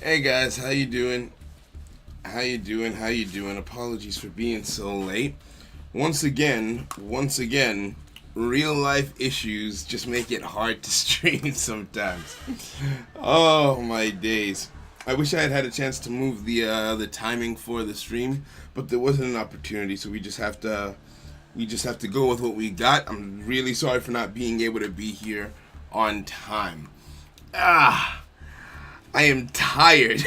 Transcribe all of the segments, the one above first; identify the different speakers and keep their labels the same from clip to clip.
Speaker 1: Hey guys, how you doing? How you doing? How you doing? Apologies for being so late. Once again, real life issues just make it hard to stream sometimes. Oh my days. I wish I had had a chance to move the timing for the stream, but there wasn't an opportunity, so we just have to go with what we got. I'm really sorry for not being able to be here on time. Ah, I am tired.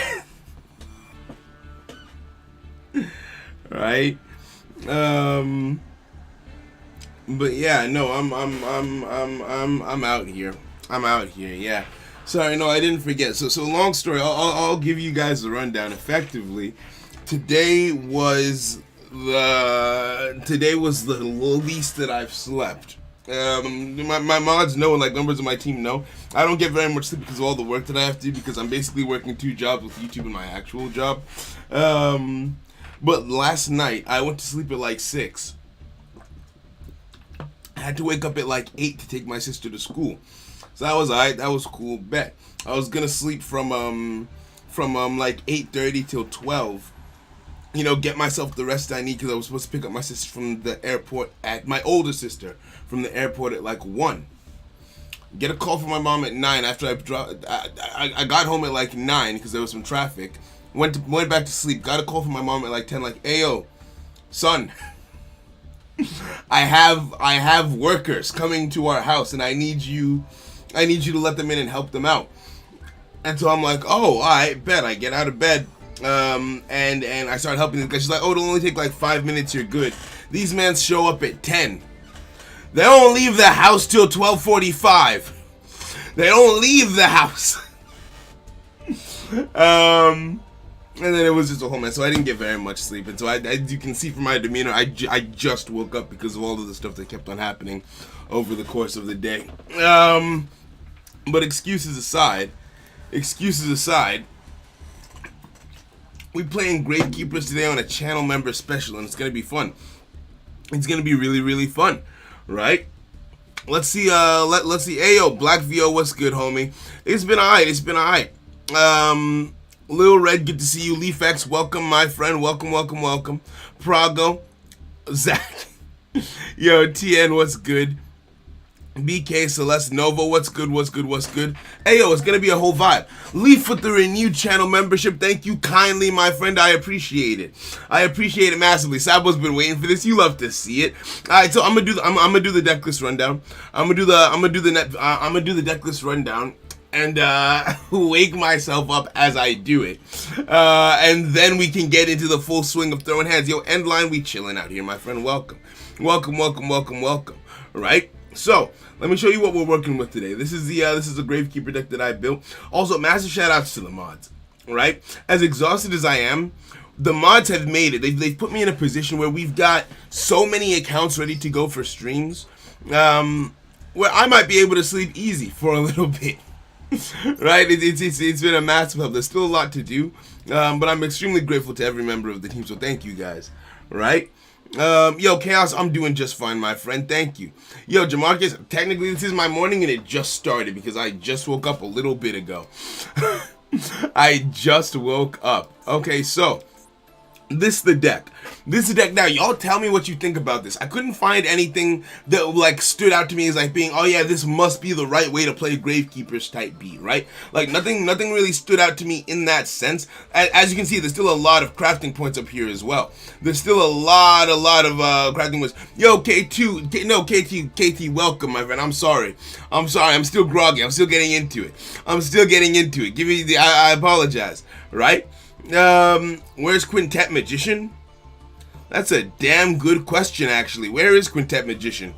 Speaker 1: Right? Um, but yeah, no, I'm out here. I'm out here. Yeah. Sorry, no, I didn't forget. So long story. I'll give you guys the rundown. Effectively, today was the least that I've slept. My mods know, and like members of my team know, I don't get very much sleep because of all the work that I have to do, because I'm basically working two jobs with YouTube and my actual job. But last night I went to sleep at like 6. I had to wake up at like 8 to take my sister to school. So that was alright. That was cool. Bet I was gonna sleep from like 8:30 till 12. Get myself the rest I need, because I was supposed to pick up my sister from the airport at my older sister from the airport at like 1. Get a call from my mom at 9 after I got home at like 9 because there was some traffic. Went back to sleep. Got a call from my mom at like 10, like, "Ayo, son, I have workers coming to our house, and I need you to let them in and help them out." And so I'm like, "Oh, I bet." I get out of bed, and I start helping them, because she's like, "Oh, it'll only take like 5 minutes. You're good." These men show up at 10. They don't leave the house till 12:45. They don't leave the house. And then it was just a whole mess, so I didn't get very much sleep. And so, as you can see from my demeanor, I just woke up because of all of the stuff that kept on happening over the course of the day. But excuses aside, we playing Gravekeepers today on a channel member special, and it's gonna be fun. It's gonna be really, really fun, right? Let's see. Let's see. Ayo, Black VO, what's good, homie? It's been alright. Lil Red, good to see you. Leaf X, welcome, my friend. Welcome. Prago, Zach, yo, TN, what's good? BK, Celeste, Nova, what's good? Hey, yo, it's gonna be a whole vibe. Leaf with the renewed channel membership. Thank you kindly, my friend. I appreciate it massively. Sabo's been waiting for this. You love to see it. All right, so I'm gonna do the deck list rundown. I'm gonna do the deck list rundown. And wake myself up as I do it, and then we can get into the full swing of throwing hands. Yo, Endline, we chilling out here, my friend. Welcome. Right. So let me show you what we're working with today. This is the Gravekeeper deck that I built. Also, massive shout outs to the mods. Right. As exhausted as I am, the mods have made it. They've put me in a position where we've got so many accounts ready to go for streams, where I might be able to sleep easy for a little bit. Right, it's been a massive help. There's still a lot to do, but I'm extremely grateful to every member of the team, so thank you guys. Right, yo, Chaos, I'm doing just fine, my friend. Thank you. Yo, Jamarcus, technically this is my morning, and it just started because I just woke up a little bit ago. I just woke up. Okay, so this is the deck. Now, y'all tell me what you think about this. I couldn't find anything that like stood out to me as like being, oh yeah, this must be the right way to play Gravekeepers type beat, right? Like nothing really stood out to me in that sense. As you can see, there's still a lot of crafting points up here as well. There's still a lot of crafting points. Yo, KT, welcome, my friend. I'm sorry. I'm still groggy. I'm still getting into it. Give me the, I apologize, right? Where's Quintet Magician? That's a damn good question, actually. Where is Quintet Magician?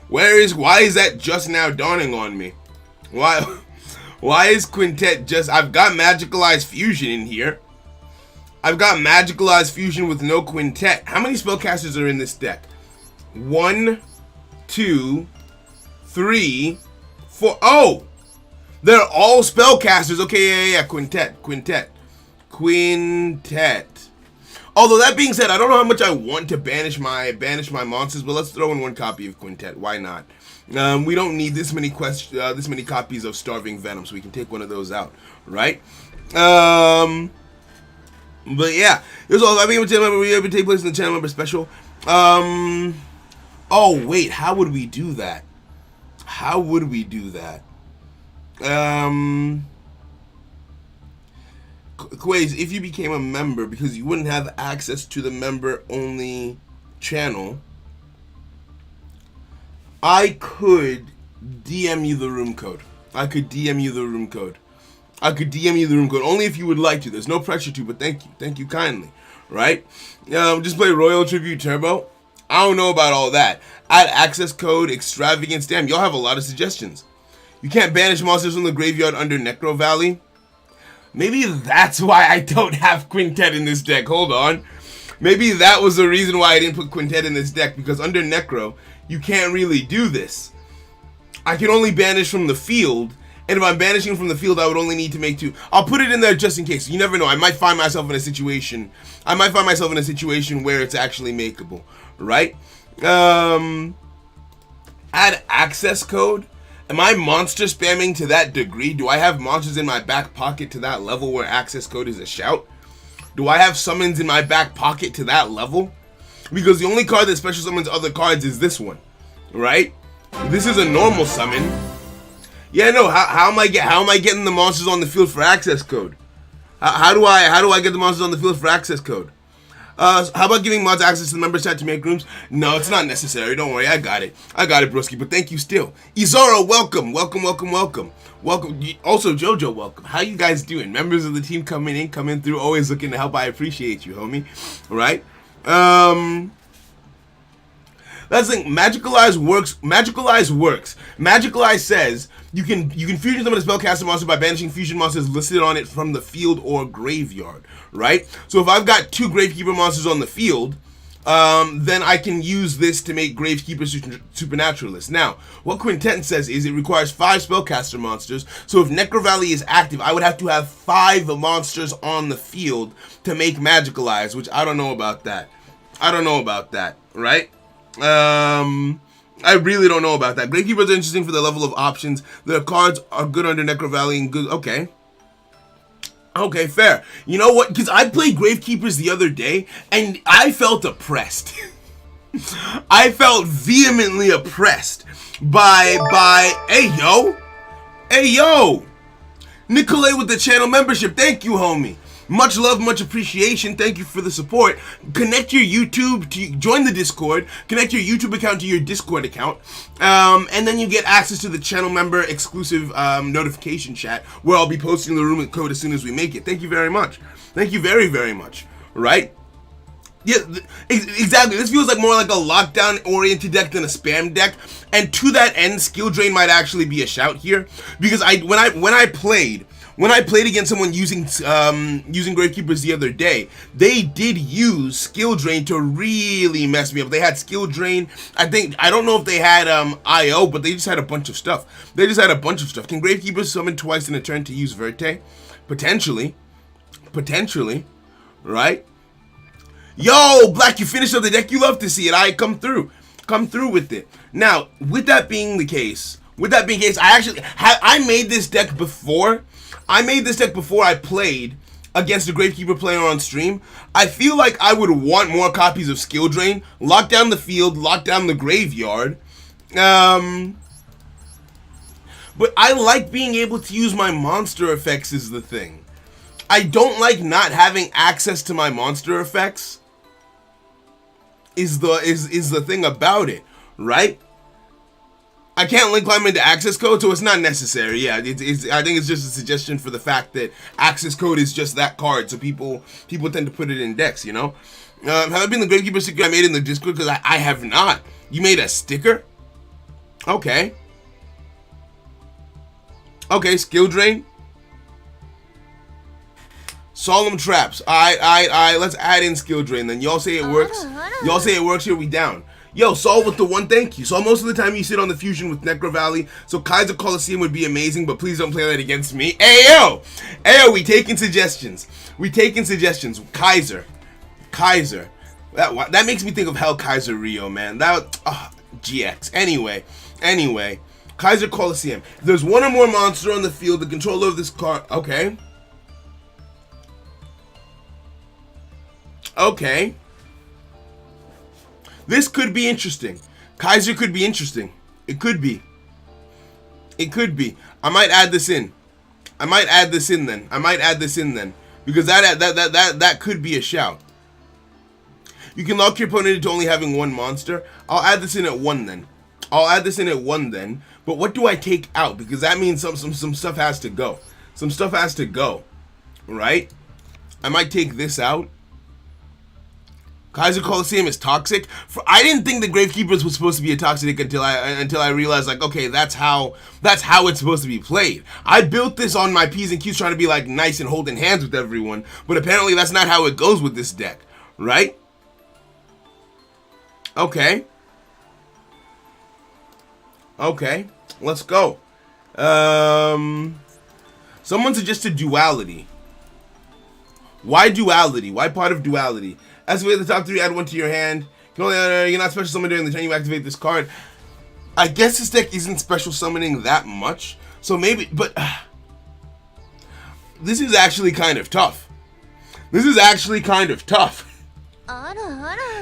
Speaker 1: Why is that just now dawning on me? Why is Quintet just... I've got Magicalized Fusion in here. I've got Magicalized Fusion with no Quintet. How many spellcasters are in this deck? 1, 2, 3, 4... Oh! They're all spellcasters. Okay, yeah, Quintet. Although that being said, I don't know how much I want to banish my monsters, but let's throw in one copy of Quintet. Why not? We don't need this many copies of Starving Venom, so we can take one of those out, right? But yeah, this all I mean, channel member we ever take place in the channel member special. Oh wait, how would we do that? How would we do that? Quays, if you became a member, because you wouldn't have access to the member only channel, I could DM you the room code. I could DM you the room code. Only if you would like to. There's no pressure to, but thank you kindly, right? Just play Royal Tribute Turbo. I don't know about all that. Add access code, extravagance. Damn, y'all have a lot of suggestions. You can't banish monsters from the graveyard under Necro Valley. Maybe that's why I don't have Quintet in this deck. Hold on. Maybe that was the reason why I didn't put Quintet in this deck, because under Necro, you can't really do this. I can only banish from the field, and if I'm banishing from the field, I would only need to make 2. I'll put it in there just in case. You never know. I might find myself in a situation. Where it's actually makeable, right? Add access code. Am I monster spamming to that degree? Do I have monsters in my back pocket to that level where access code is a shout? Do I have summons in my back pocket to that level? Because the only card that special summons other cards is this one, right? This is a normal summon. Yeah, no. How am I getting the monsters on the field for access code? How do I get the monsters on the field for access code? How about giving mods access to the member chat to make rooms? No, it's not necessary. Don't worry, I got it, broski. But thank you still. Izoro, welcome. Also, Jojo, welcome. How you guys doing? Members of the team coming through, always looking to help. I appreciate you, homie. Right? That's the thing. Magicalize works. Magicalize says you can fusion summon a spellcaster monster by banishing fusion monsters listed on it from the field or graveyard, right? So if I've got 2 Gravekeeper monsters on the field, then I can use this to make Gravekeeper Supernaturalist. Now, what Quintet says is it requires 5 spellcaster monsters, so if Necro Valley is active, I would have to have 5 monsters on the field to make Magicalize, which I don't know about that, right? I really don't know about that. Gravekeepers are interesting for the level of options. Their cards are good under Necro Valley and good. Okay, fair. You know what? Because I played Gravekeepers the other day and I felt oppressed. I felt vehemently oppressed by hey yo, Nicolay with the channel membership. Thank you, homie. Much love, much appreciation. Thank you for the support. Connect your YouTube to join the Discord. Connect your YouTube account to your Discord account, and then you get access to the channel member exclusive notification chat where I'll be posting the room code as soon as we make it. Thank you very much. Thank you very, very much. Right? Yeah, exactly. This feels like more like a lockdown-oriented deck than a spam deck, and to that end, skill drain might actually be a shout here because when I played against someone using Gravekeepers the other day, they did use skill drain to really mess me up. They had skill drain. I don't know if they had IO, but they just had a bunch of stuff. Can Gravekeepers summon twice in a turn to use Verte? Potentially, right? Yo, Black, you finished up the deck. You love to see it. I come through with it. Now, with that being the case, I made this deck before. I played against a Gravekeeper player on stream. I feel like I would want more copies of Skill Drain, lock down the field, lock down the graveyard. But I like being able to use my monster effects is the thing. I don't like not having access to my monster effects is the thing about it, right? I can't link climb into access code, so it's not necessary. Yeah, I think it's just a suggestion for the fact that access code is just that card, so people tend to put it in decks, you know? Have I been the Gravekeeper sticker I made in the Discord? Because I have not. You made a sticker? Okay. Okay, skill drain. Solemn traps. Let's add in skill drain then. Y'all say it works. Y'all say it works here, we down. Yo, Saul with the 1, thank you. So most of the time you sit on the fusion with Necro Valley, so Kaiser Coliseum would be amazing, but please don't play that against me. Ayo, we taking suggestions. Kaiser. That makes me think of Hell Kaiser Rio, man. GX. Anyway. Kaiser Coliseum. If there's one or more monster on the field, the controller of this card. Okay. Okay. This could be interesting. Kaiser could be interesting. It could be. It could be. I might add this in. I might add this in then. Because that could be a shout. You can lock your opponent into only having one monster. I'll add this in at 1 then. But what do I take out? Because that means some stuff has to go. Some stuff has to go. Right? I might take this out. Kaiser Coliseum is toxic. I didn't think the Gravekeepers was supposed to be a toxic until I realized, like, okay, that's how it's supposed to be played. I built this on my P's and Q's trying to be like nice and holding hands with everyone, but apparently that's not how it goes with this deck, right? Okay. Okay, let's go. Someone suggested duality. Why duality? Why part of duality? Activate the top 3, add 1 to your hand. You're not special summon during the turn you activate this card. I guess this deck isn't special summoning that much. So maybe, but this is actually kind of tough.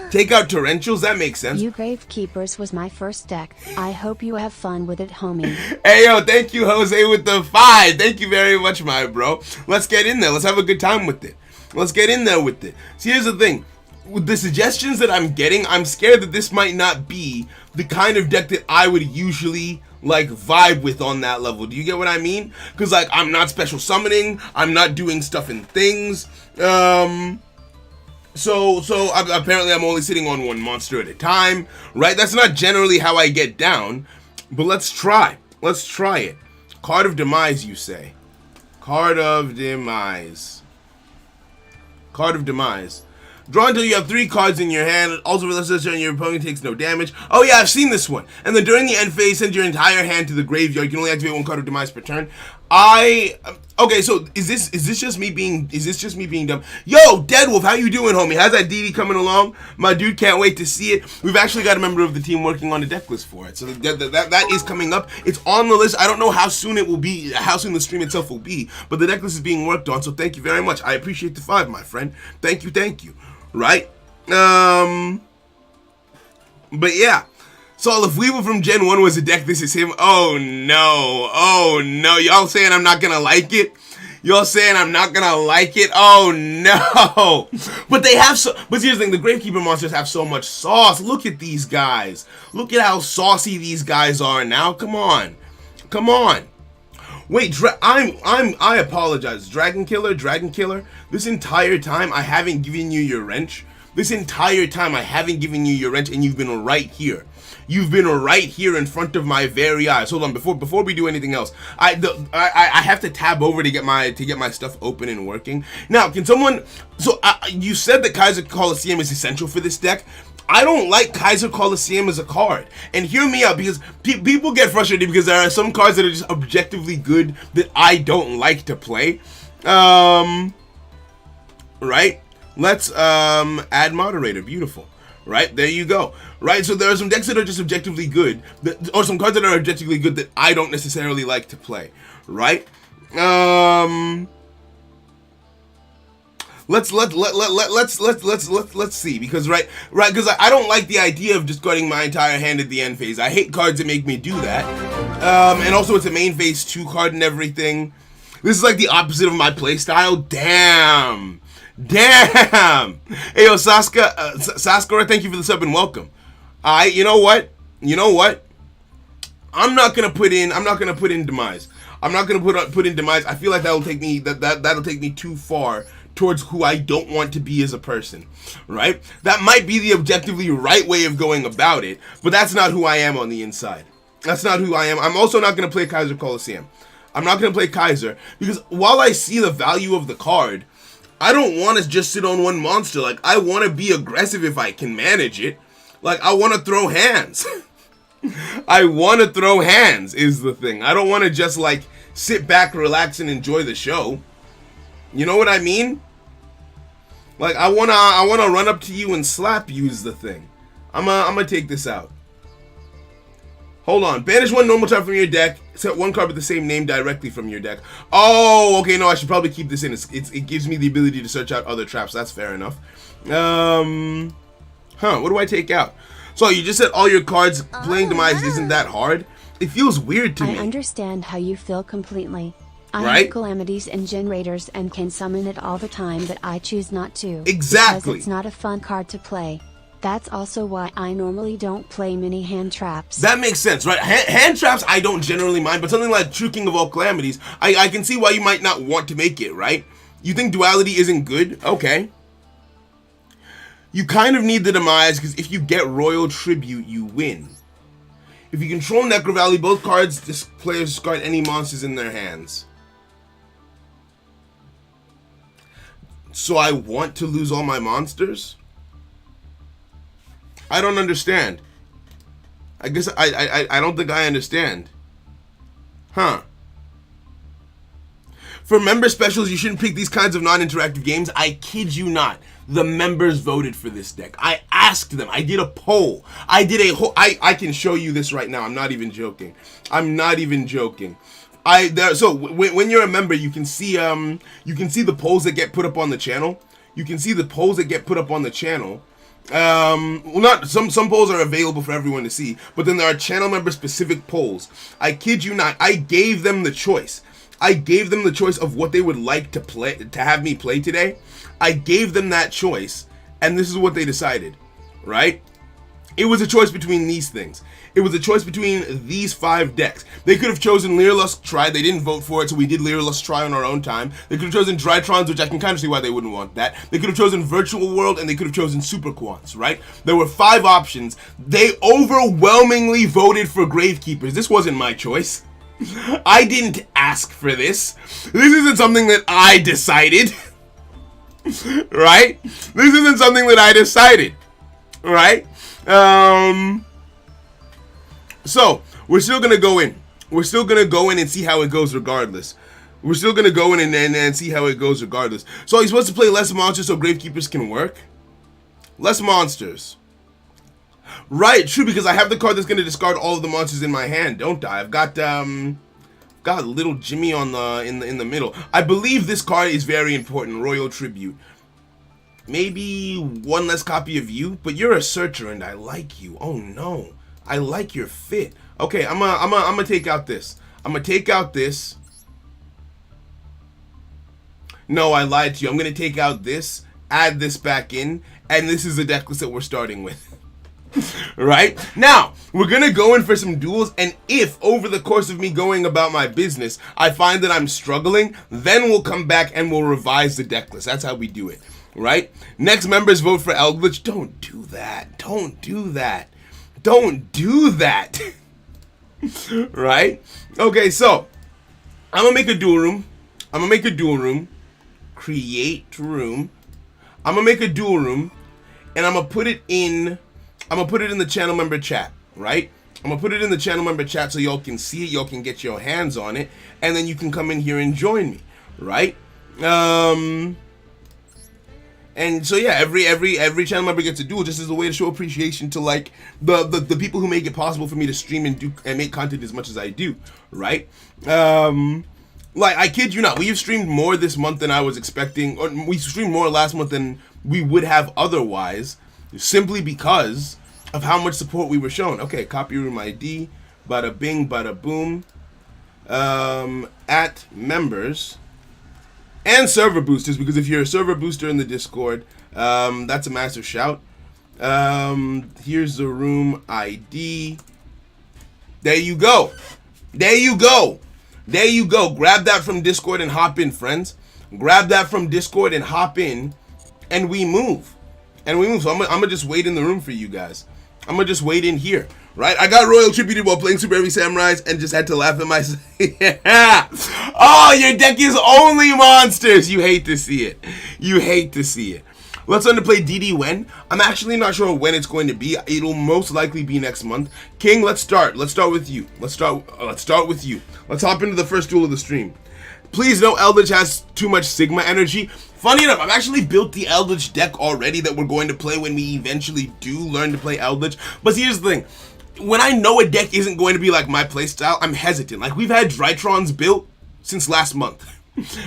Speaker 1: Take out torrentials, that makes sense.
Speaker 2: You Gravekeepers was my first deck. I hope you have fun with it, homie.
Speaker 1: Hey yo, thank you Jose with the 5. Thank you very much, my bro. Let's get in there. Let's have a good time with it. Let's get in there with it. See, here's the thing. With the suggestions that I'm getting, I'm scared that this might not be the kind of deck that I would usually like vibe with on that level. Do you get what I mean? Because like I'm not special summoning, I'm not doing stuff in things. So apparently I'm only sitting on one monster at a time, right? That's not generally how I get down, but let's try. Let's try it. Card of Demise, you say? Card of Demise. Card of Demise. Draw until you have 3 cards in your hand. Also, for this turn, your opponent takes no damage. Oh yeah, I've seen this one. And then during the end phase, send your entire hand to the graveyard. You can only activate 1 card of Demise per turn. Okay, so is this just me being dumb? Yo, Deadwolf, how you doing, homie? How's that DD coming along? My dude, can't wait to see it. We've actually got a member of the team working on a deck list for it, so that is coming up. It's on the list. I don't know how soon it will be, how soon the stream itself will be, but the deck list is being worked on. So thank you very much. I appreciate the 5, my friend. Thank you. Right? But yeah. So if Weaver from Gen 1 was a deck, this is him. Oh no. Y'all saying I'm not gonna like it? Oh no. But they have but here's the thing, the Gravekeeper monsters have so much sauce. Look at these guys. Look at how saucy these guys are now. Come on. Wait, I apologize. Dragon Killer. This entire time I haven't given you your wrench. And you've been right here. You've been right here in front of my very eyes. Hold on, before we do anything else, I have to tab over to get my stuff open and working. Now, can someone? So you said that Kaiser Coliseum is essential for this deck. I don't like Kaiser Coliseum as a card, and hear me out, because people get frustrated because there are some cards that are just objectively good that I don't like to play. Right? Let's add moderator. Beautiful. Right, there you go. Right, so there are some decks that are just objectively good, or some cards that are objectively good that I don't necessarily like to play. Right? Let's see, because because I don't like the idea of discarding my entire hand at the end phase. I hate cards that make me do that. And also it's a main phase 2 card and everything. This is like the opposite of my playstyle. Damn. Hey yo, Saskara, thank you for the sub and welcome. You know what? I'm not gonna put in Demise. I'm not gonna put in Demise. I feel like that'll take me too far towards who I don't want to be as a person, right? That might be the objectively right way of going about it, but that's not who I am on the inside. That's not who I am. I'm also not gonna play Kaiser Coliseum. I'm not gonna play Kaiser because while I see the value of the card, I don't want to just sit on one monster. Like, I want to be aggressive if I can manage it. Like, I want to throw hands. I want to throw hands is the thing. I don't want to just, like, sit back, relax, and enjoy the show. You know what I mean? Like, I wanna run up to you and slap you is the thing. I'm gonna take this out. Hold on. Banish one normal trap from your deck. Set one card with the same name directly from your deck. Oh, okay. No, I should probably keep this in. It gives me the ability to search out other traps. That's fair enough. What do I take out? So you just said all your cards playing Demise isn't that hard? It feels weird to me.
Speaker 2: I understand how you feel completely. I
Speaker 1: Right?
Speaker 2: have calamities and generators and can summon it all the time, but I choose not to.
Speaker 1: Exactly.
Speaker 2: Because it's not a fun card to play. That's also why I normally don't play many hand traps.
Speaker 1: That makes sense, right? Hand traps I don't generally mind, but something like True King of All Calamities, I can see why you might not want to make it, right? You think duality isn't good? Okay. You kind of need the Demise, because if you get Royal Tribute, you win. If you control Necro Valley, both cards, this players discard any monsters in their hands. So I want to lose all my monsters? I don't understand. I guess I don't think I understand. Huh. For member specials, you shouldn't pick these kinds of non-interactive games. I kid you not. The members voted for this deck. I asked them. I did a poll. I did a whole... I can show you this right now. I'm not even joking. I'm not even joking. So when you're a member, you can see the polls that get put up on the channel. You can see the polls that get put up on the channel. Well, not some polls are available for everyone to see, but then there are channel member specific polls. I kid you not. I gave them the choice. I gave them the choice of what they would like to have me play today. I gave them that choice, and this is what they decided, right? It was a choice between these things. It was a choice between these 5 decks. They could have chosen Leerlust Try. They didn't vote for it, so we did Leerlust Try on our own time. They could have chosen Drytrons, which I can kind of see why they wouldn't want that. They could have chosen Virtual World, and they could have chosen Super Quants, right? There were 5 options. They overwhelmingly voted for Gravekeepers. This wasn't my choice. I didn't ask for this. This isn't something that I decided. Right? This isn't something that I decided. Right? So, we're still going to go in. We're still going to go in and see how it goes regardless. We're still going to go in and see how it goes regardless. So, you're supposed to play less monsters so Gravekeepers can work? Less monsters. Right, true, because I have the card that's going to discard all of the monsters in my hand, don't I? I've got Little Jimmy on in the middle. I believe this card is very important, Royal Tribute. Maybe one less copy of you, but you're a searcher and I like you. Oh no. I like your fit. Okay, I'm gonna take out this. I'm gonna take out this. No, I lied to you. I'm gonna take out this, add this back in, and this is the deck list that we're starting with. Right? Now, we're gonna go in for some duels, and if over the course of me going about my business, I find that I'm struggling, then we'll come back and we'll revise the deck list. That's how we do it. Right? Next members vote for Eldritch. Don't do that. Don't do that. Don't do that. Right? Okay, so I'm gonna make a duel room. I'm gonna make a duel room. Create room. I'm gonna make a duel room, and I'm gonna put it in the channel member chat, right? I'm gonna put it in the channel member chat so y'all can see it, y'all can get your hands on it, and then you can come in here and join me, right? And so yeah, every channel member gets a duel just as a way to show appreciation to like the people who make it possible for me to stream and make content as much as I do, right? Like, I kid you not, we have streamed more this month than I was expecting, or we streamed more last month than we would have otherwise, simply because of how much support we were shown. Okay, copy room ID, bada bing, bada boom, at members, and server boosters, because if you're a server booster in the Discord, that's a massive shout. Here's the room ID. There you go. There you go. There you go. Grab that from Discord and hop in, friends. Grab that from Discord and hop in, and we move. And we move. So I'm gonna just wait in the room for you guys. I'm gonna just wait in here, right? I got Royal Tributed while playing Super Heavy Samurais and just had to laugh at myself. Yeah. Oh, your deck is only monsters. You hate to see it. You hate to see it. Let's learn to play DD when. I'm actually not sure when it's going to be. It'll most likely be next month. King, let's start. Let's start with you. Let's start with you. Let's hop into the first duel of the stream. Please know Eldritch has too much Sigma energy. Funny enough, I've actually built the Eldritch deck already that we're going to play when we eventually do learn to play Eldritch. But here's the thing. when I know a deck isn't going to be like my playstyle, I'm hesitant. Like, we've had Drytrons built since last month.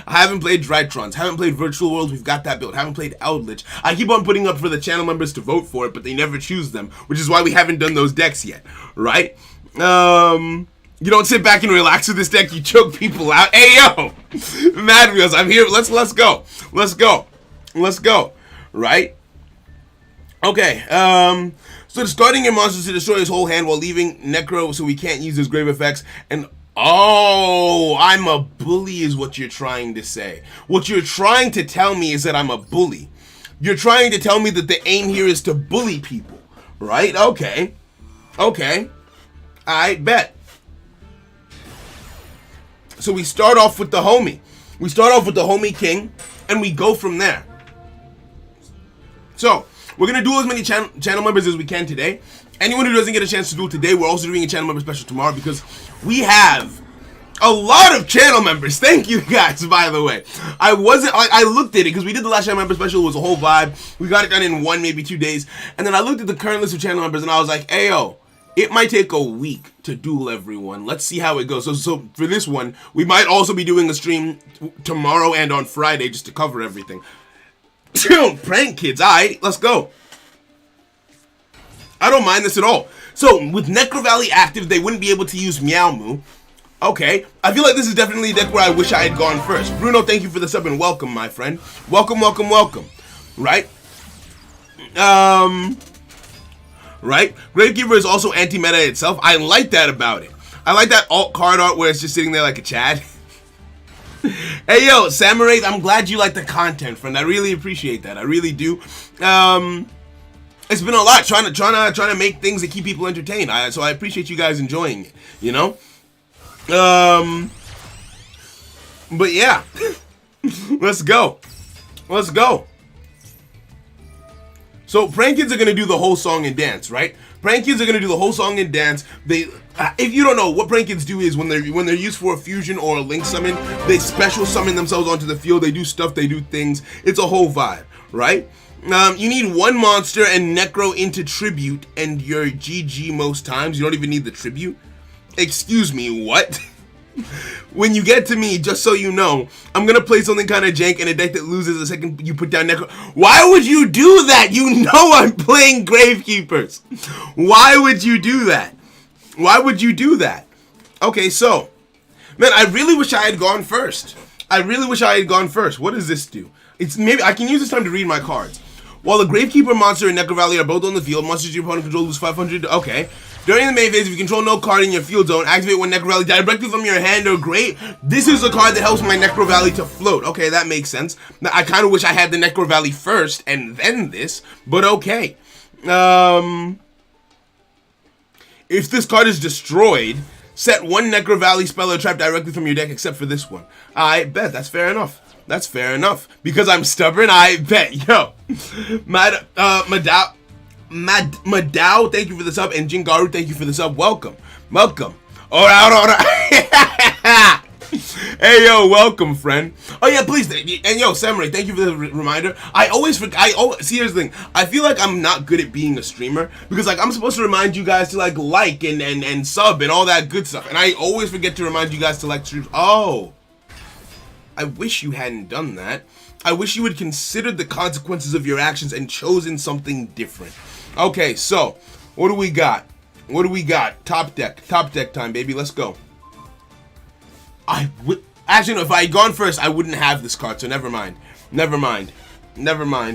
Speaker 1: I haven't played Drytrons, haven't played Virtual Worlds, we've got that built, haven't played Outlich. I keep on putting up for the channel members to vote for it, but they never choose them, which is why we haven't done those decks yet, right? You don't sit back and relax with this deck, you choke people out. Hey, yo! Mad Wheels, I'm here, let's go. Let's go, right? Okay, so starting your monsters to destroy his whole hand while leaving Necro so we can't use his grave effects, and oh, I'm a bully is what you're trying to say. What you're trying to tell me is that I'm a bully. You're trying to tell me that the aim here is to bully people, right? Okay, I bet. So we start off with the homie. We start off with the homie king, and we go from there. So, we're going to do as many channel members as we can today. Anyone who doesn't get a chance to do it today, we're also doing a channel member special tomorrow because we have a lot of channel members. Thank you guys, by the way. I looked at it because we did the last channel member special. It was a whole vibe. We got it done in 1, maybe 2 days. And then I looked at the current list of channel members and I was like, ayo, it might take a week to duel everyone. Let's see how it goes. So for this one, we might also be doing a stream tomorrow and on Friday just to cover everything. Prank kids, alright, let's go. I don't mind this at all. So with Necro Valley active, they wouldn't be able to use Meow Moo. Okay, I feel like this is definitely a deck where I wish I had gone first. Bruno, thank you for the sub and welcome, my friend. Welcome. Right? Right? Gravekeeper is also anti-meta itself. I like that about it. I like that alt card art where it's just sitting there like a Chad. Hey, yo, Samurai, I'm glad you like the content, friend. I really appreciate that. I really do. It's been a lot trying to make things that keep people entertained. So I appreciate you guys enjoying it, you know? But yeah. Let's go. So prank kids are gonna do the whole song and dance, right? Prank kids are gonna do the whole song and dance. If you don't know, what prank kids do is when they're used for a fusion or a link summon, they special summon themselves onto the field. They do stuff, they do things. It's a whole vibe, right? You need one monster and Necro into tribute, and you're GG most times. You don't even need the tribute. Excuse me, what? When you get to me, just so you know, I'm gonna play something kind of jank in a deck that loses the second you put down Necro. Why would you do that? You know I'm playing Gravekeepers. Why would you do that? Okay, so, man, I really wish I had gone first. What does this do? Maybe I can use this time to read my cards. While the Gravekeeper monster and Necro Valley are both on the field, monsters your opponent controls lose 500. Okay. During the main phase, if you control no card in your field zone, activate one Necro Valley directly from your hand or grave. This is a card that helps my Necro Valley to float. Okay, that makes sense. Now, I kind of wish I had the Necro Valley first and then this, but okay. If this card is destroyed, set one Necro Valley spell or trap directly from your deck except for this one. I bet, that's fair enough. Because I'm stubborn, I bet. Yo. Madao, thank you for the sub, and Jingaru, thank you for the sub. Welcome. Alright. Hey, yo, welcome, friend. Oh, yeah, please. And, yo, Samurai, thank you for the reminder. I always forget. See, here's the thing. I feel like I'm not good at being a streamer because, like, I'm supposed to remind you guys to, like and sub and all that good stuff. And I always forget to remind you guys to like streams. Oh. I wish you hadn't done that. I wish you had considered the consequences of your actions and chosen something different. Okay, so, what do we got? Top deck time, baby. Let's go. Actually, no, if I had gone first, I wouldn't have this card, so never mind.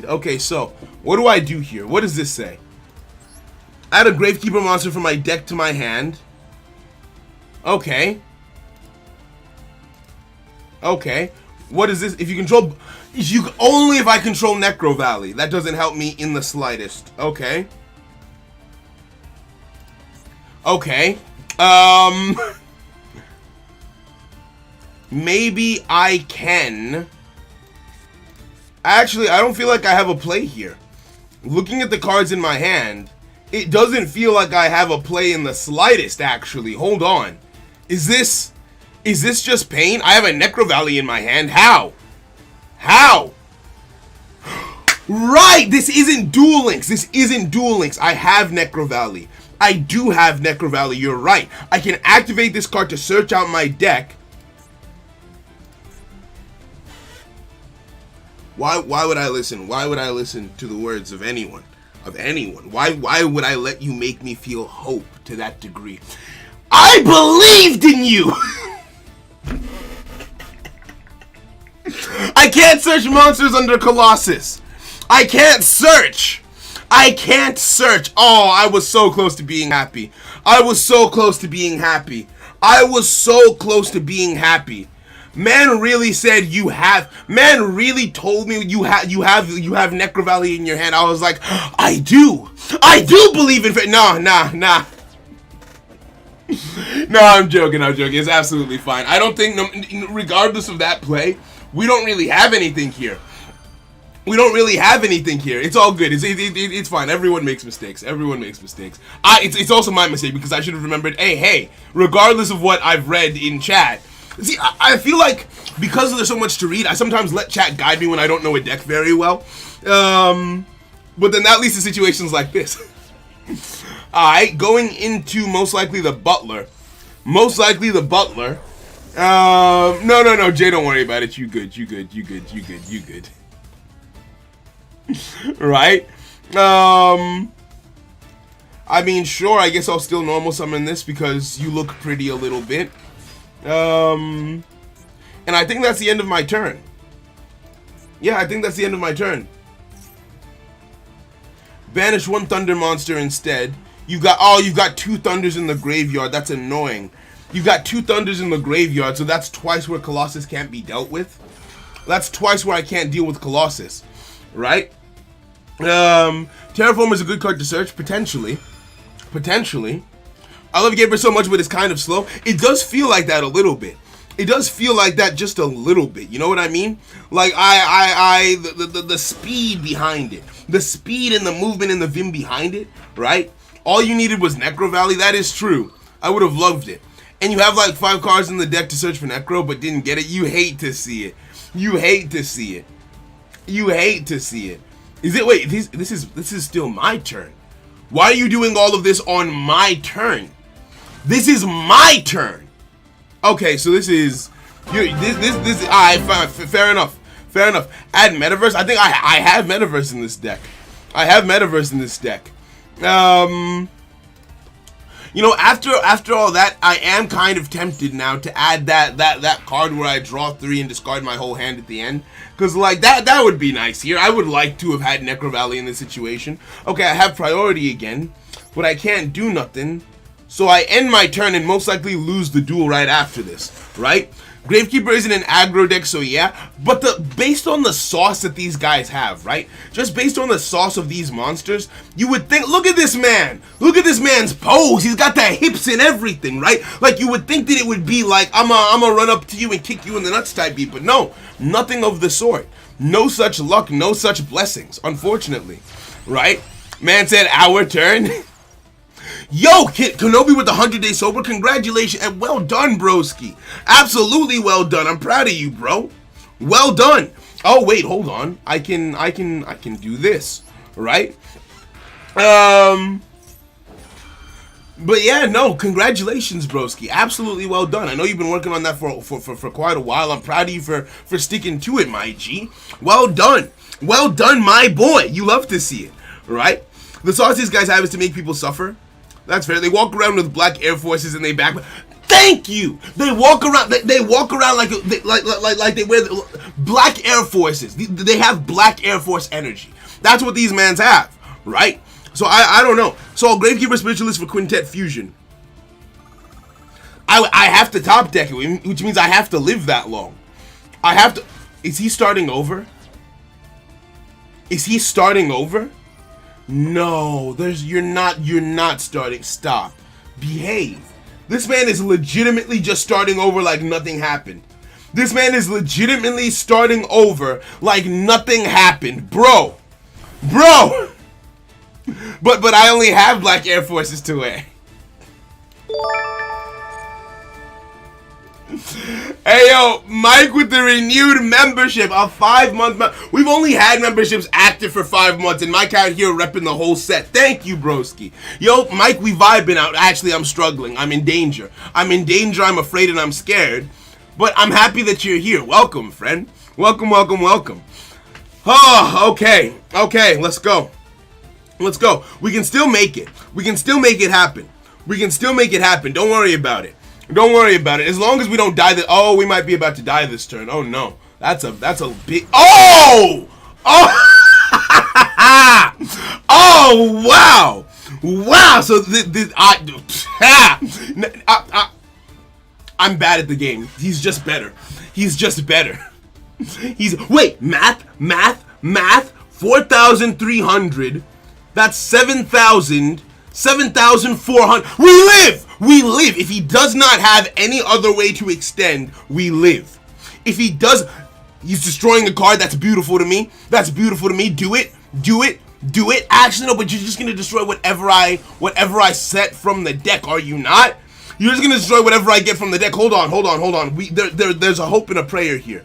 Speaker 1: Okay, so, what do I do here? What does this say? Add a Gravekeeper monster from my deck to my hand. Okay. What is this? Only if I control Necro Valley. That doesn't help me in the slightest. Okay. Maybe I can. Actually, I don't feel like I have a play here. Looking at the cards in my hand, it doesn't feel like I have a play in the slightest, actually. Hold on. Is this just pain? I have a Necro Valley in my hand. How? Right! This isn't Duel Links. I have Necro Valley. I do have Necro Valley, you're right. I can activate this card to search out my deck. Why would I listen? Why would I listen to the words of anyone? Of anyone? Why would I let you make me feel hope to that degree? I believed in you! I can't search monsters under Colossus. I can't search. I can't search. Oh, I was so close to being happy. I was so close to being happy. I was so close to being happy. Man really said you have. Man really told me you have Necro Valley in your hand. I was like, I do believe in. Nah. No, I'm joking. It's absolutely fine. I don't think, regardless of that play, we don't really have anything here. It's all good. It's fine. Everyone makes mistakes. It's also my mistake because I should have remembered. Hey, regardless of what I've read in chat. See, I feel like because there's so much to read, I sometimes let chat guide me when I don't know a deck very well. But then that leads to situations like this. Alright, going into most likely the Butler. No, Jay, don't worry about it. You good. Right? I mean, sure, I guess I'll still normal summon this because you look pretty a little bit. And I think that's the end of my turn. Yeah, I think that's the end of my turn. Banish one thunder monster instead. You've got two thunders in the graveyard. That's annoying. You've got two thunders in the graveyard, so that's twice where Colossus can't be dealt with. That's twice where I can't deal with Colossus. Right? Terraform is a good card to search, potentially. I love Gabriel so much, but it's kind of slow. It does feel like that a little bit. It does feel like that just a little bit. You know what I mean? Like the speed behind it, the speed and the movement and the vim behind it. Right? All you needed was Necro Valley. That is true. I would have loved it. And you have like 5 cards in the deck to search for Necro, but didn't get it. You hate to see it. Is it? Wait, this is still my turn. Why are you doing all of this on my turn? This is my turn. Okay, so this is this. Alright, fair enough. Add Metaverse. I think I have Metaverse in this deck. You know, after all that, I am kind of tempted now to add that card where I draw 3 and discard my whole hand at the end. Because, like, that would be nice here. I would like to have had Necro Valley in this situation. Okay, I have priority again, but I can't do nothing. So I end my turn and most likely lose the duel right after this, right? Gravekeeper isn't an aggro deck, so yeah. But based on the sauce that these guys have, right? Just based on the sauce of these monsters, you would think, look at this man. Look at this man's pose. He's got the hips and everything, right? Like, you would think that it would be like, I'm gonna run up to you and kick you in the nuts type beat. But no, nothing of the sort. No such luck, no such blessings, unfortunately, right? Man said, our turn. Yo, Kid Kenobi with the 100-day sober. Congratulations and well done, broski. Absolutely well done. I'm proud of you, bro. Well done. Oh wait, hold on. I can do this, right? But yeah, no, congratulations, broski. Absolutely well done. I know you've been working on that for quite a while. I'm proud of you for sticking to it, my G. Well done. Well done, my boy. You love to see it, right? The sauce these guys have is to make people suffer. That's fair. They walk around with black Air Forces and they back. Thank you. They walk around. They walk around like they wear black Air Forces. They have black Air Force energy. That's what these mans have, right? So I don't know. So Gravekeeper Spiritualist for Quintet Fusion. I have to top deck it, which means I have to live that long. I have to. Is he starting over? No, you're not starting. Stop. Behave. This man is legitimately just starting over like nothing happened. This man is legitimately starting over like nothing happened. Bro. But I only have black Air Forces to wear. Hey yo, Mike with the renewed membership, a 5-month. We've only had memberships active for 5 months, and Mike out here repping the whole set. Thank you, broski. Yo, Mike, we vibing out. Actually, I'm struggling. I'm in danger. I'm afraid, and I'm scared. But I'm happy that you're here. Welcome, friend. Welcome. Oh, okay. Let's go. We can still make it. Happen. Don't worry about it. As long as we don't die oh, we might be about to die this turn. Oh no. That's a big Oh! Oh wow. So I'm bad at the game. He's just better. Wait, math 4,300. That's 7,400. We live. If he does not have any other way to extend, we live. If he does, he's destroying a card. That's beautiful to me. Do it. Actually, no, but you're just gonna destroy whatever I set from the deck. Are you not? You're just gonna destroy whatever I get from the deck. Hold on. There's a hope and a prayer here.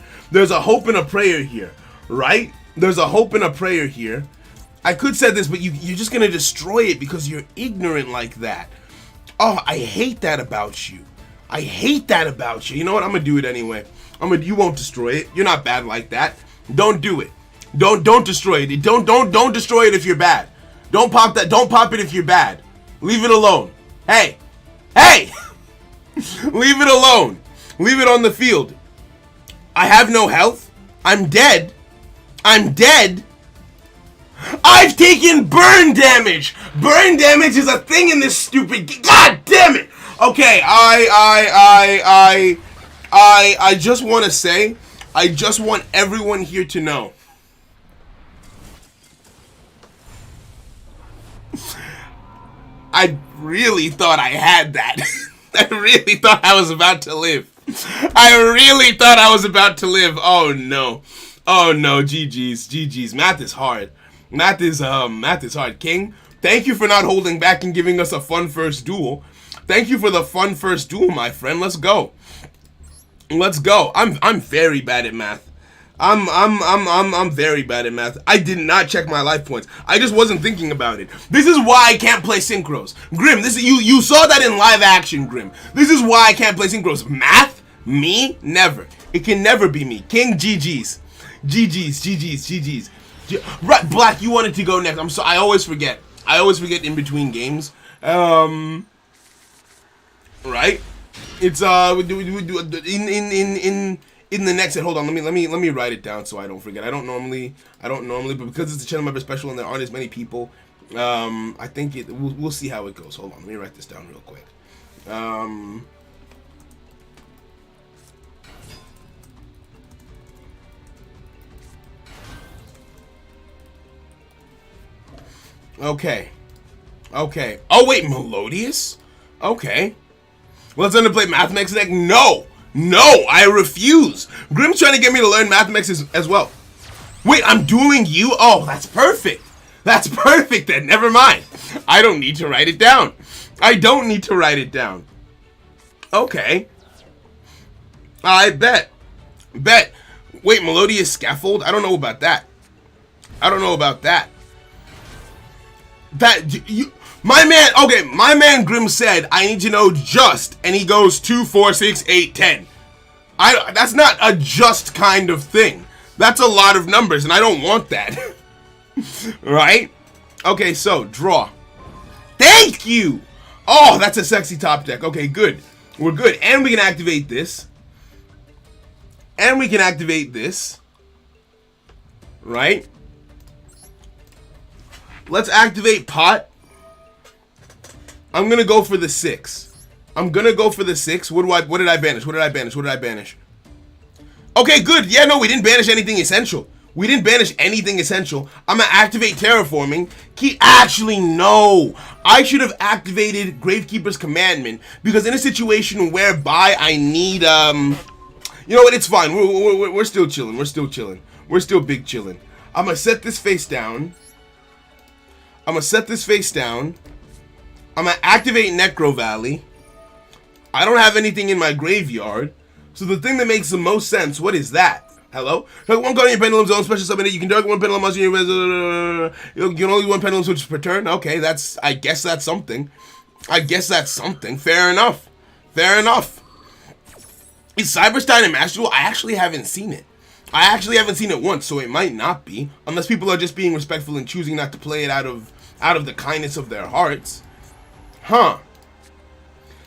Speaker 1: Right? There's a hope and a prayer here. I could say this, but you're just gonna destroy it because you're ignorant like that. Oh, I hate that about you. You know what? I'm gonna do it anyway. You won't destroy it. You're not bad like that. Don't do it. Don't destroy it. Don't destroy it if you're bad. Don't pop that. Don't pop it if you're bad. Leave it alone. Hey. Leave it alone. Leave it on the field. I have no health. I'm dead. I've taken burn damage. Burn damage is a thing in this stupid. God damn it. Okay, I just want to say, I just want everyone here to know. I really thought I had that. I really thought I was about to live. Oh no. GG's. Math is hard. Math is hard. King, thank you for not holding back and giving us a fun first duel. Thank you for the fun first duel, my friend. Let's go. I'm very bad at math. I'm very bad at math. I did not check my life points. I just wasn't thinking about it. This is why I can't play synchros. Grim, you saw that in live action, Grim. This is why I can't play synchros. Math? Me? Never. It can never be me. King, GG's. Right, Black, you wanted to go next. I always forget. In between games. Right? It's we do in the next set. Hold on, let me write it down so I don't forget. I don't normally, but because it's a channel member special and there aren't as many people, I think we'll see how it goes. Hold on, let me write this down real quick. Okay. Oh wait, Melodious? Okay. Let's learn to play Mathematics deck. No, I refuse. Grim's trying to get me to learn Mathematics as well. Wait, I'm dueling you? Oh, that's perfect. Then. Never mind. I don't need to write it down. Okay. I bet. Wait, Melodious Scaffold? I don't know about that. My man Grim said, I need to know just, and he goes 2, 4, 6, 8, 10. That's not a just kind of thing. That's a lot of numbers, and I don't want that. Right? Okay, so, draw. Thank you! Oh, that's a sexy top deck. Okay, good. We're good. And we can activate this. Right? Let's activate pot. I'm gonna go for the 6. What did I banish? Okay, good. Yeah, no, we didn't banish anything essential. I'm gonna activate terraforming. Actually, no. I should have activated Gravekeeper's commandment because in a situation whereby I need you know what? It's fine. We're still chilling. We're still big chilling. I'm gonna set this face down. I'm gonna activate Necro Valley. I don't have anything in my graveyard, So the thing that makes the most sense, what is that? Hello? Target one card in your pendulum zone, special summon it. You can target one pendulum monster in your... You can only one pendulum switch per turn. Okay, I guess that's something. Fair enough. Is Cyberstein a Master Duel? I actually haven't seen it. Once, so it might not be. Unless people are just being respectful and choosing not to play it out of the kindness of their hearts. Huh.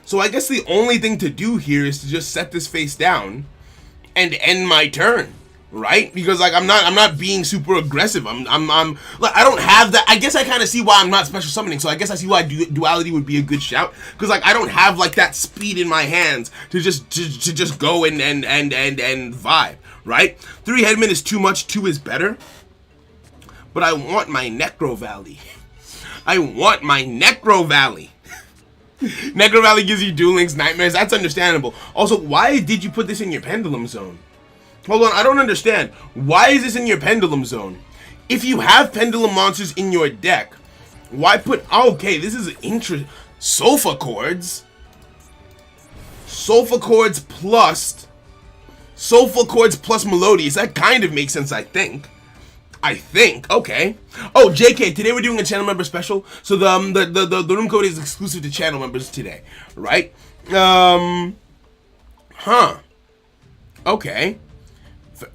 Speaker 1: So I guess the only thing to do here is to just set this face down and end my turn, right? Because like I'm not being super aggressive. I'm like, I don't have that. I guess I kind of see why I'm not special summoning. So I guess I see why duality would be a good shout, because like I don't have like that speed in my hands to just go and vibe, right? 3 Headman is too much. 2 is better. But I want my Necro Valley. Necro Valley gives you Duel Links nightmares. That's understandable. Also, why did you put this in your Pendulum Zone? Hold on, I don't understand. Why is this in your Pendulum Zone? If you have Pendulum monsters in your deck, why put... Oh, okay, this is interesting. Sofa Chords plus Melodious. That kind of makes sense, I think. Okay. Oh, JK, today we're doing a channel member special. So the room code is exclusive to channel members today, right? Okay.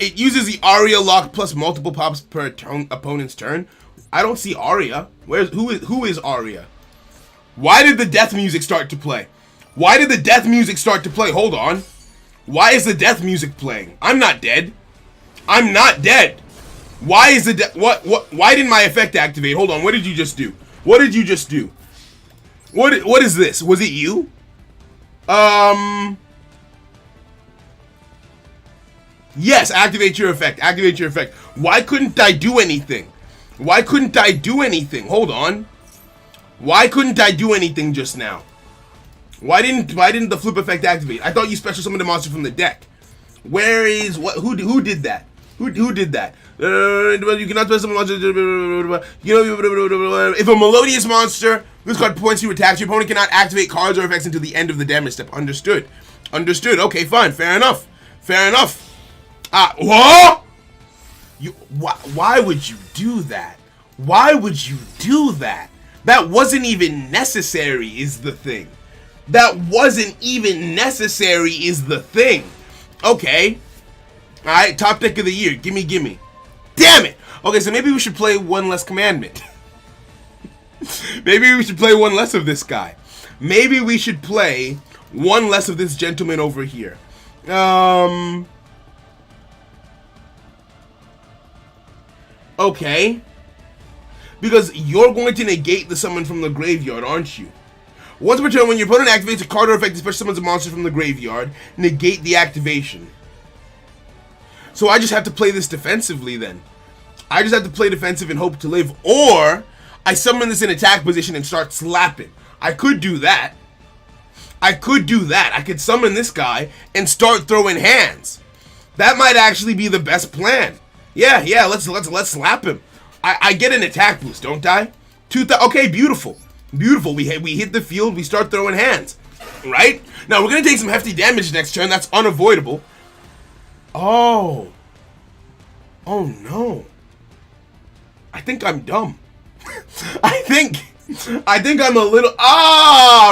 Speaker 1: It uses the Aria lock plus multiple pops per opponent's turn. I don't see Aria. Who is Aria? Why did the death music start to play? Hold on. Why is the death music playing? I'm not dead. Why is the why didn't my effect activate? Hold on, what did you just do? What is this? Was it you? Yes, activate your effect. Why couldn't I do anything? Hold on. Why couldn't I do anything just now? Why didn't the flip effect activate? I thought you special summoned a monster from the deck. Where is who did that? Who did that? You cannot special summon monster. If a Melodious monster, this card points to attacks, your opponent cannot activate cards or effects until the end of the damage step. Understood. Okay, fine. Fair enough. What? Why would you do that? That wasn't even necessary is the thing. Okay. Alright, top deck of the year. Gimme. Damn it! Okay, so maybe we should play one less commandment. Maybe we should play one less of this guy. Maybe we should play one less of this gentleman over here. Okay. Because you're going to negate the summon from the graveyard, aren't you? Once per turn, when your opponent activates a card or effect, especially summons a monster from the graveyard, negate the activation. So I just have to play this defensively then. I just have to play defensive and hope to live. Or I summon this in attack position and start slapping. I could do that. I could summon this guy and start throwing hands. That might actually be the best plan. Yeah, let's slap him. I get an attack boost, don't I? Okay, beautiful. We hit the field, we start throwing hands. Right? Now we're gonna take some hefty damage next turn, that's unavoidable. Oh no. I think I'm dumb. I think I'm a little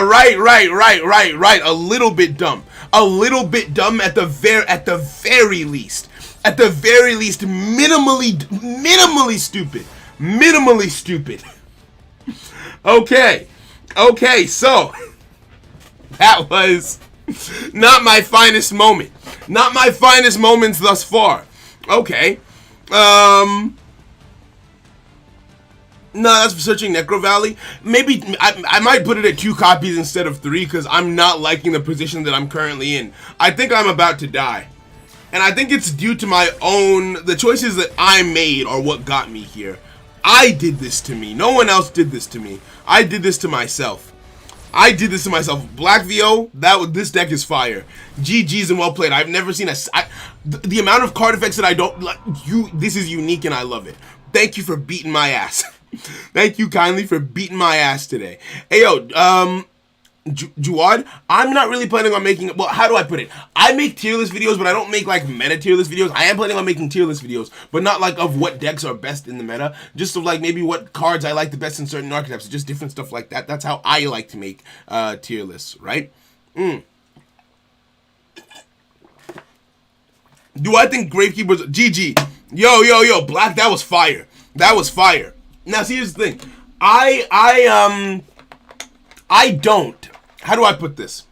Speaker 1: right. A little bit dumb at the very least. Minimally stupid. Okay, so that was not my finest moment. Not my finest moments thus far. Okay. No, that's for searching Necro Valley. Maybe I might put it at 2 copies instead of 3 because I'm not liking the position that I'm currently in. I think I'm about to die. And I think it's due to the choices that I made are what got me here. I did this to me. No one else did this to me. I did this to myself. Black VO, this deck is fire. GG's and well played. I've never seen the amount of card effects that I don't like. This is unique and I love it. Thank you for beating my ass. Thank you kindly for beating my ass today. Hey yo, Juad, I'm not really planning on making, well, how do I put it? I make tier list videos, but I don't make like meta tier list videos. I am planning on making tier list videos, but not like of what decks are best in the meta, just of like maybe what cards I like the best in certain archetypes, just different stuff like that. That's how I like to make tier lists, right? Do I think Gravekeepers, GG, yo, Black, that was fire. That was fire. Now, see, here's the thing. I don't. How do I put this?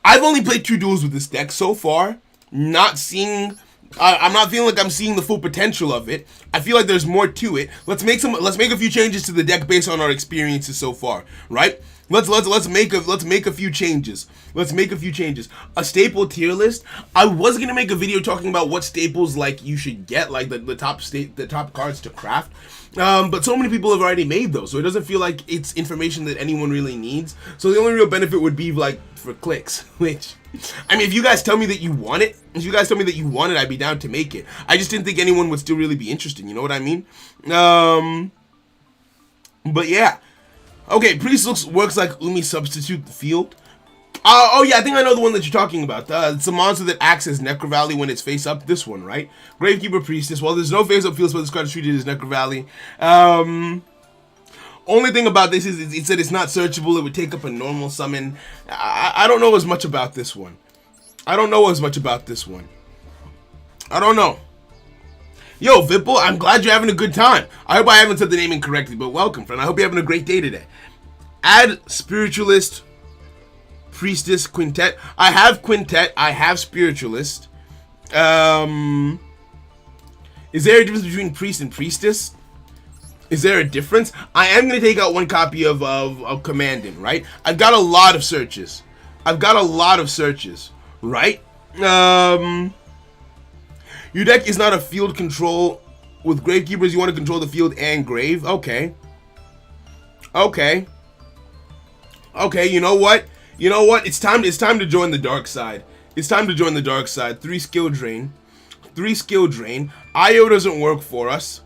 Speaker 1: I've only played 2 duels with this deck so far. Not seeing. I'm not feeling like I'm seeing the full potential of it. I feel like there's more to it. Let's make a few changes to the deck based on our experiences so far, right? Let's make a few changes. Let's make a few changes. A staple tier list. I was gonna make a video talking about what staples like you should get, like the top cards to craft. But so many people have already made those, so it doesn't feel like it's information that anyone really needs. So the only real benefit would be like for clicks, which, I mean, if you guys tell me that you want it, I'd be down to make it. I just didn't think anyone would still really be interested, you know what I mean? But yeah. Okay, Priest works like Umi substitute the field. Oh yeah, I think I know the one that you're talking about. It's a monster that acts as Necro Valley when it's face up. This one, right? Gravekeeper Priestess. Well, there's no face up field, so this card is treated as Necro Valley. Only thing about this is it said it's not searchable. It would take up a normal summon. I don't know as much about this one. I don't know. Yo, Vipple, I'm glad you're having a good time. I hope I haven't said the name incorrectly, but welcome, friend. I hope you're having a great day today. Add Spiritualist, Priestess, Quintet. I have Quintet. I have Spiritualist. Is there a difference between Priest and Priestess? Is there a difference? I am going to take out one copy of Commandant, right? I've got a lot of searches. Right? Your deck is not a field control. With Gravekeepers, you want to control the field and grave. Okay, you know what? It's time to join the dark side. 3 skill drain. IO doesn't work for us.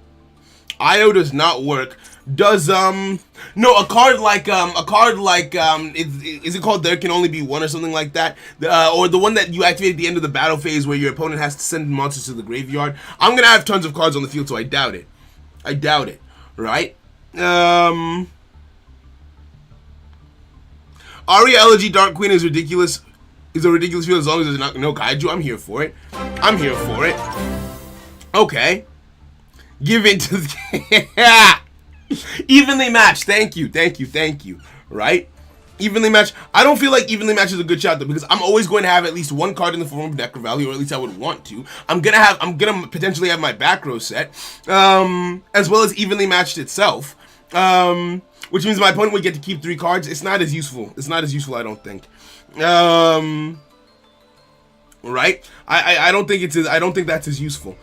Speaker 1: IO does not work. Does no, a card like is it called There Can Only Be One or something like that? Or the one that you activate at the end of the battle phase where your opponent has to send monsters to the graveyard. I'm gonna have tons of cards on the field, so I doubt it. Right? Aria Elegy Dark Queen is ridiculous. Is a ridiculous field as long as there's no kaiju. I'm here for it. Okay. Give in to the evenly matched. Thank you. Right? Evenly matched. I don't feel like evenly matched is a good shot though, because I'm always going to have at least one card in the form of Necro Valley, or at least I would want to. I'm gonna potentially have my back row set, as well as evenly matched itself. Which means my opponent would get to keep 3 cards. It's not as useful. I don't think. Right? I don't think that's as useful.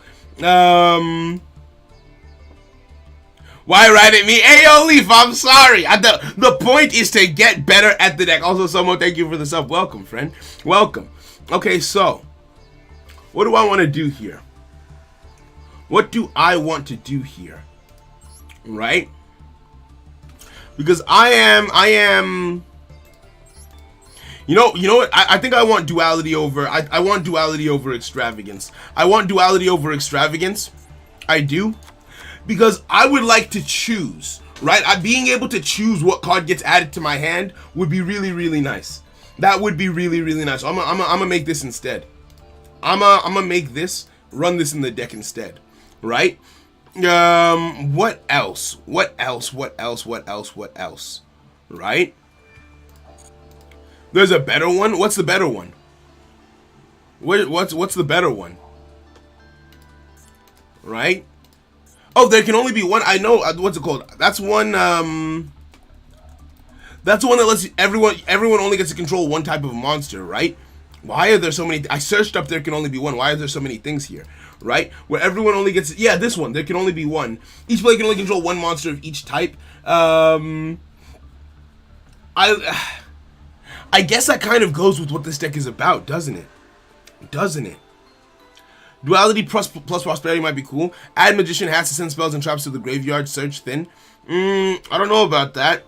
Speaker 1: Why write at me? Hey, yo, Leaf, I'm sorry. The point is to get better at the deck. Also, Somo, thank you for the sub. Welcome, friend. Welcome. Okay, so, what do I want to do here? Right? Because I am. You know what? I think I want duality over. I want duality over extravagance. I do. Because I would like to choose, right? Being able to choose what card gets added to my hand would be really, really nice. That would be really, really nice. So I'm gonna make this instead. I'm gonna make this, run this in the deck instead, right? What else? Right? There's a better one? What's the better one? What's the better one? Right? Oh, there can only be one. I know. What's it called? That's one. That's the one that lets everyone only gets to control one type of monster, right? Why are there so many? I searched up. There can only be one. Why are there so many things here? Right? Where everyone only gets. Yeah, this one. There can only be one. Each player can only control one monster of each type. I guess that kind of goes with what this deck is about, doesn't it? Duality plus prosperity might be cool. Add magician has to send spells and traps to the graveyard. Search thin. I don't know about that.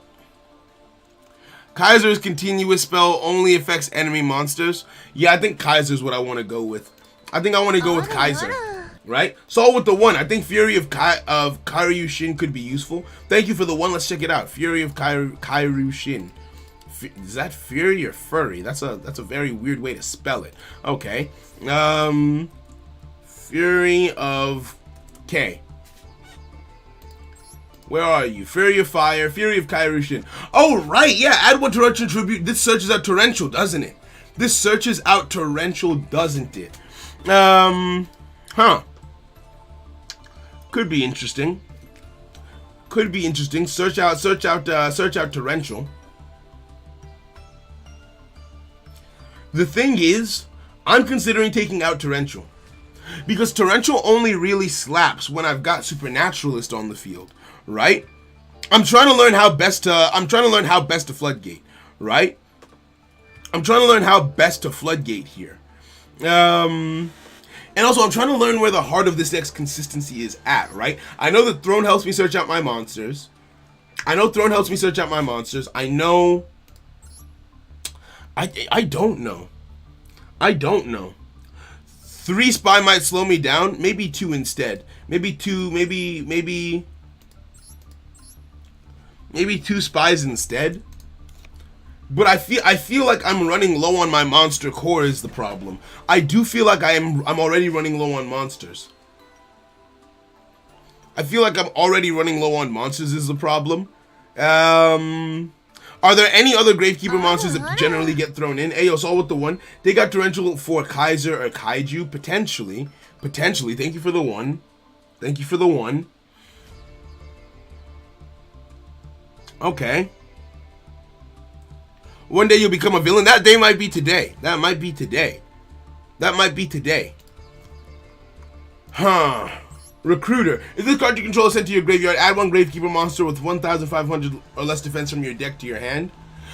Speaker 1: Kaiser's continuous spell only affects enemy monsters. Yeah, I think Kaiser's what I want to go with. I think I want to go with Kaiser. Right? So with the 1, I think Fury of Kairyu-Shin could be useful. Thank you for the 1. Let's check it out. Fury of Kairyu-Shin. Is that Fury or Furry? That's a very weird way to spell it. Okay. Fury of K. Where are you? Fury of Fire, Fury of Kairyu-Shin. Oh, right, yeah, add 1 Torrential Tribute. This searches out Torrential, doesn't it? This searches out Torrential, doesn't it? Huh. Could be interesting. Could be interesting. Search out Torrential. The thing is, I'm considering taking out Torrential. Because Torrential only really slaps when I've got Supernaturalist on the field. Right? I'm trying to learn how best to floodgate, right? I'm trying to learn how best to floodgate here. And also I'm trying to learn where the heart of this deck's consistency is at, right? I know that Throne helps me search out my monsters. I know I don't know. 3 Spy might slow me down, maybe 2 instead. Maybe 2 Spies instead. But I feel like I'm running low on my monster core is the problem. I do feel like I'm already running low on monsters. I feel like I'm already running low on monsters is the problem. Are there any other Gravekeeper monsters that generally get thrown in? Ayo, so with the 1. They got Torrential for Kaiser or Kaiju, potentially. Potentially. Thank you for the 1. Okay. One day you'll become a villain. That day might be today. That might be today. Huh. Recruiter. If this card you control is sent to your graveyard, add 1 Gravekeeper monster with 1,500 or less defense from your deck to your hand.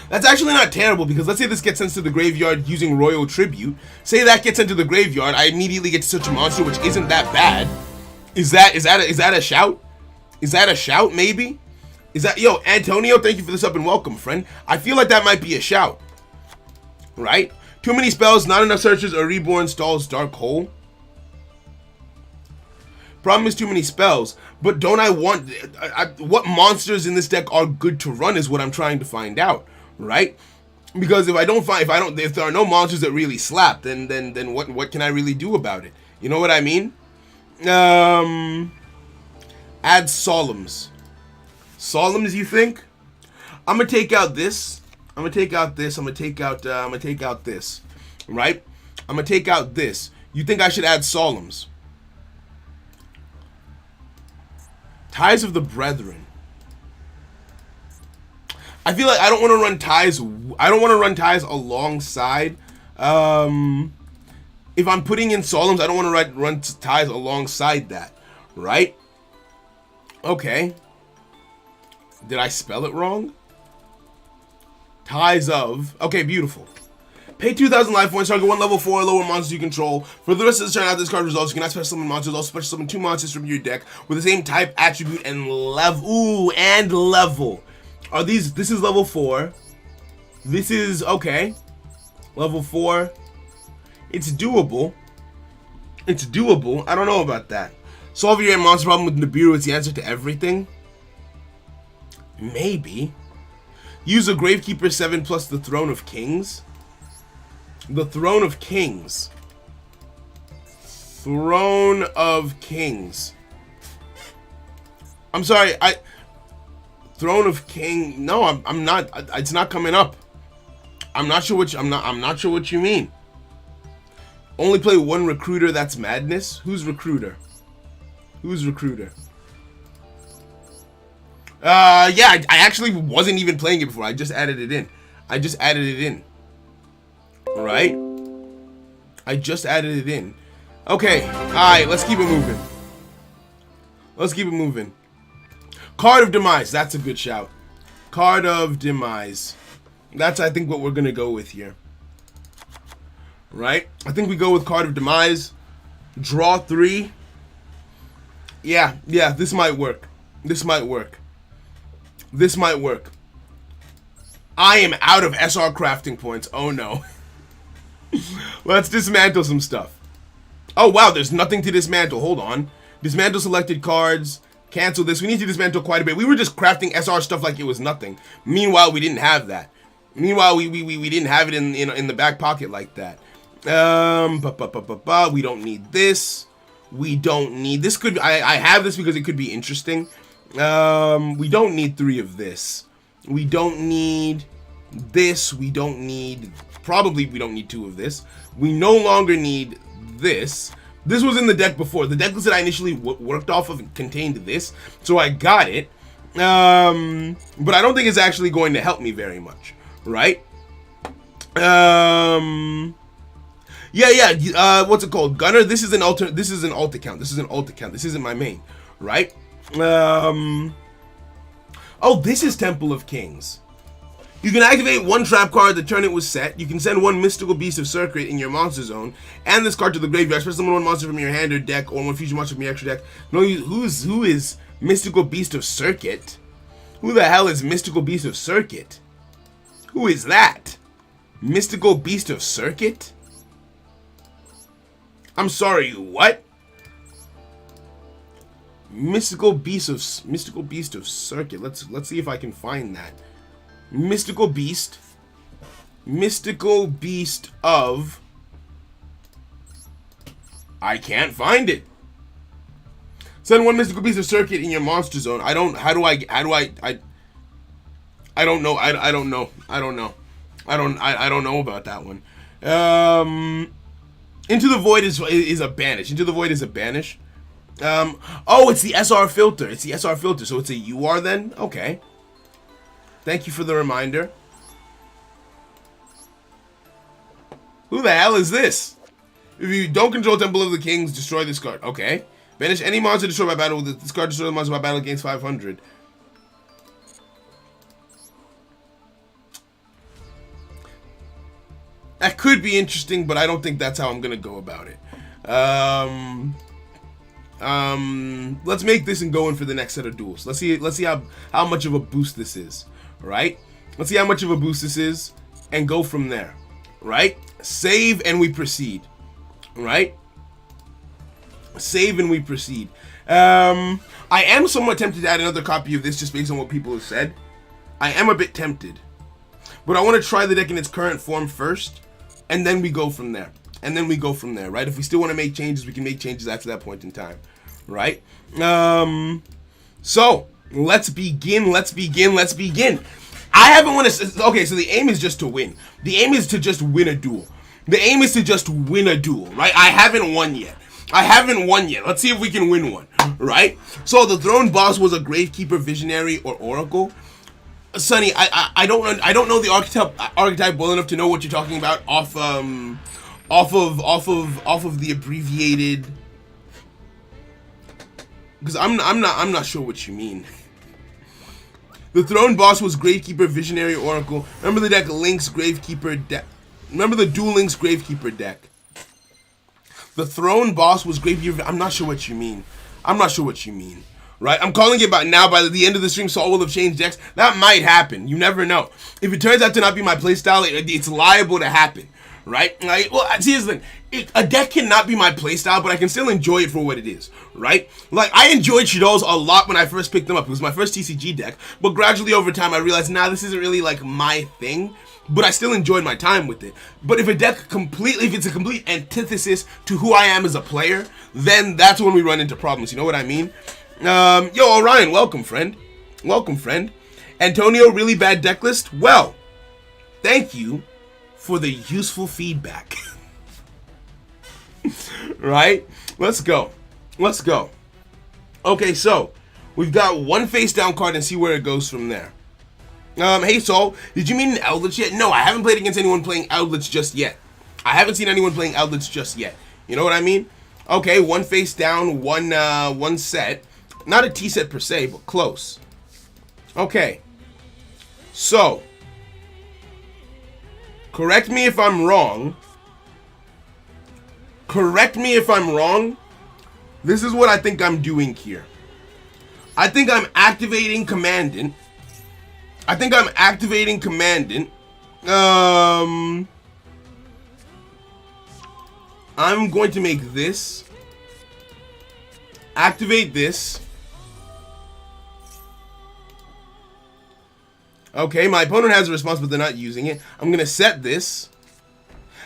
Speaker 1: That's actually not terrible, because let's say this gets sent to the graveyard using Royal Tribute. Say that gets sent to the graveyard, I immediately get to search a monster, which isn't that bad. Is that a shout? Is that a shout, maybe? Yo, Antonio, thank you for the sub and welcome, friend. I feel like that might be a shout. Right? Too many spells, not enough searches, or Reborn stalls Dark Hole. Problem is too many spells, but don't I want... what monsters in this deck are good to run is what I'm trying to find out, right? Because if there are no monsters that really slap, then what can I really do about it? You know what I mean? Add Solemns. Solemns, you think? I'm gonna take out this. I'm gonna take out this. Right? I'm gonna take out this. You think I should add Solemns? Ties of the Brethren. I feel like I don't want to run ties. I don't want to run ties alongside. If I'm putting in Solemns, I don't want to run ties alongside that, right? Okay. Did I spell it wrong? Ties of. Okay, beautiful. Pay 2,000 life points, target 1 level 4 or lower monsters you control. For the rest of the turn after this card results, you cannot special summon monsters. Also special summon 2 monsters from your deck with the same type, attribute, and level. Ooh, and level. Are these... This is level 4. This is... Okay. Level 4. It's doable. It's doable. I don't know about that. Solve your monster problem with Nibiru. It's the answer to everything. Maybe. Use a Gravekeeper 7 plus the Throne of Kings. The Throne of Kings. Throne of Kings. I'm sorry, Throne of King. No, I'm not. It's not coming up. I'm not sure what I'm not sure what you mean. Only play 1 recruiter. That's madness. Who's recruiter? Who's recruiter? Yeah, I actually wasn't even playing it before. I just added it in. Right? I just added it in. Okay. Alright, let's keep it moving. Card of Demise. That's a good shout. Card of Demise. That's, I think, what we're going to go with here. Right? I think we go with Card of Demise. Draw 3. Yeah, this might work. This might work. I am out of SR crafting points. Oh no. Let's dismantle some stuff. Oh wow, there's nothing to dismantle. Hold on. Dismantle selected cards. Cancel this. We need to dismantle quite a bit. We were just crafting SR stuff like it was nothing. Meanwhile, we didn't have that. Meanwhile, we didn't have it in the back pocket like that. We don't need this. We don't need this. Could I have this because it could be interesting. We don't need 3 of this. We don't need this. We don't need, probably we don't need 2 of this. We no longer need this. This was in the deck before. The deck list that I initially worked off of contained this, so I got it. But I don't think it's actually going to help me very much, right? Yeah. What's it called? Gunner. This is an alt account. This is an alt account. This isn't my main, right? Oh, this is Temple of Kings. You can activate 1 trap card the turn it was set. You can send 1 Mystical Beast of Circuit in your monster zone, and this card to the graveyard. Special summon 1 monster from your hand or deck, or 1 fusion monster from your extra deck. No, who is Mystical Beast of Circuit? Who the hell is Mystical Beast of Circuit? Who is that? Mystical Beast of Circuit? I'm sorry, what? Mystical Beast of Circuit. Let's see if I can find that. Mystical Beast of, I can't find it. Send 1 Mystical Beast of Circuit in your monster zone. I don't know. I don't know about that one. Into the Void is a banish. Into the Void is a banish. Oh, it's the SR filter. So it's a UR then? Okay. Thank you for the reminder. Who the hell is this? If you don't control Temple of the Kings, destroy this card. Okay. Banish any monster destroyed by battle with this card. Destroy the monster by battle against 500. That could be interesting, but I don't think that's how I'm gonna go about it. Let's make this and go in for the next set of duels. Let's see how much of a boost this is. Right? Let's see how much of a boost this is and go from there. Right? Save and we proceed. Right? Save and we proceed. I am somewhat tempted to add another copy of this just based on what people have said. I am a bit tempted. But I want to try the deck in its current form first, and then we go from there. Right? If we still want to make changes, we can make changes after that point in time. Right? So, let's begin. I haven't won okay, so the aim is just to win. The aim is to just win a duel. Right? I haven't won yet. Let's see if we can win one, right? So the throne boss was a Gravekeeper, Visionary, or Oracle. Sonny, I don't know the archetype well enough to know what you're talking about off of the abbreviated, because I'm not sure what you mean. The throne boss was Gravekeeper, Visionary, Oracle. Remember the deck Link's Gravekeeper deck. Remember the Duel Links Gravekeeper deck. The throne boss was Gravekeeper. I'm not sure what you mean. Right? I'm calling it by the end of the stream, Saul will have changed decks. That might happen. You never know. If it turns out to not be my playstyle, it's liable to happen. Right? Like, well, see, here's the thing. A deck cannot be my playstyle, but I can still enjoy it for what it is. Right? Like, I enjoyed Shadows a lot when I first picked them up. It was my first TCG deck. But gradually over time, I realized, this isn't really like my thing. But I still enjoyed my time with it. But if it's a complete antithesis to who I am as a player, then that's when we run into problems. You know what I mean? Yo, Orion, welcome, friend. Antonio, really bad deck list? Well, thank you for the useful feedback. Right? Let's go. Okay, so we've got one face down card and see where it goes from there. Hey Saul, did you mean an Eldritch yet? No, I haven't played against anyone playing Eldritch just yet. I haven't seen anyone playing Eldritch just yet. You know what I mean? Okay, one face down, one set. Not a T set per se, but close. Okay. So, correct me if I'm wrong. This is what I think I'm doing here. I think I'm activating Commandant. I think I'm activating Commandant. I'm going to make this. Activate this. Okay, my opponent has a response, but they're not using it. I'm going to set this.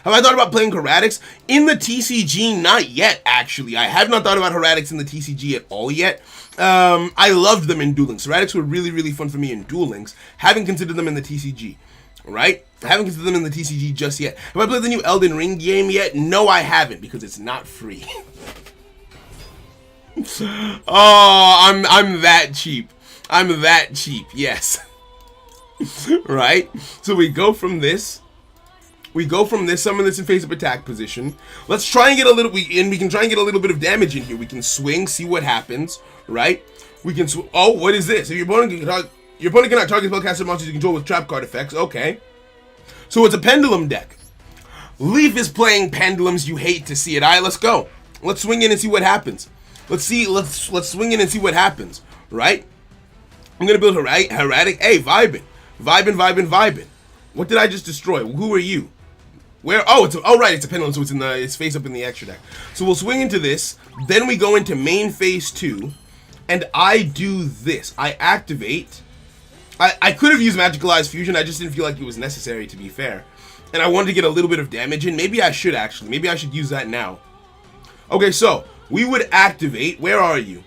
Speaker 1: Have I thought about playing Heretics? In the TCG, not yet, actually. I have not thought about Heretics in the TCG at all yet. I loved them in Duel Links. Heretics were really, really fun for me in Duel Links. Haven't considered them in the TCG, right? I haven't considered them in the TCG just yet. Have I played the new Elden Ring game yet? No, I haven't, because it's not free. Oh, I'm that cheap. I'm that cheap, yes. Right? So we go from this. Summon this in face-up attack position. Let's try and get a little, we can try and get a little bit of damage in here. We can swing, see what happens, right? We can, oh, what is this? If your opponent cannot target spellcaster monsters you control with trap card effects, okay. So it's a pendulum deck. Leaf is playing pendulums, you hate to see it. Alright, let's go. Let's swing in and see what happens. Let's swing in and see what happens, right? I'm gonna build Heretic. Hey, vibin'. What did I just destroy? Who are you? Where? Oh, right, it's a pendulum, so it's face up in the extra deck. So we'll swing into this, then we go into main phase 2, and I do this. I activate. I could have used Magicalized Fusion, I just didn't feel like it was necessary, to be fair. And I wanted to get a little bit of damage in. Maybe I should, actually. Maybe I should use that now. Okay, so we would activate. Where are you?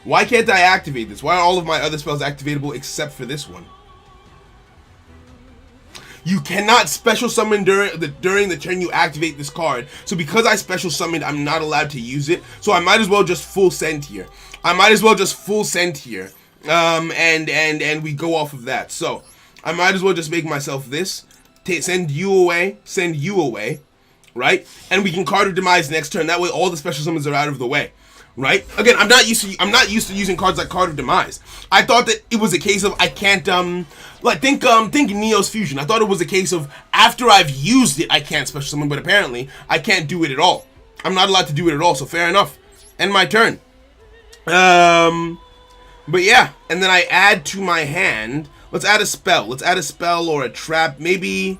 Speaker 1: Why can't I activate this? Why are all of my other spells activatable except for this one? You cannot special summon during the turn you activate this card. So because I special summoned, I'm not allowed to use it. So I might as well just full send here. And we go off of that. So I might as well just make myself this. Send you away, right? And we can card of demise next turn. That way all the special summons are out of the way. Right? Again, I'm not used to using cards like Card of Demise. I thought that it was a case of I can't think Neo's Fusion. I thought it was a case of after I've used it I can't special summon, but apparently I can't do it at all. I'm not allowed to do it at all, so fair enough. End my turn. But yeah, and then I add to my hand. Let's add a spell. Let's add a spell or a trap, maybe.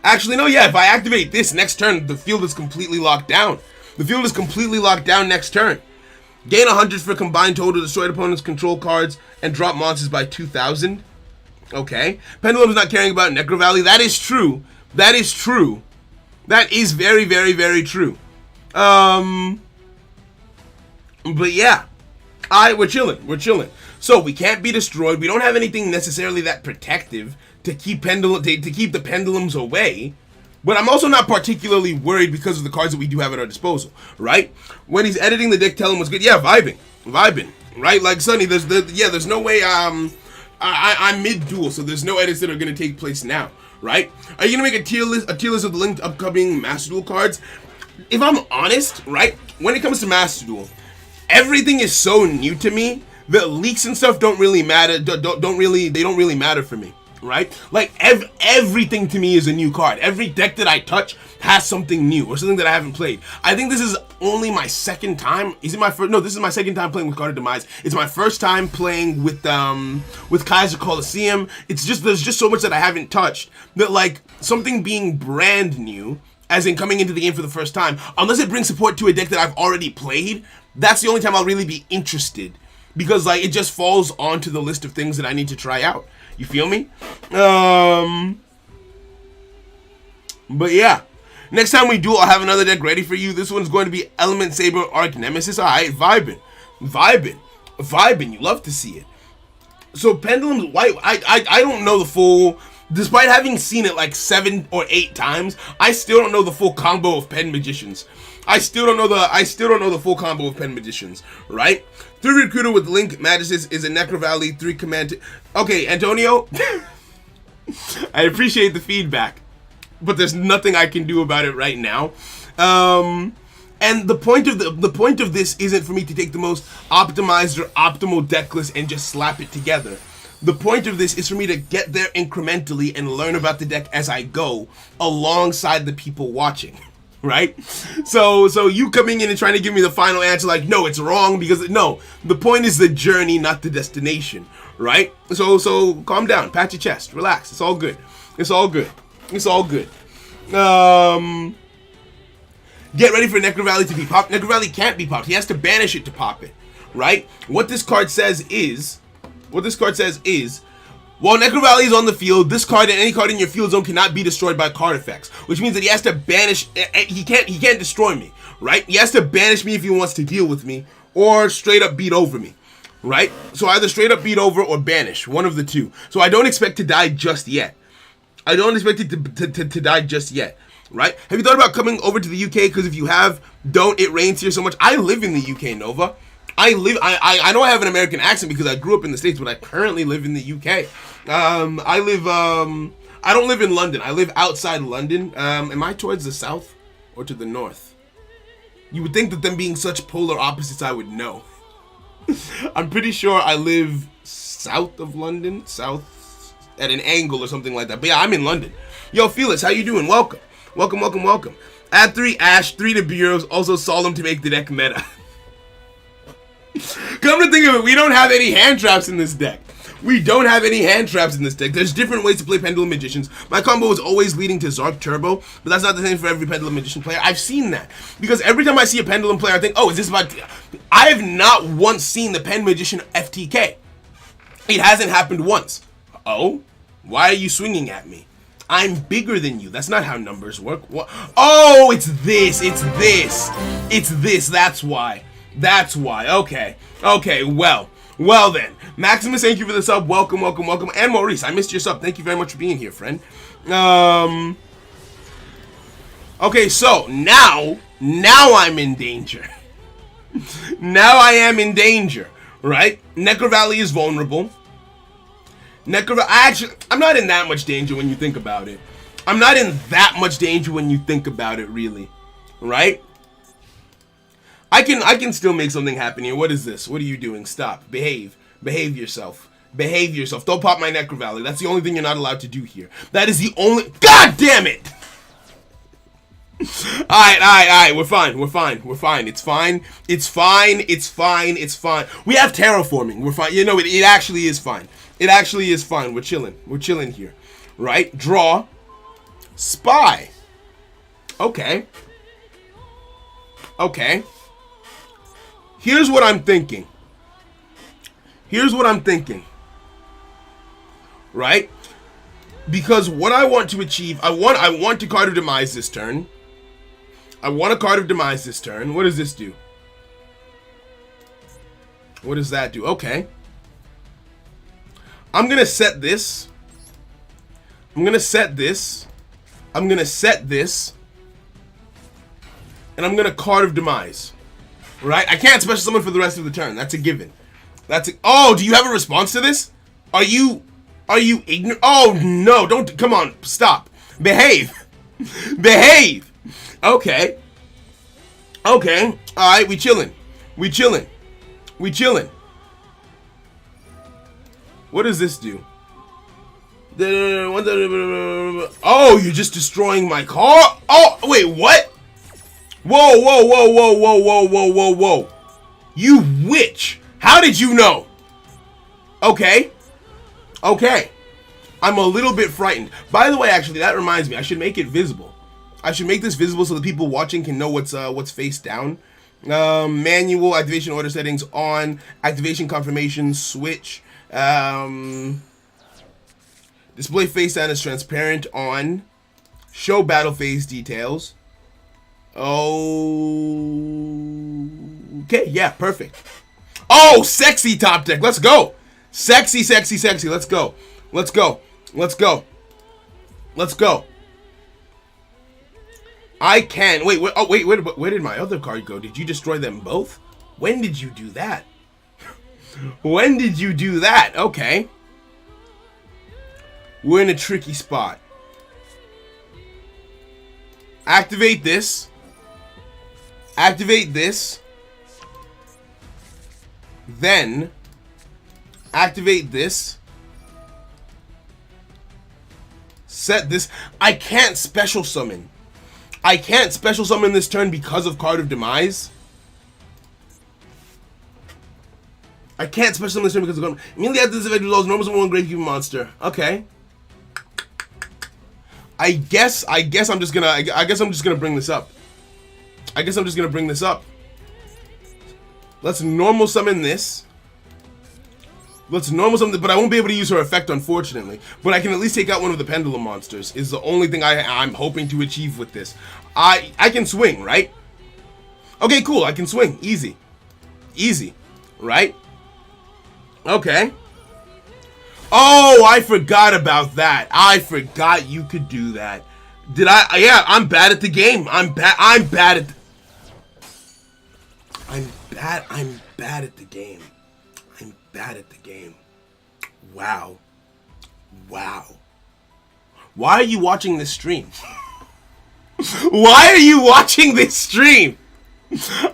Speaker 1: Actually, no, yeah, if I activate this next turn, the field is completely locked down. The field is completely locked down next turn. Gain 100 for combined total, destroyed opponent's control cards, and drop monsters by 2,000. Okay. Pendulum's not caring about Necro Valley. That is true. That is true. That is very, very, very true. But yeah. We're chilling. So we can't be destroyed. We don't have anything necessarily that protective to keep the pendulums away. But I'm also not particularly worried because of the cards that we do have at our disposal, right? When he's editing the deck, tell him what's good. Yeah, vibing, right? Like Sonny, there's no way. I'm mid duel, so there's no edits that are gonna take place now, right? Are you gonna make a tier list of the linked upcoming Master Duel cards? If I'm honest, right, when it comes to Master Duel, everything is so new to me that leaks and stuff don't really matter. They don't really matter for me. Right? Like everything to me is a new card. Every deck that I touch has something new or something that I haven't played. I think this is only my second time. Is it my first? No, this is my second time playing with Card of Demise. It's my first time playing with Kaiser Coliseum. It's just there's just so much that I haven't touched that like something being brand new, as in coming into the game for the first time, unless it brings support to a deck that I've already played, that's the only time I'll really be interested because like it just falls onto the list of things that I need to try out. You feel me? But yeah. Next time we duel, I'll have another deck ready for you. This one's going to be Element Saber Arc Nemesis. Alright, vibing. You love to see it. So Pendulum's White, I don't know the full, despite having seen it like 7 or 8 times, I still don't know the full combo of Pen Magicians. I still don't know the full combo of Pen Magicians, right? 3 Recruiter with Link Magus is a Necro Valley, 3 Command. Okay, Antonio, I appreciate the feedback, but there's nothing I can do about it right now. And the point of this isn't for me to take the most optimized or optimal deck list and just slap it together. The point of this is for me to get there incrementally and learn about the deck as I go, alongside the people watching. Right? So you coming in and trying to give me the final answer like, no, it's wrong, because no, the point is the journey, not the destination, right? So calm down, pat your chest, relax, it's all good. It's all good. It's all good. Get ready for Necro Valley to be popped. Necro Valley can't be popped. He has to banish it to pop it, right? What this card says is, while Necro Valley is on the field, this card and any card in your field zone cannot be destroyed by card effects, which means that he has to banish. He can't destroy me, right? He has to banish me if he wants to deal with me, or straight up beat over me, right? So either straight up beat over or banish, one of the two. So I don't expect to die just yet. I don't expect it to die just yet, right? Have you thought about coming over to the UK? Because if you have, don't. It rains here so much. I live in the UK, Nova. I know I have an American accent because I grew up in the States, but I currently live in the UK. I don't live in London. I live outside London. Am I towards the south or to the north? You would think that them being such polar opposites, I would know. I'm pretty sure I live south of London, south at an angle or something like that. But yeah, I'm in London. Yo, Felix, how you doing? Welcome. Welcome. Add 3 Ash, 3 to Bureaus, also Solemn to make the deck meta. Come to think of it, we don't have any hand traps in this deck. There's different ways to play Pendulum Magicians. My combo is always leading to Zark Turbo, but that's not the same for every Pendulum Magician player. I've seen that. Because every time I see a Pendulum player, I think, oh, is this about... I have not once seen the Pen Magician FTK. It hasn't happened once. Oh? Why are you swinging at me? I'm bigger than you. That's not how numbers work. What? Oh, it's this. That's why. Okay, well then. Maximus, thank you for the sub. Welcome. And Maurice, I missed your sub. Thank you very much for being here, friend. Okay, so now I'm in danger. Now I am in danger, right? Necro Valley is vulnerable. I'm not in that much danger when you think about it. Really. Right? I can still make something happen here. What is this? What are you doing? Stop. Behave yourself. Don't pop my Necro Valley. That's the only thing you're not allowed to do here. That is the only... God damn it! Alright. We're fine. It's fine. We have terraforming. We're fine. You know, it actually is fine. We're chilling here. Right? Draw. Spy. Okay. Here's what I'm thinking. Right? Because what I want to achieve, I want to card of demise this turn. What does this do? What does that do? Okay. I'm gonna set this. And I'm gonna card of demise. Right? I can't special summon for the rest of the turn. That's a given. Oh, do you have a response to this? Are you ignorant? Oh no, don't, come on, stop. Behave. Okay. Alright, we chilling. What does this do? Oh, you're just destroying my car? Oh, wait, what? Whoa. You witch. How did you know? Okay. I'm a little bit frightened. By the way, actually, that reminds me, I should make it visible. I should make this visible so the people watching can know what's face down. Manual activation order settings on. Activation confirmation switch. Display face down is transparent on. Show battle phase details. Okay, yeah, perfect. Oh, sexy top deck. Let's go. Sexy. Let's go. I can. Wait, where did my other card go? Did you destroy them both? When did you do that? Okay. We're in a tricky spot. Activate this. Then activate this. Set this. I can't special summon. I can't special summon this turn because of Card of Demise. I can't special summon this turn because of immediately after this effect resolves normal summon one Gravekeeper monster. Okay. I guess I'm just gonna bring this up. Let's normal summon this. But I won't be able to use her effect, unfortunately. But I can at least take out one of the Pendulum monsters, is the only thing I'm hoping to achieve with this. I can swing, right? Okay, cool, I can swing. Easy. Easy. Right? Okay. Oh, I forgot about that. I forgot you could do that. Did I? Yeah, I'm bad at the game. I'm bad at the game. I'm bad at the game. Wow. Wow. Why are you watching this stream? Why are you watching this stream?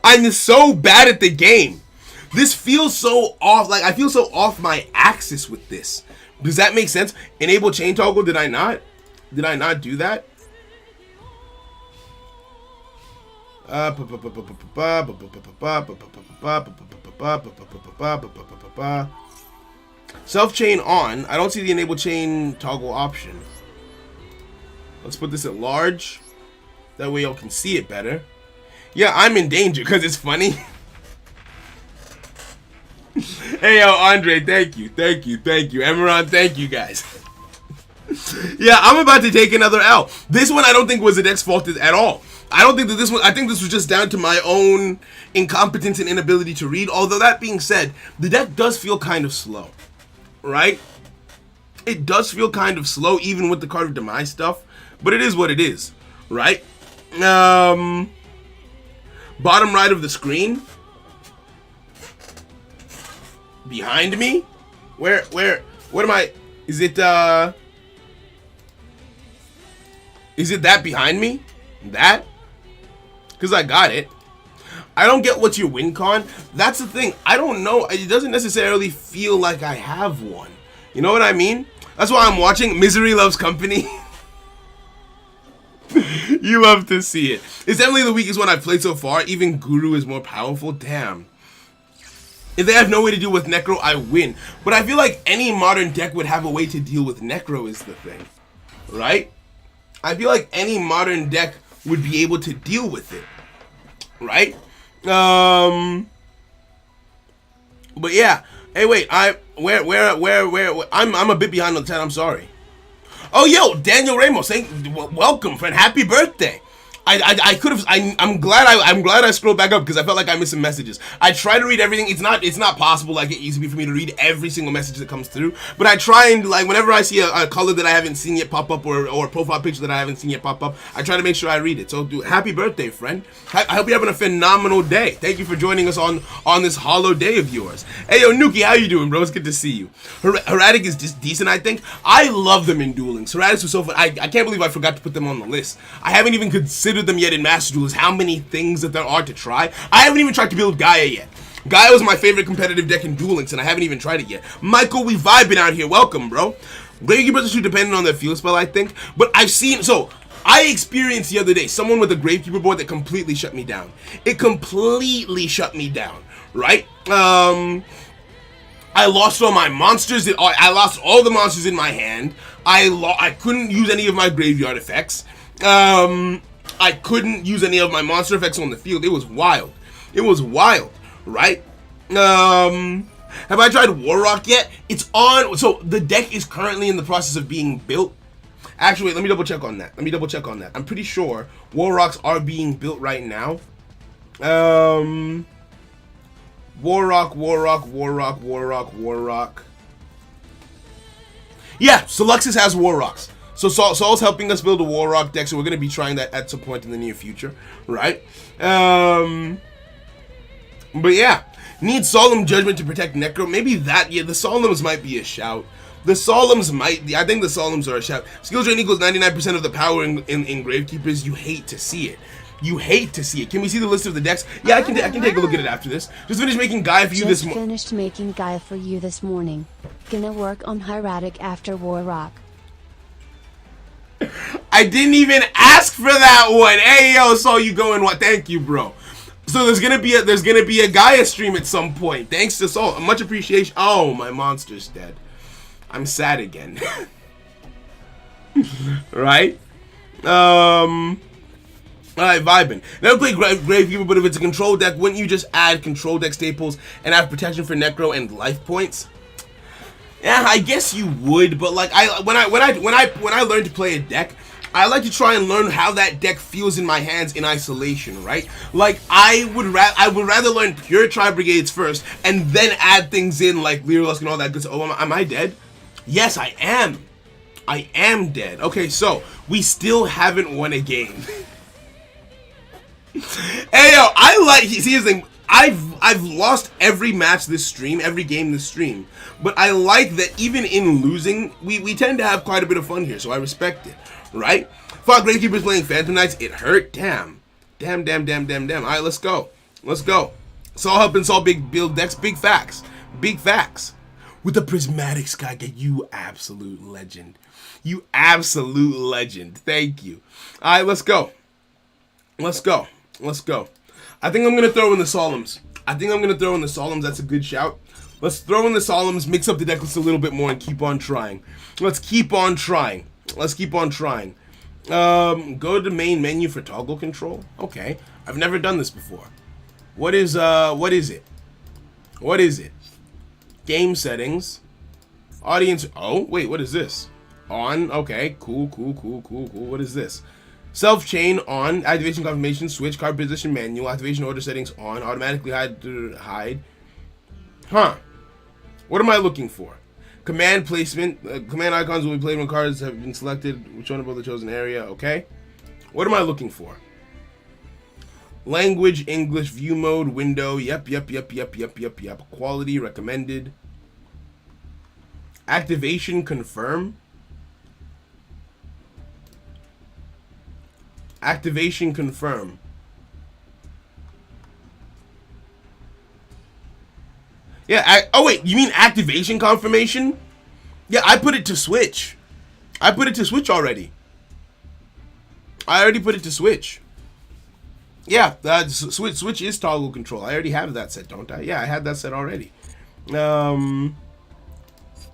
Speaker 1: I'm so bad at the game. This feels so off. Like, I feel so off my axis with this. Does that make sense? Enable chain toggle. Did I not? Did I not do that? Self chain on. I don't see the enable chain toggle option. Let's put this at large. That way y'all can see it better. Yeah, I'm in danger because it's funny. Hey, yo, Andre, thank you. Emeron, thank you, guys. Yeah, I'm about to take another L. This one I don't think was the deck's fault at all. I don't think that this one, I think this was just down to my own incompetence and inability to read. Although that being said, the deck does feel kind of slow, right? It does feel kind of slow, even with the Card of Demise stuff. But it is what it is, right? Bottom right of the screen. Behind me? What am I? Is it that behind me? That? Because I got it. I don't get what's your win con. That's the thing. I don't know. It doesn't necessarily feel like I have one. You know what I mean? That's why I'm watching Misery Loves Company. You love to see it. It's definitely the weakest one I've played so far. Even Guru is more powerful. Damn. If they have no way to deal with Necro, I win. But I feel like any modern deck would have a way to deal with Necro is the thing. Right? I feel like any modern deck would be able to deal with it. Right? But yeah. Hey, wait. I'm a bit behind on the chat. I'm sorry. Oh, yo, Daniel Ramos, welcome, friend. Happy birthday. I could have. I'm glad I scrolled back up because I felt like I missed some messages. I try to read everything. It's not possible like it used to be for me to read every single message that comes through. But I try and, like, whenever I see a color that I haven't seen yet pop up or a profile picture that I haven't seen yet pop up, I try to make sure I read it. So, happy birthday, friend. I hope you're having a phenomenal day. Thank you for joining us on this hollow day of yours. Hey, yo, Nuki, how you doing, bro? It's good to see you. Heradic is just decent, I think. I love them in dueling. Heradics was so fun. I can't believe I forgot to put them on the list. I haven't even considered them yet in Master Duels, how many things that there are to try. I haven't even tried to build Gaia yet. Gaia was my favorite competitive deck in Duel Links, and I haven't even tried it yet. Michael, we vibing out here. Welcome, bro. Gravekeepers are too dependent on their field spell, I think. But I've seen, so I experienced the other day someone with a Gravekeeper board that completely shut me down. It completely shut me down, right? I lost all my monsters. I lost all the monsters in my hand. I couldn't use any of my graveyard effects. I couldn't use any of my monster effects on the field. It was wild. It was wild, right? Have I tried Warrock yet? It's on. So the deck is currently in the process of being built. Actually, wait, let me double check on that. I'm pretty sure Warrocks are being built right now. Warrock. Yeah, Soluxus has Warrocks. So Saul's helping us build a Warrock deck, so we're going to be trying that at some point in the near future, right? But yeah, need Solemn Judgment to protect Necro. Maybe that, yeah, the Solemns might be a shout. I think the Solemns are a shout. Skill drain equals 99% of the power in Gravekeepers. You hate to see it. You hate to see it. Can we see the list of the decks? Yeah, I can take a look at it after this. Just finished making Gaia for you this morning.
Speaker 2: Finished making Gaia for you this morning. Gonna work on Hieratic after Warrock.
Speaker 1: I didn't even ask for that one. Hey yo, so you going what? Thank you, bro. So there's gonna be a Gaia stream at some point. Thanks to Soul. Much appreciation. Oh, my monster's dead. I'm sad again. Right? Alright, vibing. Never played Gravekeeper, but if it's a control deck, wouldn't you just add control deck staples and have protection for Necro and life points? Yeah, I guess you would, but like when I learn to play a deck, I like to try and learn how that deck feels in my hands in isolation, right? Like I would rather learn pure Tri-Brigades first and then add things in like Lyrilusk and all that good stuff. Oh, am I dead? Yes, I am. I am dead. Okay, so we still haven't won a game. Hey yo, I like. See, the thing, I've lost every match this stream, every game this stream, but I like that even in losing, we tend to have quite a bit of fun here, so I respect it, right? Fuck, Gravekeepers playing Phantom Knights, it hurt. Damn. All right, let's go. Saul helping Saul build decks, big facts, with the prismatic sky. You absolute legend. Thank you. All right, let's go. I think I'm gonna throw in the Solemns. That's a good shout. Let's throw in the Solemns, mix up the deck list a little bit more, and keep on trying. Let's keep on trying. Go to the main menu for toggle control. Okay, I've never done this before. What is it? Game settings. Audience. Oh wait, what is this? On. Okay, cool. What is this? Self-chain on, activation confirmation, switch, card position manual, activation order settings on, automatically hide. Huh. What am I looking for? Command placement, command icons will be played when cards have been selected, shown above the chosen area, okay? What am I looking for? Language, English, view mode, window, yep. Quality, recommended. Activation, confirm. Activation confirm. Yeah, oh wait, you mean activation confirmation? Yeah, I put it to switch. Already. I already put it to switch. Yeah, switch is toggle control. I already have that set, don't I? Yeah, I had that set already.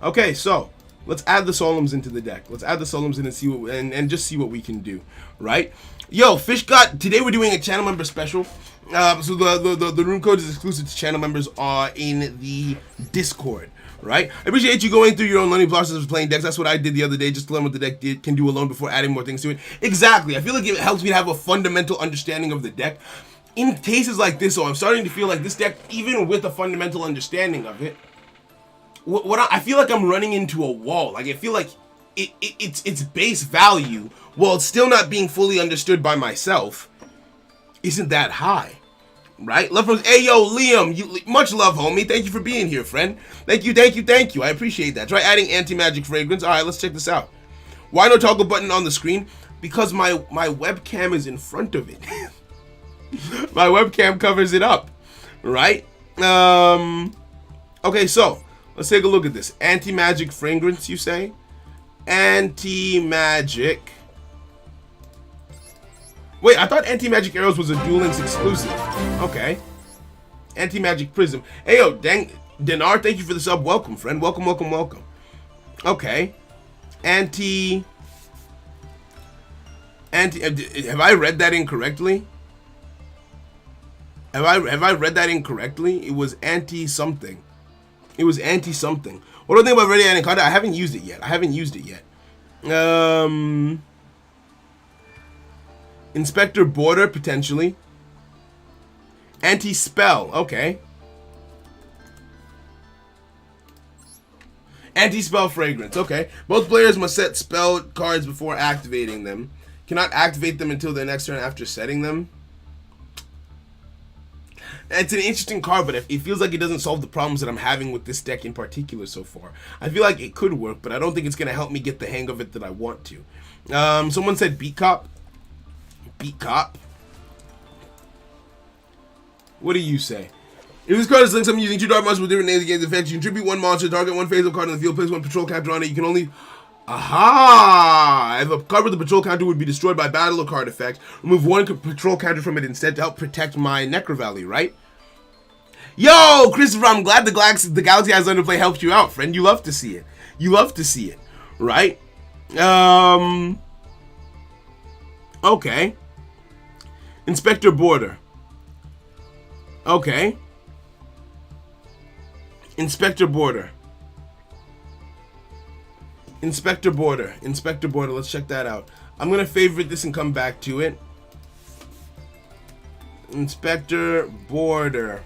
Speaker 1: Okay, so let's add the Solemns into the deck. Let's add the Solemns in and see what and just see what we can do, right? Yo, today we're doing a channel member special. So the room code is exclusive to channel members in the Discord, right? I appreciate you going through your own learning process of playing decks. That's what I did the other day, just to learn what the deck can do alone before adding more things to it. Exactly. I feel like it helps me to have a fundamental understanding of the deck. In cases like this, so I'm starting to feel like this deck, even with a fundamental understanding of it, I feel like I'm running into a wall. Like I feel like its base value, while it's still not being fully understood by myself, isn't that high, right? Love from yo Liam, much love, homie. Thank you for being here, friend. Thank you. I appreciate that. Try adding anti-magic fragrance. All right, let's check this out. Why no toggle button on the screen? Because my webcam is in front of it. My webcam covers it up, right? Okay, so let's take a look at this. Anti-magic fragrance, you say? Anti-magic. Wait, I thought Anti-Magic Arrows was a Duel Links exclusive. Okay. Anti-Magic Prism. Hey, yo, Dinar, thank you for the sub. Welcome, friend. Welcome. Okay. Have I read that incorrectly? Have I read that incorrectly? It was anti-something. What do I think about Ready Adding Content? I haven't used it yet. Inspector Border, potentially. Anti-spell, okay. Anti-spell fragrance, okay. Both players must set spell cards before activating them. Cannot activate them until their next turn after setting them. It's an interesting card, but it feels like it doesn't solve the problems that I'm having with this deck in particular so far. I feel like it could work, but I don't think it's going to help me get the hang of it that I want to. Someone said Beat Cop. What do you say? If this card is linked, I'm using 2 dark monsters with different names against effects. You contribute 1 monster, target 1 phase of card on the field, place 1 patrol capture on it. You can only Aha! If a card with a patrol counter would be destroyed by battle or card effect, remove one patrol counter from it instead to help protect my Necro Valley, right? Yo, Christopher, I'm glad the Galaxy Has Underplay helped you out, friend. You love to see it. You love to see it, right? Okay. Inspector Border. Okay. Inspector Border. Inspector Border. Inspector Border. Let's check that out. I'm going to favorite this and come back to it. Inspector Border.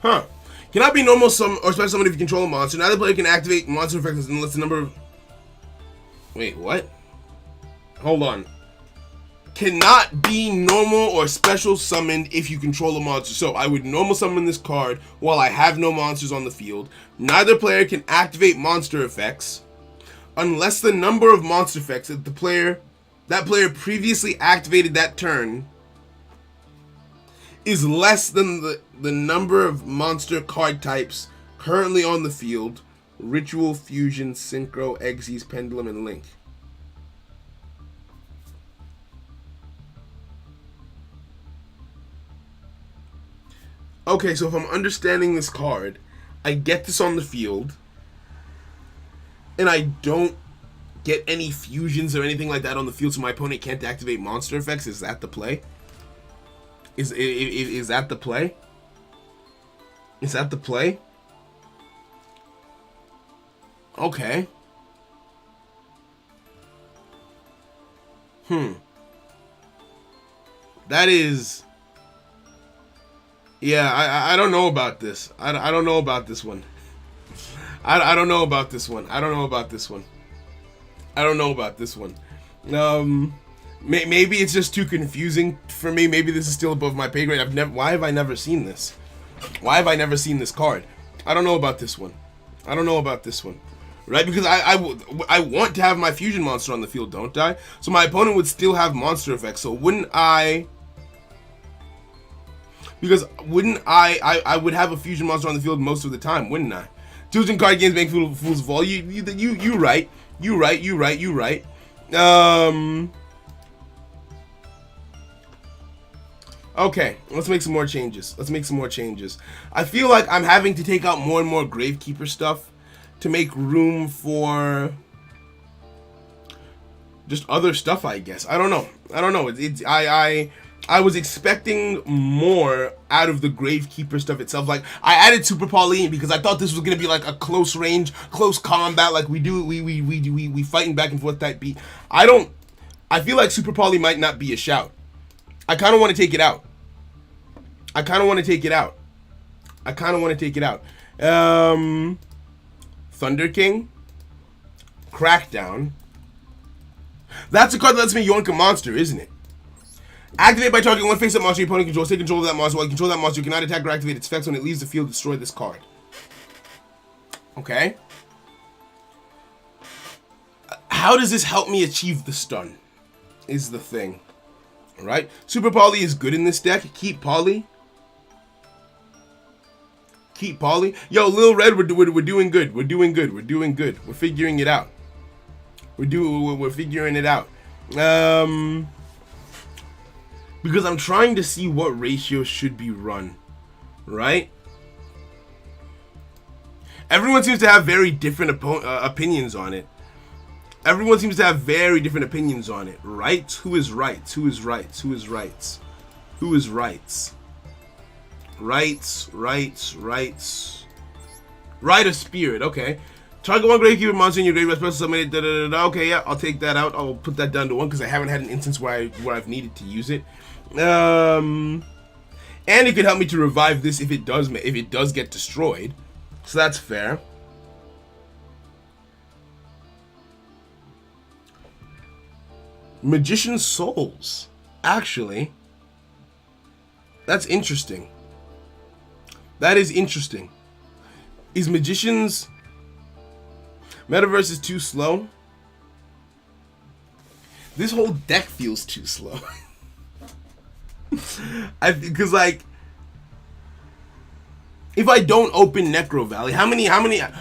Speaker 1: Huh. Cannot be normal or special summon if you control a monster. Neither player can activate monster effects unless the number of... Wait, what? Hold on. Cannot be normal or special summoned if you control a monster. So I would normal summon this card while I have no monsters on the field. Neither player can activate monster effects unless the number of monster effects that that player previously activated that turn is less than the number of monster card types currently on the field. Ritual, Fusion, Synchro, Exes, Pendulum, and Link. Okay, so if I'm understanding this card, I get this on the field, and I don't get any fusions or anything like that on the field, so my opponent can't activate monster effects. Is that the play? Is that the play? Is that the play? Okay. That is... Yeah, I don't know about this. I don't know about this one. I don't know about this one. I don't know about this one. I don't know about this one. Maybe it's just too confusing for me. Maybe this is still above my pay grade. Why have I never seen this? Why have I never seen this card? I don't know about this one. I don't know about this one. Right? Because I want to have my fusion monster on the field, don't I? So my opponent would still have monster effects. So wouldn't I... Because wouldn't I would have a fusion monster on the field most of the time, wouldn't I? Choosing card games make fools of all. You right. You right. Okay, let's make some more changes. I feel like I'm having to take out more and more Gravekeeper stuff to make room for just other stuff, I guess. I don't know. I was expecting more out of the Gravekeeper stuff itself. Like, I added Super Pauline because I thought this was gonna be like a close range, close combat, like we fighting back and forth type beat. I feel like Super Pauline might not be a shout. I kind of want to take it out. Thunder King, Crackdown. That's a card that lets me yoink a monster, isn't it? Activate by targeting one face-up monster your opponent controls. Take control of that monster. While you control that monster, you cannot attack or activate its effects when it leaves the field. Destroy this card. Okay. How does this help me achieve the stun? Is the thing. Alright? Super Poly is good in this deck. Keep Poly. Yo, Lil Red, we're doing good. We're figuring it out. We're figuring it out. Because I'm trying to see what ratio should be run, right? Everyone seems to have very different opinions on it. Right? Who is right? Right of Spirit, okay. Target one Gravekeeper monster in your graveyard, special summon it, Okay, yeah, I'll take that out. I'll put that down to 1 because I haven't had an instance where I've needed to use it. And it could help me to revive this if it does get destroyed. So that's fair. Magician's Souls. Actually, that's interesting. That is interesting. Is Magician's Metaverse is too slow? This whole deck feels too slow. Because like if I don't open Necro Valley,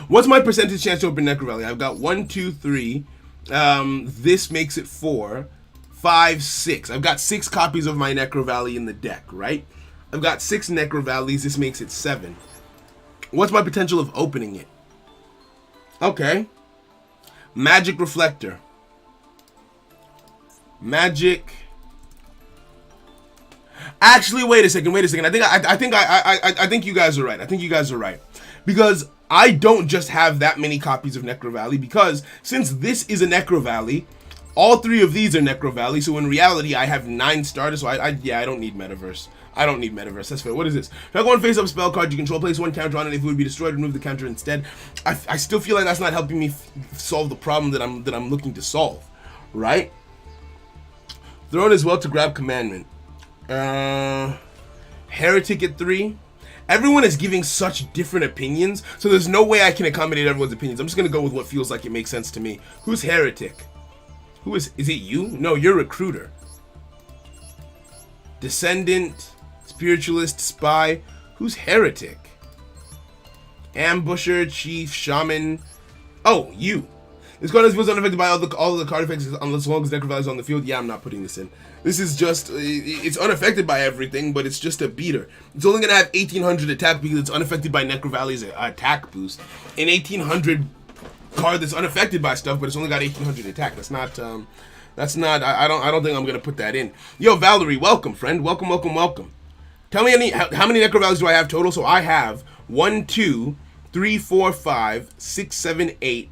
Speaker 1: what's my percentage chance to open Necro Valley? I've got 1, 2, 3. This makes it 4, 5, 6. I've got 6 copies of my Necro Valley in the deck, right? I've got 6 Necro Valleys. This makes it 7. What's my potential of opening it? Okay. Magic Reflector. Magic. Actually, wait a second. I think you guys are right. Because I don't just have that many copies of Necro Valley, because since this is a Necro Valley, all 3 of these are Necro Valley, so in reality I have 9 starters, so I don't need Metaverse. I don't need Metaverse. That's fair. What is this? If I go and face up a spell card, you control, place 1 counter on it. If it would be destroyed, remove the counter instead. I still feel like that's not helping me solve the problem that I'm looking to solve, right? Thrown as well to grab commandment. Heretic at 3. Everyone is giving such different opinions, so there's no way I can accommodate everyone's opinions. I'm just gonna go with what feels like it makes sense to me. Who's Heretic? Who is it you? No, you're Recruiter. Descendant, Spiritualist, Spy. Who's Heretic? Ambusher, Chief, Shaman. Oh, you. This card is unaffected by all the card effects unless long as Necro Valley is on the field. Yeah, I'm not putting this in. This is just, it's unaffected by everything, but it's just a beater. It's only going to have 1800 attack because it's unaffected by Necro Valley's attack boost. An 1800 card that's unaffected by stuff, but it's only got 1800 attack. That's not, I don't think I'm going to put that in. Yo, Valerie, welcome, friend. Welcome. Tell me how many Necro Valleys do I have total? So I have 1, 2, 3, 4, 5, 6, 7, 8,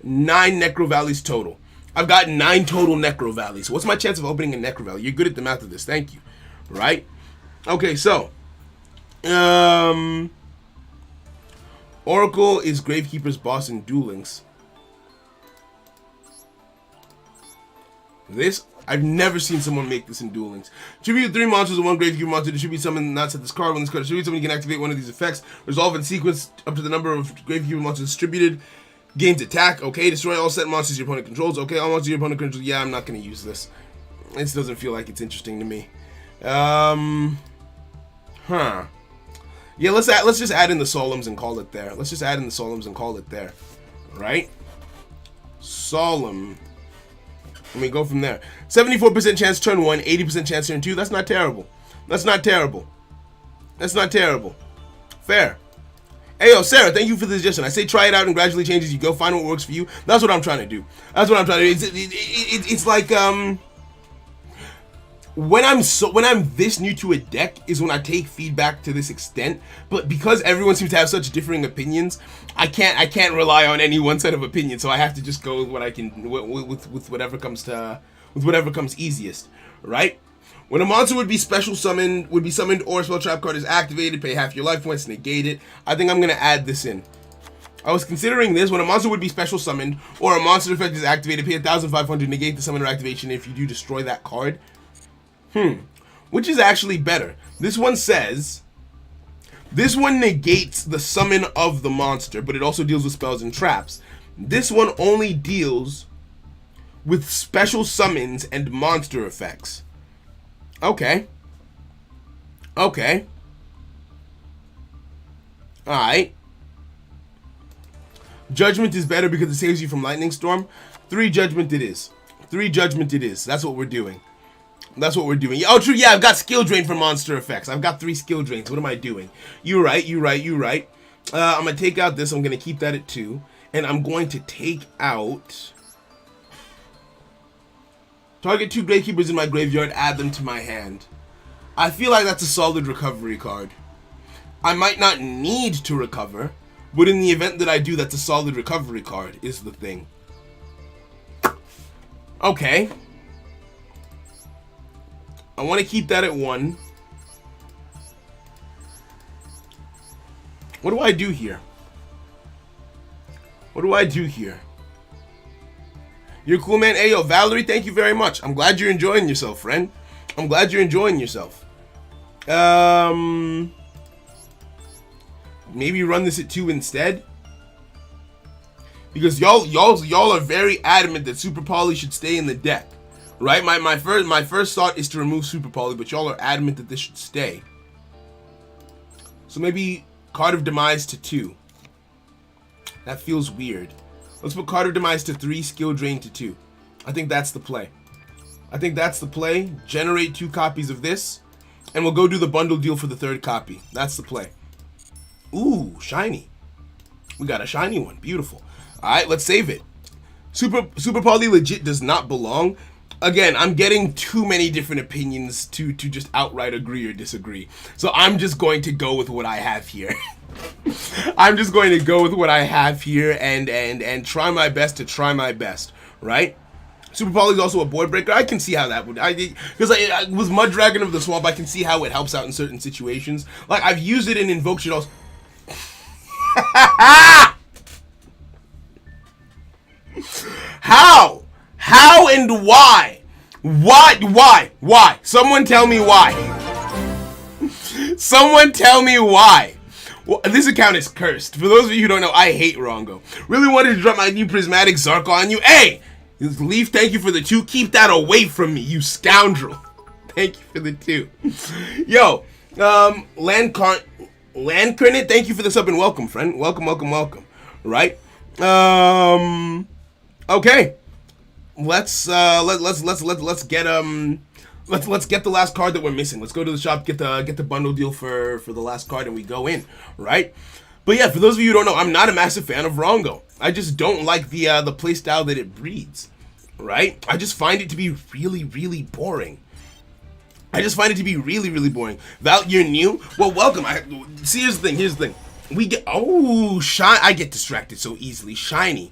Speaker 1: 9 Necro Valleys total. I've got 9 total Necro Valleys. What's my chance of opening a Necro Valley? You're good at the math of this. Thank you. Right? Okay, so. Oracle is Gravekeeper's boss in Duel Links. This, I've never seen someone make this in Duel Links. Tribute 3 monsters and 1 Gravekeeper monster. Distribute summon, not set this card. When this card distributes summon, you can activate one of these effects. Resolve in sequence up to the number of Gravekeeper monsters distributed. Gains attack. Okay. Destroy all set monsters your opponent controls. Okay. All monsters your opponent controls. Yeah, I'm not going to use this. This doesn't feel like it's interesting to me. Yeah, let's just add in the Solemns and call it there. Right? Solemn. Let me go from there. 74% chance turn 1, 80% chance turn 2. That's not terrible. Fair. Hey, yo, Sarah, thank you for the suggestion. I say try it out and gradually change as you go. Find what works for you. That's what I'm trying to do. It's like, when I'm this new to a deck is when I take feedback to this extent. But because everyone seems to have such differing opinions, I can't rely on any one set of opinions. So I have to just go with what I can, with whatever comes easiest, right? When a monster would be summoned or a spell trap card is activated, pay half your life points, negate it. I think I'm going to add this in. I was considering this. When a monster would be special summoned or a monster effect is activated, pay 1,500, negate the summoner activation if you do destroy that card. Which is actually better. This one says, this one negates the summon of the monster, but it also deals with spells and traps. This one only deals with special summons and monster effects. Okay. Alright. 'Judgment is better because it saves you from Lightning Storm. 3 Judgment it is. That's what we're doing. Oh, true. Yeah, I've got skill drain for monster effects. I've got 3 skill drains. What am I doing? You're right. I'm going to take out this. I'm going to keep that at 2. And I'm going to take out... Target 2 Gravekeepers in my graveyard, add them to my hand. I feel like that's a solid recovery card. I might not need to recover, but in the event that I do, that's a solid recovery card, is the thing. Okay. I want to keep that at 1. What do I do here? You're cool, man. Hey, yo, Valerie, thank you very much. I'm glad you're enjoying yourself, friend. Maybe run this at 2 instead. Because y'all are very adamant that Super Poly should stay in the deck. Right? My first thought is to remove Super Poly, but y'all are adamant that this should stay. So maybe Card of Demise to 2. That feels weird. Let's put Card of Demise to 3, Skill Drain to 2. I think that's the play. I think that's the play. Generate 2 copies of this. And we'll go do the bundle deal for the 3rd copy. That's the play. Ooh, shiny. We got a shiny one. Beautiful. Alright, let's save it. Super Poly legit does not belong. Again, I'm getting too many different opinions to just outright agree or disagree. So I'm just going to go with what I have here. I'm just going to go with what I have here and try my best to try my best, right? Super Poly is also a board breaker. I can see how that would, because I with Mud Dragon of the Swamp, I can see how it helps out in certain situations. Like I've used it in Invoke Shit also. How and why? Why? Someone tell me why. Someone tell me why. Well, this account is cursed. For those of you who don't know, I hate Rongo. Really wanted to drop my new Prismatic Zark on you. Hey! Leaf, thank you for the 2. Keep that away from me, you scoundrel. Thank you for the 2. Yo, Landcarnate, thank you for the sub and welcome, friend. Welcome. Right? Okay. Let's get the last card that we're missing. Let's go to the shop, get the bundle deal for the last card, and we go in, right? But yeah, for those of you who don't know, I'm not a massive fan of Rongo. I just don't like the playstyle that it breeds, right? I just find it to be really, really boring. Val, you're new? Well, welcome. See, here's the thing. We get, I get distracted so easily. Shiny.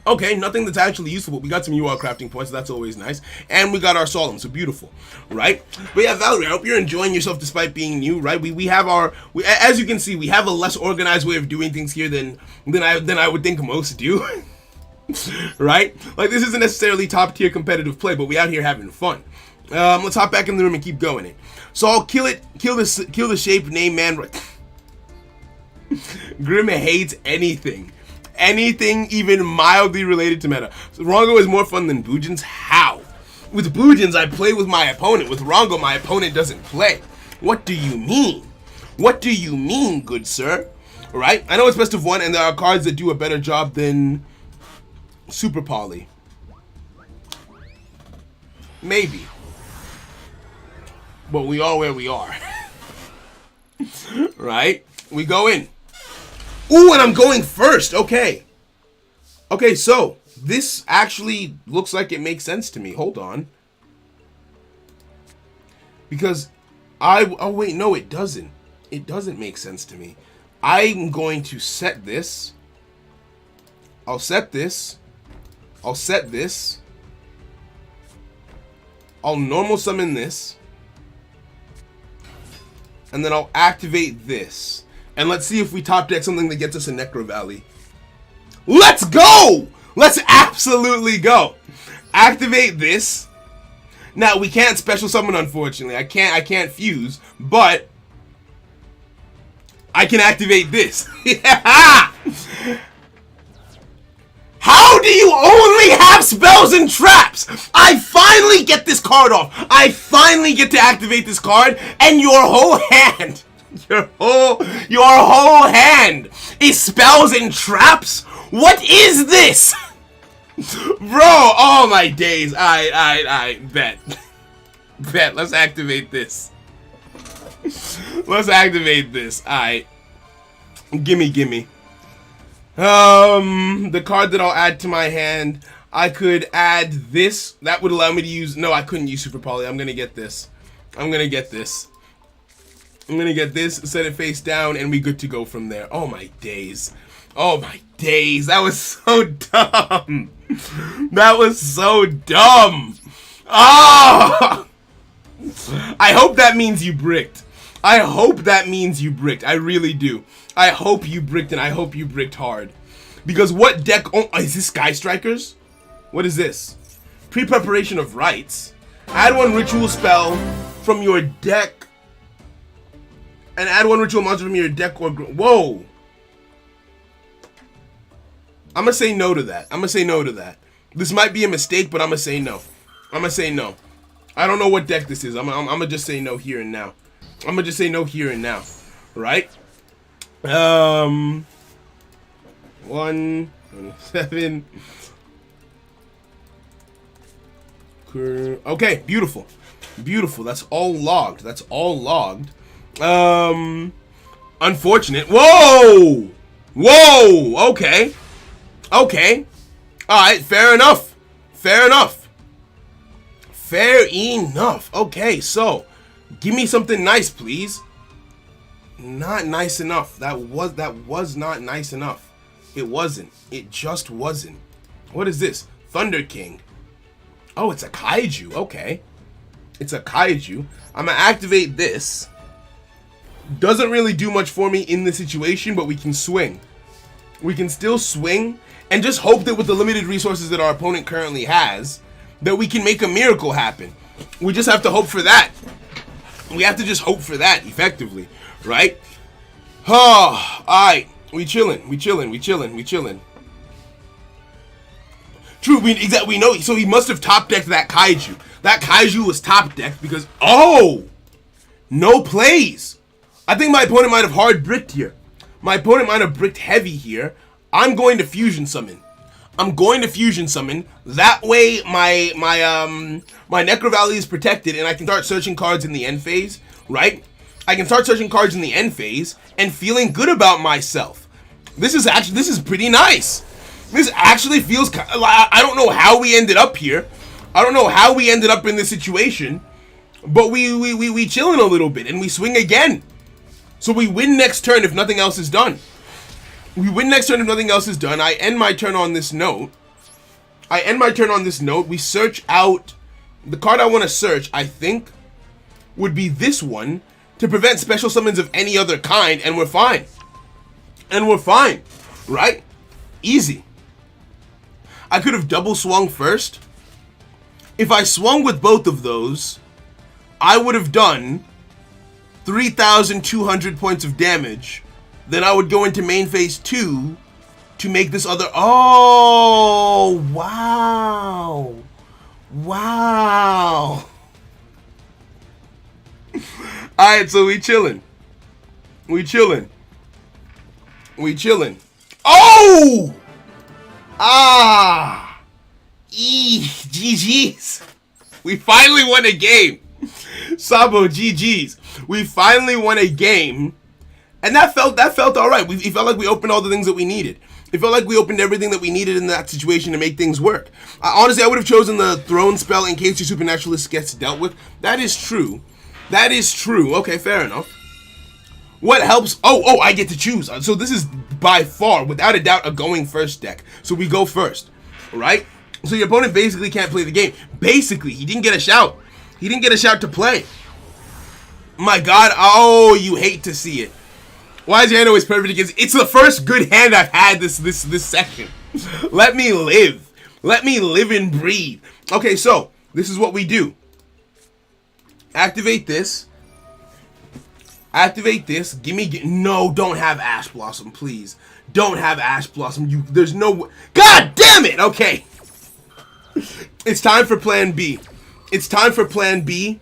Speaker 1: Okay, nothing that's actually useful, but we got some UR crafting points, so that's always nice. And we got our Solemn, so beautiful, right? But yeah, Valerie, I hope you're enjoying yourself despite being new, right? We have as you can see, we have a less organized way of doing things here than I would think most do. Right? Like, this isn't necessarily top tier competitive play, but we out here having fun. Let's hop back in the room and keep going it. So I'll kill the shape name man. Grim hates anything even mildly related to meta. So Rongo is more fun than Boojins? How? With Boojins, I play with my opponent. With Rongo, my opponent doesn't play. What do you mean? What do you mean, good sir? Alright, I know it's best of 1, and there are cards that do a better job than Super Poly. Maybe. But we are where we are. Right? We go in. Ooh, and I'm going first. Okay, so this actually looks like it makes sense to me. Hold on. Because oh wait, no, it doesn't. It doesn't make sense to me. I'm going to set this. I'll set this. I'll normal summon this. And then I'll activate this. And let's see if we top deck something that gets us a Necro Valley. Let's go! Let's absolutely go. Activate this. Now, we can't special summon, unfortunately. I can't fuse, but I can activate this. Yeah! How do you only have spells and traps? I finally get this card off. I finally get to activate this card, and your whole hand, your whole hand is spells and traps? What is this? Bro, oh my days. I bet. Let's activate this. Let's activate this. Alright. Gimme. The card that I'll add to my hand, I could add this. That would allow me to use, no, I couldn't use Super Poly. I'm gonna get this. Set it face down, and we good to go from there. Oh my days. That was so dumb. Oh! I hope that means you bricked. I really do. I hope you bricked, and I hope you bricked hard. Because what deck... Oh, is this Sky Strikers? What is this? Pre-preparation of rites. Add 1 ritual spell from your deck. And add 1 ritual monster from your deck or... Whoa! I'm gonna say no to that. This might be a mistake, but I'm gonna say no. I don't know what deck this is. I'm gonna just say no here and now. right? 127. Okay, beautiful. Beautiful. That's all logged. That's all logged. Unfortunate. Whoa! Whoa! Okay. Okay. Alright, fair enough. Fair enough. Fair enough. Okay, so give me something nice, please. Not nice enough. That was not nice enough. It wasn't. It just wasn't. What is this? Thunder King. Oh, it's a kaiju. Okay. It's a kaiju. I'm gonna activate this. Doesn't really do much for me in this situation, but we can swing. We can still swing and just hope that with the limited resources that our opponent currently has, that we can make a miracle happen. We just have to hope for that. We have to just hope for that, effectively, right? Oh, alright. We chillin', we chillin', we chillin', we chillin'. True, we know, so he must have top decked that kaiju. That kaiju was top decked because, oh! No plays! I think my opponent might have hard bricked here. My opponent might have bricked heavy here. I'm going to fusion summon. I'm going to fusion summon. That way my Necro Valley is protected and I can start searching cards in the end phase, right? I can start searching cards in the end phase and feeling good about myself. This is pretty nice. This actually feels, I don't know how we ended up here. I don't know how we ended up in this situation, but we chilling a little bit and we swing again. So we win next turn if nothing else is done. We win next turn if nothing else is done. I end my turn on this note. We search out the card I want to search, I think, would be this one to prevent special summons of any other kind, and we're fine. And we're fine, right? Easy. I could have double swung first. If I swung with both of those, I would have done 3,200 points of damage. Then I would go into main phase 2 to make this other... Oh, wow. Wow. Alright, so we chilling. We chilling. We chilling. Oh! Ah! GG's. We finally won a game. Sabo, GG's. We finally won a game. And that felt alright. It felt like we opened all the things that we needed. It felt like we opened everything that we needed in that situation to make things work. Honestly, I would have chosen the throne spell in case your supernaturalist gets dealt with. That is true. That is true. Okay, fair enough. What helps? Oh, I get to choose. So this is by far, without a doubt, a going first deck. So we go first, right? So your opponent basically can't play the game. Basically, he didn't get a shout. He didn't get a shout to play. My God, oh, you hate to see it. Why is your hand always perfect against? It's the first good hand I've had this second. Let me live. Let me live and breathe. Okay, so this is what we do. Activate this. Activate this. No, don't have Ash Blossom, please. Don't have Ash Blossom. There's no... God damn it! Okay. It's time for plan B. It's time for plan B.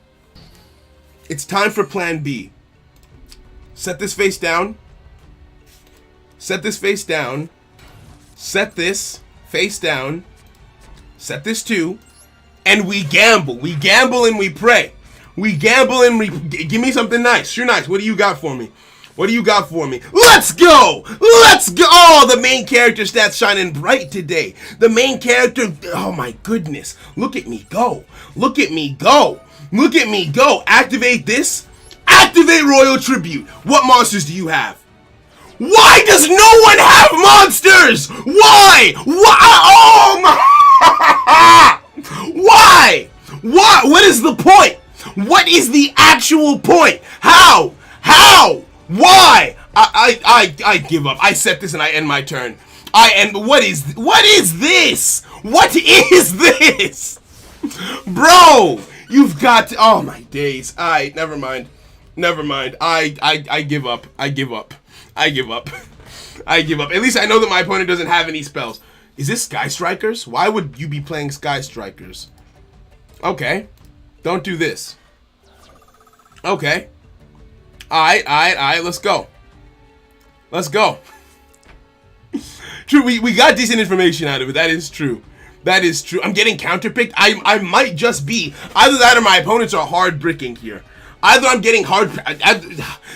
Speaker 1: It's time for plan B. Set this face down. Set this face down. Set this face down. Set this too. And we gamble. We gamble and we pray. We gamble and we... Give me something nice. Sure nice. What do you got for me? What do you got for me? Let's go! Let's go! Oh, the main character stats shining bright today. The main character... Oh my goodness. Look at me go. Look at me go. Look at me go. Activate this. Activate Royal Tribute. What monsters do you have? Why does no one have monsters? Why? Why? Oh my... Why? Why? What is the point? What is the actual point? How? How? Why? I give up. I set this and I end my turn. What is this? What is this? Bro, you've got to, oh my days. Alright, never mind. Never mind. I give up. I give up. I give up. I give up. At least I know that my opponent doesn't have any spells. Is this Sky Strikers? Why would you be playing Sky Strikers? Okay. Don't do this. Okay. Alright, let's go. Let's go. True, we got decent information out of it. That is true. That is true. I'm getting counterpicked. I might just be either that or my opponents are hard bricking here. Either I'm getting hard.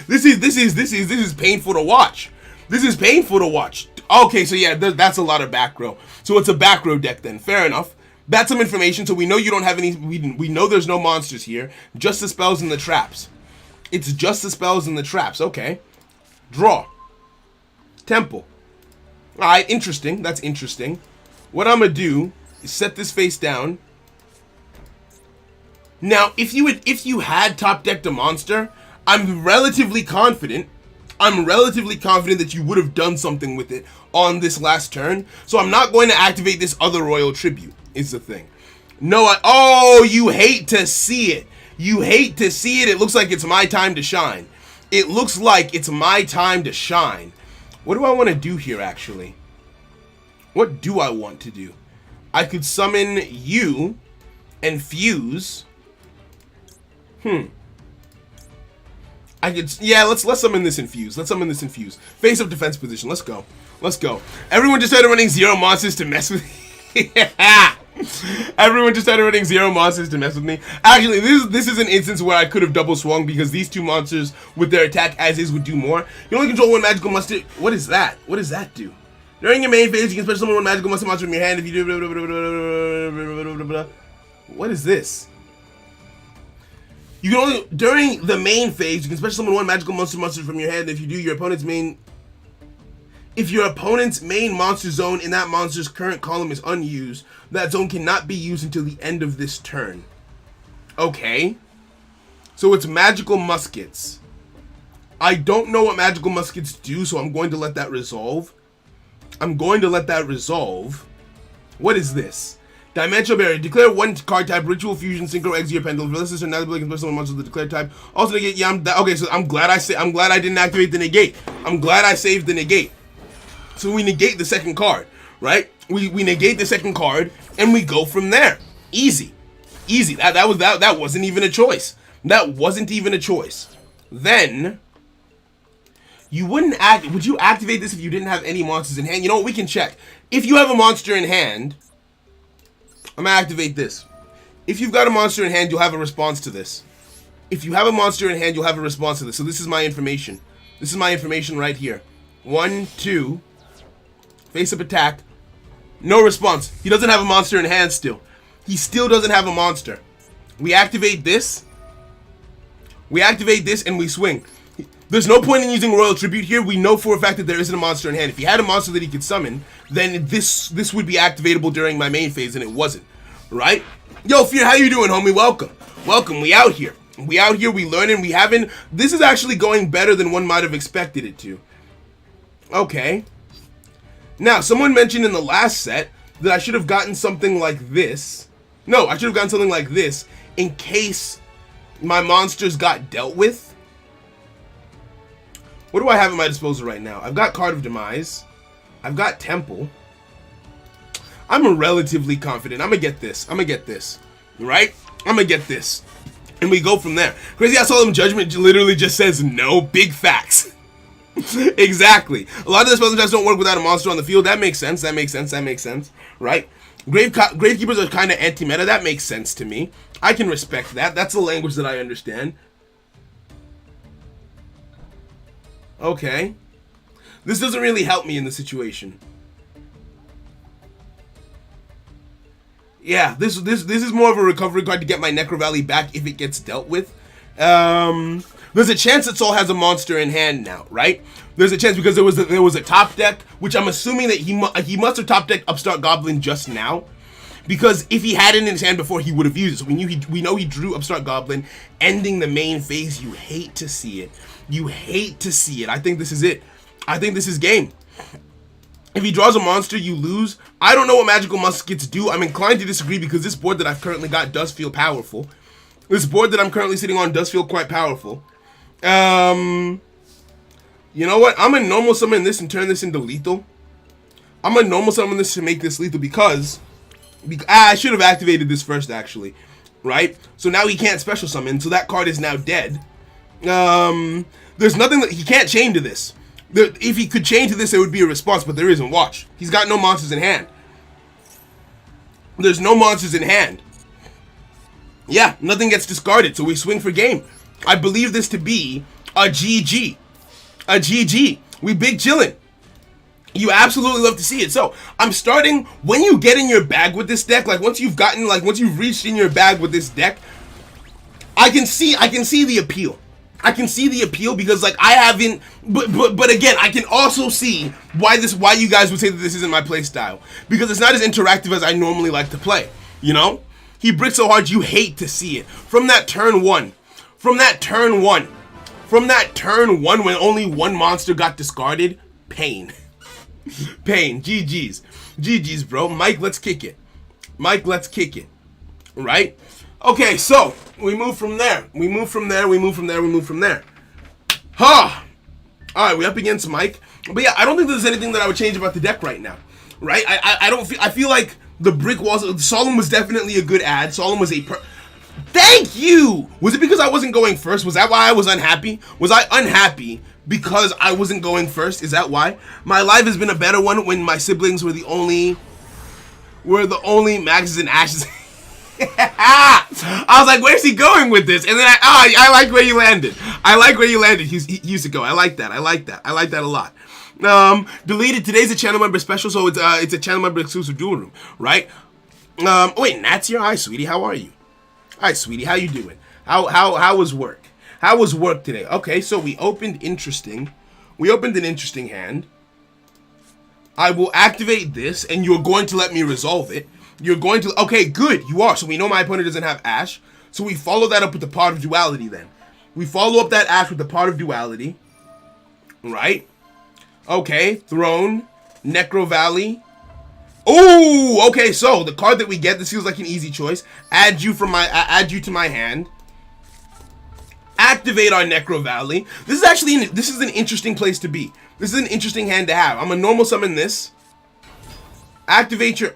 Speaker 1: This is painful to watch. This is painful to watch. Okay, so yeah, that's a lot of back row. So it's a back row deck then. Fair enough. That's some information. So we know you don't have any. We know there's no monsters here. Just the spells and the traps. It's just the spells and the traps. Okay. Draw. Temple. Alright, interesting. That's interesting. What I'm gonna do is set this face down. Now, if you had top decked a monster, I'm relatively confident that you would have done something with it on this last turn. So I'm not going to activate this other royal tribute, is the thing. No, oh, you hate to see it. You hate to see it. It looks like it's my time to shine. It looks like it's my time to shine. What do I want to do here, actually? What do I want to do? I could summon you and fuse. I could, yeah, let's summon this infuse. Let's summon this infuse. Face up defense position. Let's go. Let's go. Everyone just started running 0 monsters to mess with me. Yeah. Everyone just started running 0 monsters to mess with me. Actually, this is an instance where I could have double swung because these 2 monsters with their attack as is would do more. You only control 1 magical monster. What is that? What does that do? During your main phase, you can special summon 1 magical monster from your hand if you do. What is this? You can only, during the main phase, you can special summon 1 magical monster from your hand if you do your opponent's main. If your opponent's main monster zone in that monster's current column is unused, that zone cannot be used until the end of this turn. Okay. So it's magical muskets. I don't know what magical muskets do, so I'm going to let that resolve. What is this? Dimensional Barrier. Declare 1 card type, Ritual Fusion, Synchro, Exio, Pendulum. This is another ability can special monster of the declared type. Also negate. Yeah, okay. So I'm glad I didn't activate the negate. I'm glad I saved the negate. So we negate the second card, right? We negate the second card and we go from there. Easy. That wasn't even a choice. That wasn't even a choice. Then would you activate this if you didn't have any monsters in hand? You know what? We can check. If you have a monster in hand, I'm gonna activate this. If you've got a monster in hand, you'll have a response to this. If you have a monster in hand, you'll have a response to this. So this is my information. This is my information right here. 1, 2. Face up attack. No response. He doesn't have a monster in hand still. He still doesn't have a monster. We activate this. And we swing. There's no point in using Royal Tribute here. We know for a fact that there isn't a monster in hand. If he had a monster that he could summon, then this would be activatable during my main phase, and it wasn't. Right? Yo, Fear, how you doing, homie? Welcome. Welcome. We out here. We learning. We having... This is actually going better than one might have expected it to. Okay. Now, someone mentioned in the last set that I should have gotten something like this. No, I should have gotten something like this in case my monsters got dealt with. What do I have at my disposal right now? I've got Card of Demise. I've got Temple. I'm relatively confident. I'm going to get this. Right? I'm going to get this. And we go from there. Crazy Ass Solemn Judgment literally just says no. Big facts. Exactly. A lot of the spells and traps don't work without a monster on the field. That makes sense. Right? Gravekeepers are kind of anti-meta. That makes sense to me. I can respect that. That's the language that I understand. Okay. This doesn't really help me in the situation. Yeah, this is more of a recovery card to get my Necro Valley back if it gets dealt with. There's a chance that Soul has a monster in hand now, right? There's a chance because there was a top deck, which I'm assuming that he must have top decked Upstart Goblin just now, because if he had it in his hand before, he would have used it. So we know he drew Upstart Goblin, ending the main phase. You hate to see it. I think this is it. I think this is game. If he draws a monster, you lose. I don't know what magical muskets do. I'm inclined to disagree because this board that I've currently got does feel powerful. This board that I'm currently sitting on does feel quite powerful. You know what? I'm gonna normal summon this and turn this into lethal. I'm gonna normal summon this to make this lethal because I should have activated this first, actually. Right? So now he can't special summon, so that card is now dead. There's nothing that he can't chain to this. If he could chain to this, there would be a response, but there isn't. Watch. He's got no monsters in hand. There's no monsters in hand. Yeah, nothing gets discarded, so we swing for game. I believe this to be a GG. A GG. We big chillin'. You absolutely love to see it. So I'm starting, when you get in your bag with this deck, like once you've reached in your bag with this deck, I can see the appeal. I can see the appeal because like I haven't, but again, I can also see why you guys would say that this isn't my play style, because it's not as interactive as I normally like to play. You know, he bricks so hard you hate to see it. From that turn one when only one monster got discarded, pain. Pain. GG's, bro. Mike, let's kick it. Right? Okay, so we move from there. Huh. Alright, we up against Mike. But yeah, I don't think there's anything that I would change about the deck right now. Right? I feel like the brick walls, Solemn was definitely a good ad. Solemn was Thank you! Was it because I wasn't going first? Was that why I was unhappy? Was I unhappy because I wasn't going first? Is that why? My life has been a better one when my siblings were the only Maxes and Ashes. I was like, where's he going with this? And then I like where you landed. He used to go. I like that a lot. Deleted. Today's a channel member special, so it's a channel member exclusive duel room, right? Wait, Nat's here. Hi, sweetie. How are you? Hi, sweetie. How you doing? How was work? How was work today? Okay, so we opened an interesting hand. I will activate this, and you're going to let me resolve it. Okay, good, you are. So we know my opponent doesn't have Ash. So we follow that up with the Pot of Duality then. We follow up that Ash with the Pot of Duality. Right? Okay, Throne, Necro Valley. Oh, okay, so the card that we get, this feels like an easy choice. Add you to my hand. Activate our Necro Valley. This is an interesting place to be. This is an interesting hand to have. I'm gonna normal summon this. Activate your...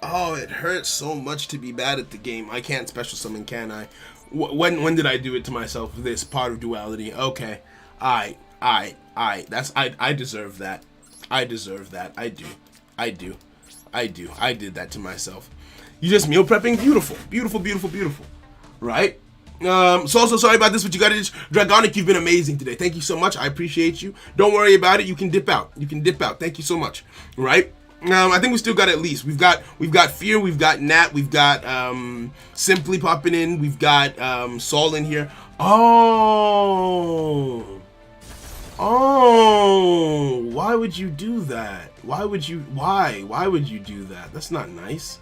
Speaker 1: Oh, it hurts so much to be bad at the game. I can't special summon, can I? When did I do it to myself? This Pot of Duality. Okay. I deserve that. I do. I did that to myself. You just meal prepping? Beautiful. Right? So also sorry about this, but you got it. Dragonic, you've been amazing today. Thank you so much. I appreciate you. Don't worry about it. You can dip out. Thank you so much. Right? I think we still got at least. We've got Fear, we've got Nat, we've got Simply popping in, we've got Saul in here. Oh, why would you do that? Why would you do that? That's not nice.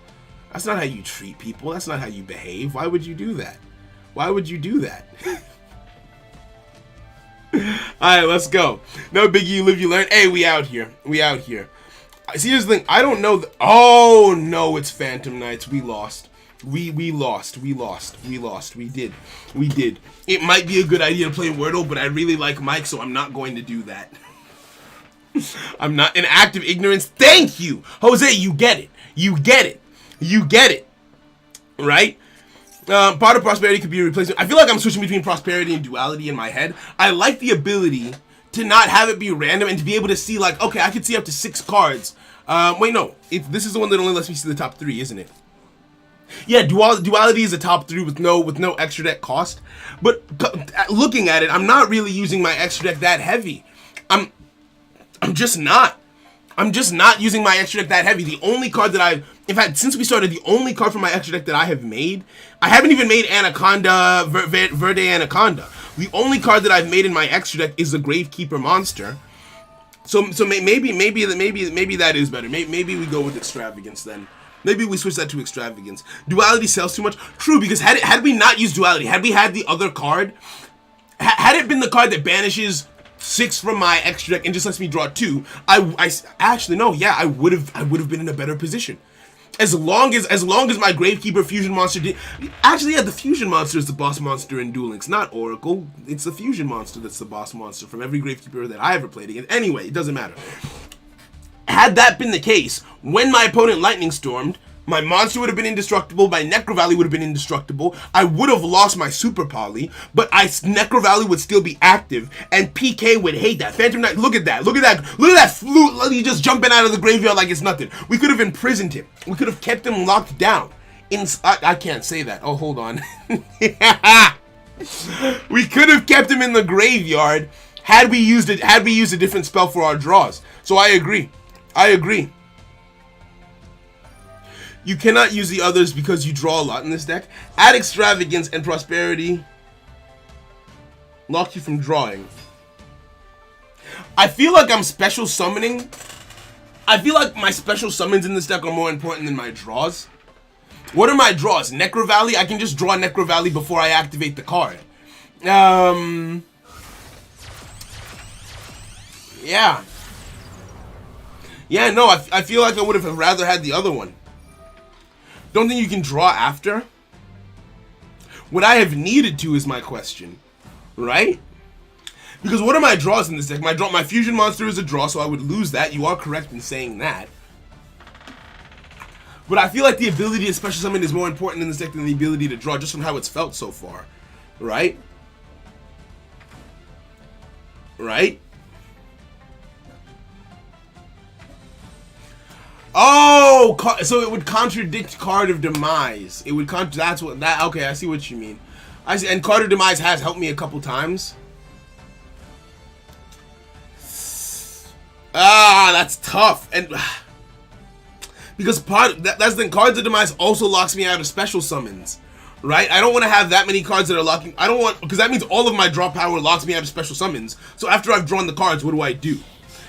Speaker 1: That's not how you treat people. That's not how you behave. Why would you do that? Alright, let's go. No biggie, you live, you learn. Hey, we out here. See, here's the thing. I don't know. Oh no, it's Phantom Knights. We lost. We lost. We did. It might be a good idea to play Wordle, but I really like Mike, so I'm not going to do that. I'm not in active ignorance. Thank you, Jose. You get it. Right? Part of Prosperity could be a replacement. I feel like I'm switching between Prosperity and Duality in my head. I like the ability to not have it be random and to be able to see, like, okay, I could see up to 6 cards. Wait, no. This is the one that only lets me see the top 3, isn't it? Yeah, Duality is a top 3 with no extra deck cost. But looking at it, I'm not really using my extra deck that heavy. I'm just not. Using my extra deck that heavy. The only card that in fact, since we started, the only card from my extra deck that I have made, I haven't even made Anaconda, Verde Anaconda. The only card that I've made in my extra deck is the Gravekeeper monster. So maybe that is better. Maybe we go with Extravagance then. Maybe we switch that to Extravagance. Duality sells too much. True, because had we not used Duality, had we had the other card, had it been the card that banishes 6 from my extra deck and just lets me draw 2, I actually no, yeah, I would have been in a better position. As long as my Gravekeeper fusion monster did... Actually, yeah, the fusion monster is the boss monster in Duel Links, not Oracle. It's the fusion monster that's the boss monster from every Gravekeeper that I ever played against. Anyway, it doesn't matter. Had that been the case, when my opponent Lightning Stormed, My monster would have been indestructible. My Necro Valley would have been indestructible. I would have lost my Super Poly, but Necro Valley would still be active, and PK would hate that. Phantom Knight, look at that. Look at that. Look at that flute. He's just jumping out of the graveyard like it's nothing. We could have imprisoned him. We could have kept him locked down. I can't say that. Oh, hold on. We could have kept him in the graveyard had we used a different spell for our draws. So I agree. I agree. You cannot use the others because you draw a lot in this deck. Add Extravagance and Prosperity. Lock you from drawing. I feel like I'm special summoning. I feel like my special summons in this deck are more important than my draws. What are my draws? Necro Valley? I can just draw Necro Valley before I activate the card. Yeah. Yeah, no, I feel like I would have rather had the other one. Don't think you can draw after? Would I have needed to is my question. Right? Because what are my draws in this deck? My fusion monster is a draw, so I would lose that. You are correct in saying that. But I feel like the ability to special summon is more important in this deck than the ability to draw, just from how it's felt so far. Right? Right? Oh, so it would contradict Card of Demise. It would okay, I see what you mean. I see, and Card of Demise has helped me a couple times. Ah, that's tough. And because that's the thing, Cards of Demise also locks me out of special summons. Right? I don't want to have that many cards that are locking. I don't want, because that means all of my draw power locks me out of special summons. So after I've drawn the cards, what do I do?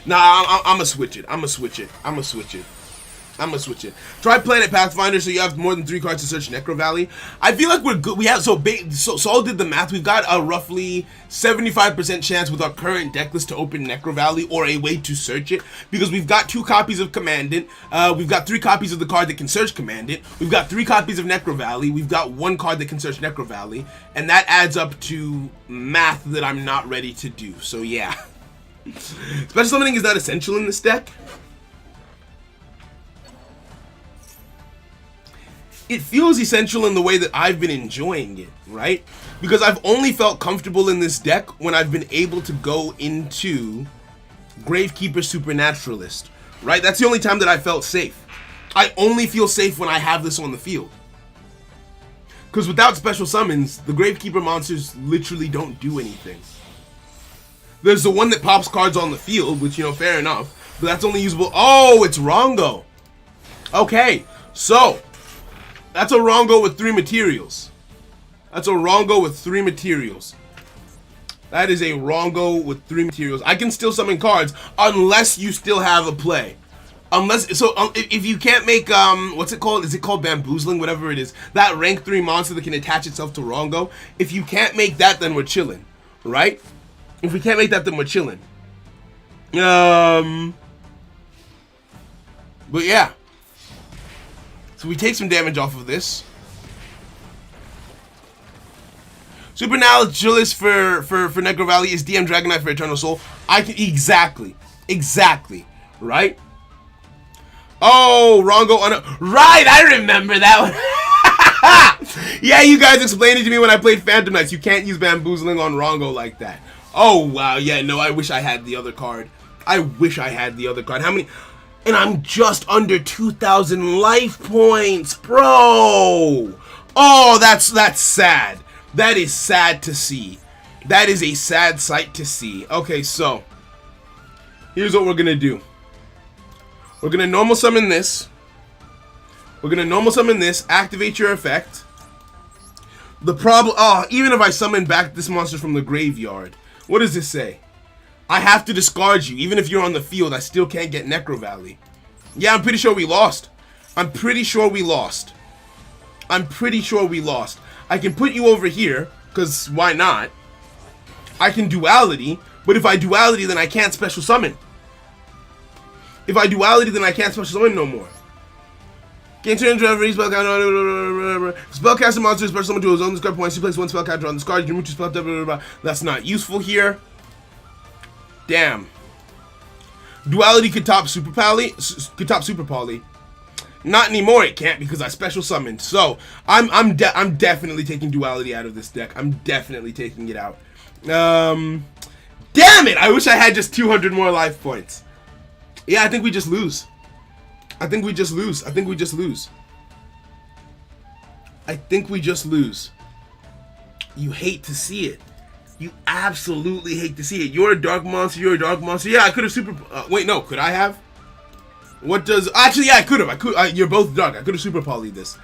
Speaker 1: Nah, I'm gonna switch it. I'm gonna switch it. Try Planet Pathfinder so you have more than 3 cards to search Necro Valley. I feel like we're good. We have so Saul did the math. We've got a roughly 75% chance with our current deck list to open Necro Valley, or a way to search it, because we've got 2 copies of Commandant. We've got 3 copies of the card that can search Commandant. We've got 3 copies of Necro Valley. We've got 1 card that can search Necro Valley, and that adds up to math that I'm not ready to do. So yeah, special summoning is not essential in this deck. It feels essential in the way that I've been enjoying it, right? Because I've only felt comfortable in this deck when I've been able to go into Gravekeeper Supernaturalist, right? That's the only time that I felt safe. I only feel safe when I have this on the field. Because without special summons, the Gravekeeper monsters literally don't do anything. There's the one that pops cards on the field, which, you know, fair enough, but that's only usable. Oh, it's Rongo. Okay, so that's a Rongo with 3 materials. That is a Rongo with 3 materials. I can still summon cards unless you still have a play. If you can't make, what's it called? Is it called Bamboozling? Whatever it is. That rank 3 monster that can attach itself to Rongo. If you can't make that, then we're chilling. Right? If we can't make that, then we're chilling. But yeah. So we take some damage off of this. Supernaturalist for Necro Valley is DM Dragon Knight for Eternal Soul. I can exactly, right? Oh, Rongo on a right. I remember that one. Yeah, you guys explained it to me when I played Phantom Knights. You can't use Bamboozling on Rongo like that. Oh wow, yeah, no, I wish I had the other card. How many? And I'm just under 2,000 life points, bro. Oh, that's sad. That is sad to see. That is a sad sight to see. Okay, so here's what we're gonna do. We're gonna normal summon this. Activate your effect. The problem. Oh, even if I summon back this monster from the graveyard, what does this say? I have to discard you. Even if you're on the field, I still can't get Necro Valley. Yeah, I'm pretty sure we lost. I can put you over here, because why not? I can duality, but if I duality, then I can't special summon. No more. Gain turn to every spellcaster monster special summon to his own discard points. You place 1 spell card on this card. You remove 2 spell. That's not useful here. Damn. Duality could top Super Poly. Not anymore. It can't because I special summoned. So I'm definitely taking duality out of this deck. I'm definitely taking it out. Damn it! I wish I had just 200 more life points. Yeah, I think we just lose. I think we just lose. I think we just lose. I think we just lose. You hate to see it. You absolutely hate to see it. You're a dark monster. You're a dark monster. Yeah, I could have super. Wait, no. Could I have? What does? Actually, yeah, I could have. You're both dark. I could have super polyed this.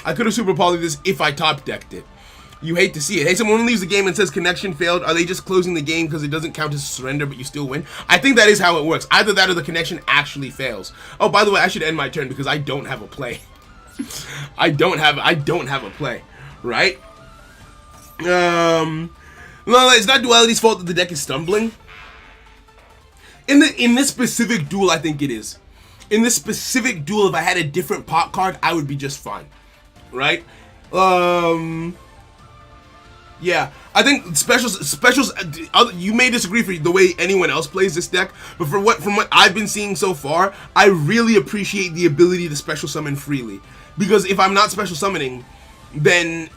Speaker 1: I could have super polyed this if I top decked it. You hate to see it. Hey, someone leaves the game and says connection failed. Are they just closing the game because it doesn't count as surrender, but you still win? I think that is how it works. Either that or the connection actually fails. Oh, by the way, I should end my turn because I don't have a play. I don't have a play, right? No, it's not duality's fault that the deck is stumbling. In this specific duel, I think it is. In this specific duel, if I had a different pot card, I would be just fine, right? Yeah, I think specials. You may disagree for the way anyone else plays this deck, but from what I've been seeing so far, I really appreciate the ability to special summon freely. Because if I'm not special summoning, then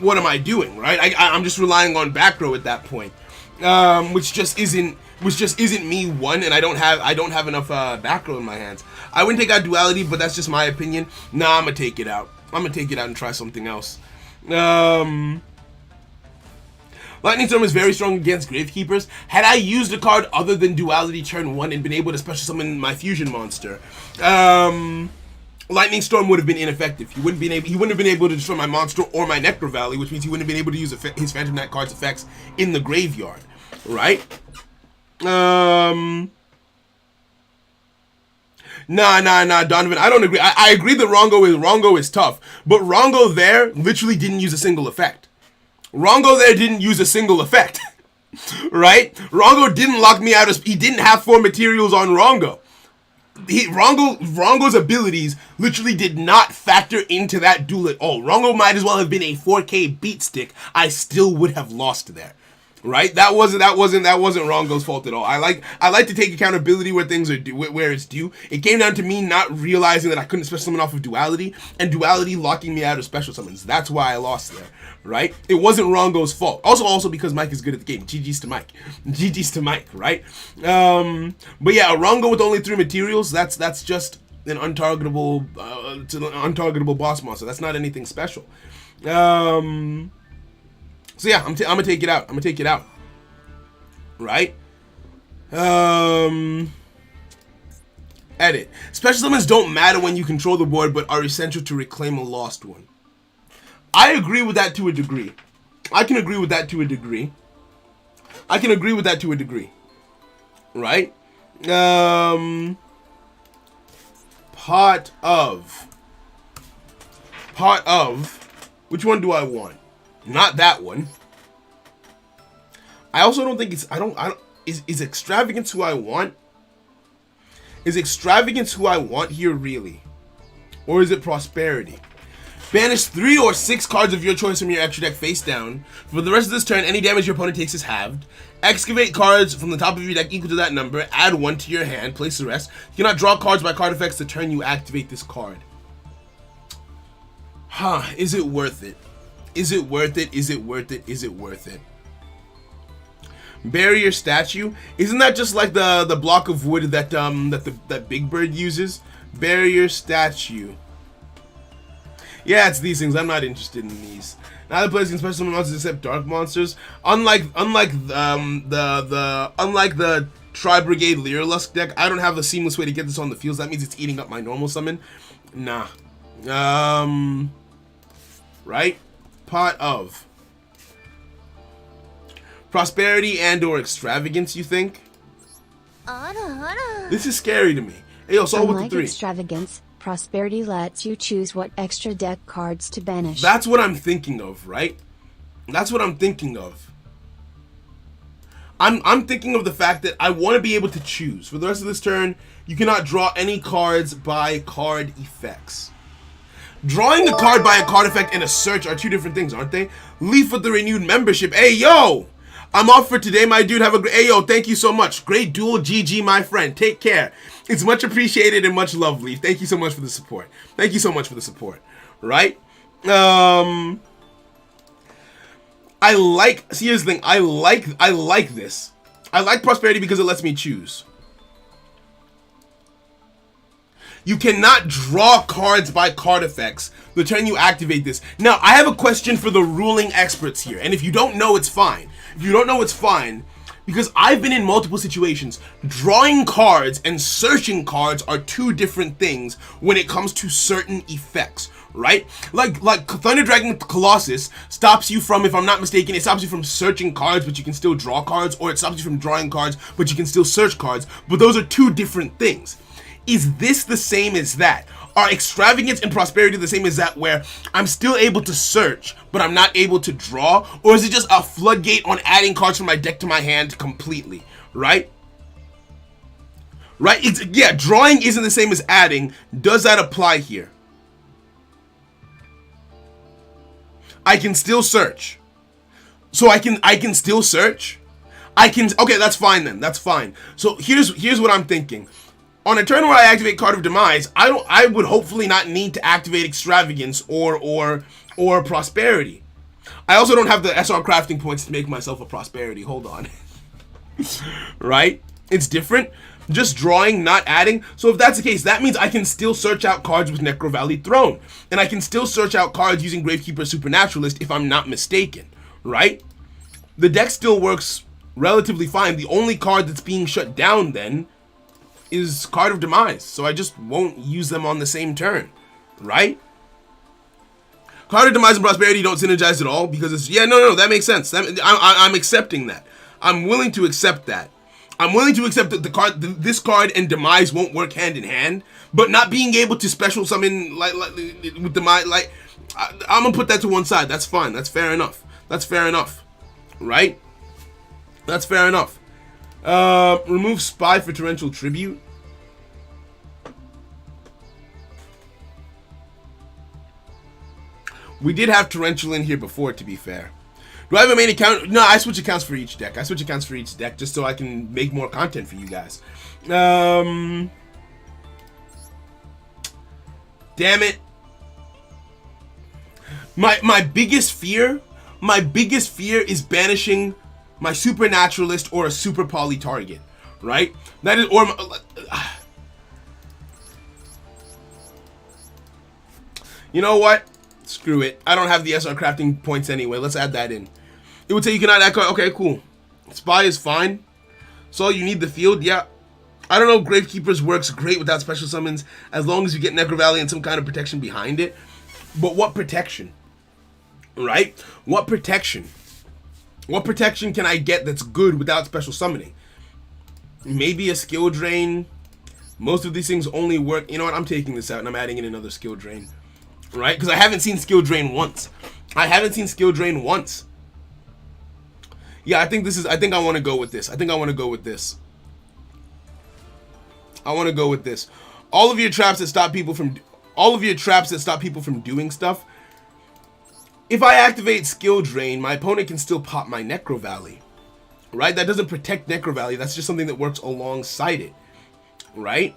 Speaker 1: what am I doing, right? I'm just relying on back row at that point, which just isn't me one, and I don't have enough back row in my hands. I wouldn't take out duality, but that's just my opinion. Nah, I'm gonna take it out. I'm gonna take it out and try something else. Lightning Storm is very strong against Gravekeepers. Had I used a card other than duality turn 1 and been able to special summon my fusion monster, Lightning Storm would have been ineffective. He wouldn't have been able to destroy my monster or my Nectar Valley, which means he wouldn't have been able to use his Phantom Knight card's effects in the graveyard, right? Nah, Donovan, I don't agree. I agree that Rongo is tough, but Rongo there literally didn't use a single effect. Rongo there didn't use a single effect, right? Rongo didn't lock me out. He didn't have 4 materials on Rongo. Rongo's abilities literally did not factor into that duel at all. Rongo might as well have been a 4K beat stick. I still would have lost there, right? That wasn't Rongo's fault at all. I like to take accountability where things are where it's due. It came down to me not realizing that I couldn't special summon off of duality, and duality locking me out of special summons. That's why I lost there, right? It wasn't Rongo's fault. Also because Mike is good at the game. GG's to Mike. GG's to Mike, right? But yeah, a Rongo with only 3 materials, that's just an untargetable boss monster. That's not anything special. So yeah, I'm gonna take it out. I'm gonna take it out. Right? Edit. Special summons don't matter when you control the board, but are essential to reclaim a lost one. I agree with that to a degree. I can agree with that to a degree. Right? Pot of. Which one do I want? Not that one. I also don't think it's. Is extravagance who I want? Is extravagance who I want here really? Or is it prosperity? Banish 3 or 6 cards of your choice from your extra deck face down. For the rest of this turn, any damage your opponent takes is halved. Excavate cards from the top of your deck equal to that number. Add 1 to your hand. Place the rest. You cannot draw cards by card effects the turn you activate this card. Huh, is it worth it? Is it worth it? Is it worth it? Is it worth it? Barrier statue. Isn't that just like the block of wood that that Big Bird uses? Barrier statue. Yeah, it's these things. I'm not interested in these. Neither players can special summon monsters except dark monsters. Unlike the Tri Brigade Lyrilusk deck, I don't have a seamless way to get this on the field. So that means it's eating up my normal summon. Nah. Right? Pot of prosperity and or extravagance, you think? This is scary to me. Hey, yo, so with the 3.
Speaker 2: Extravagance, prosperity lets you choose what extra deck cards to banish.
Speaker 1: That's what I'm thinking of, right? That's what I'm thinking of. I'm thinking of the fact that I want to be able to choose. For the rest of this turn, you cannot draw any cards by card effects. Drawing a card by a card effect and a search are 2 different things, aren't they? Leaf with the renewed membership. Hey, yo! I'm off for today, my dude. Have a great... Hey, yo, thank you so much. Great duel, GG, my friend. Take care. It's much appreciated and much lovely. Thank you so much for the support. Thank you so much for the support. Right? I like... See, here's the thing. I like this. I like prosperity because it lets me choose. You cannot draw cards by card effects the turn you activate this. Now, I have a question for the ruling experts here. And if you don't know, it's fine. If you don't know, it's fine. Because I've been in multiple situations. Drawing cards and searching cards are two different things when it comes to certain effects, right? Like Thunder Dragon Colossus stops you from, if I'm not mistaken, it stops you from searching cards, but you can still draw cards, or it stops you from drawing cards, but you can still search cards. But those are two different things. Is this the same as that? Are extravagance and prosperity the same as that, where I'm still able to search, but I'm not able to draw? Or is it just a floodgate on adding cards from my deck to my hand completely, right? Right? Yeah, drawing isn't the same as adding. Does that apply here? I can still search. So I can still search? Okay, that's fine then. That's fine. So here's what I'm thinking. On a turn where I activate Card of Demise, I would hopefully not need to activate Extravagance or Prosperity. I also don't have the SR crafting points to make myself a Prosperity. Hold on. Right? It's different. Just drawing, not adding. So if that's the case, that means I can still search out cards with Necro Valley Throne. And I can still search out cards using Gravekeeper Supernaturalist if I'm not mistaken. Right? The deck still works relatively fine. The only card that's being shut down then is Card of Demise, so I just won't use them on the same turn, right? Card of Demise and Prosperity don't synergize at all because it's, yeah, no, that makes sense. I'm accepting that. I'm willing to accept that. I'm willing to accept that this card and Demise won't work hand in hand, but not being able to special summon like with Demise, like I'm gonna put that to one side. That's fine. That's fair enough. That's fair enough, right? That's fair enough. Remove Spy for Torrential Tribute. We did have Torrential in here before, to be fair. Do I have a main account? No, I switch accounts for each deck. Just so I can make more content for you guys. Damn it. My biggest fear is banishing my Supernaturalist or a Super Poly target, right? That is, or you know what? Screw it. I don't have the SR crafting points anyway. Let's add that in. It would say you cannot add card. Okay, cool. Spy is fine. So you need the field, yeah. I don't know if Gravekeepers works great without special summons as long as you get Necro Valley and some kind of protection behind it. But what protection? Right? What protection? What protection can I get that's good without special summoning? Maybe a skill drain. Most of these things only work. You know what? I'm taking this out and I'm adding in another skill drain. Right? Because I haven't seen skill drain once. Yeah, I think I want to go with this. All of your traps that stop people from doing stuff. If I activate skill drain, my opponent can still pop my Necro Valley. Right? That doesn't protect Necro Valley. That's just something that works alongside it. Right?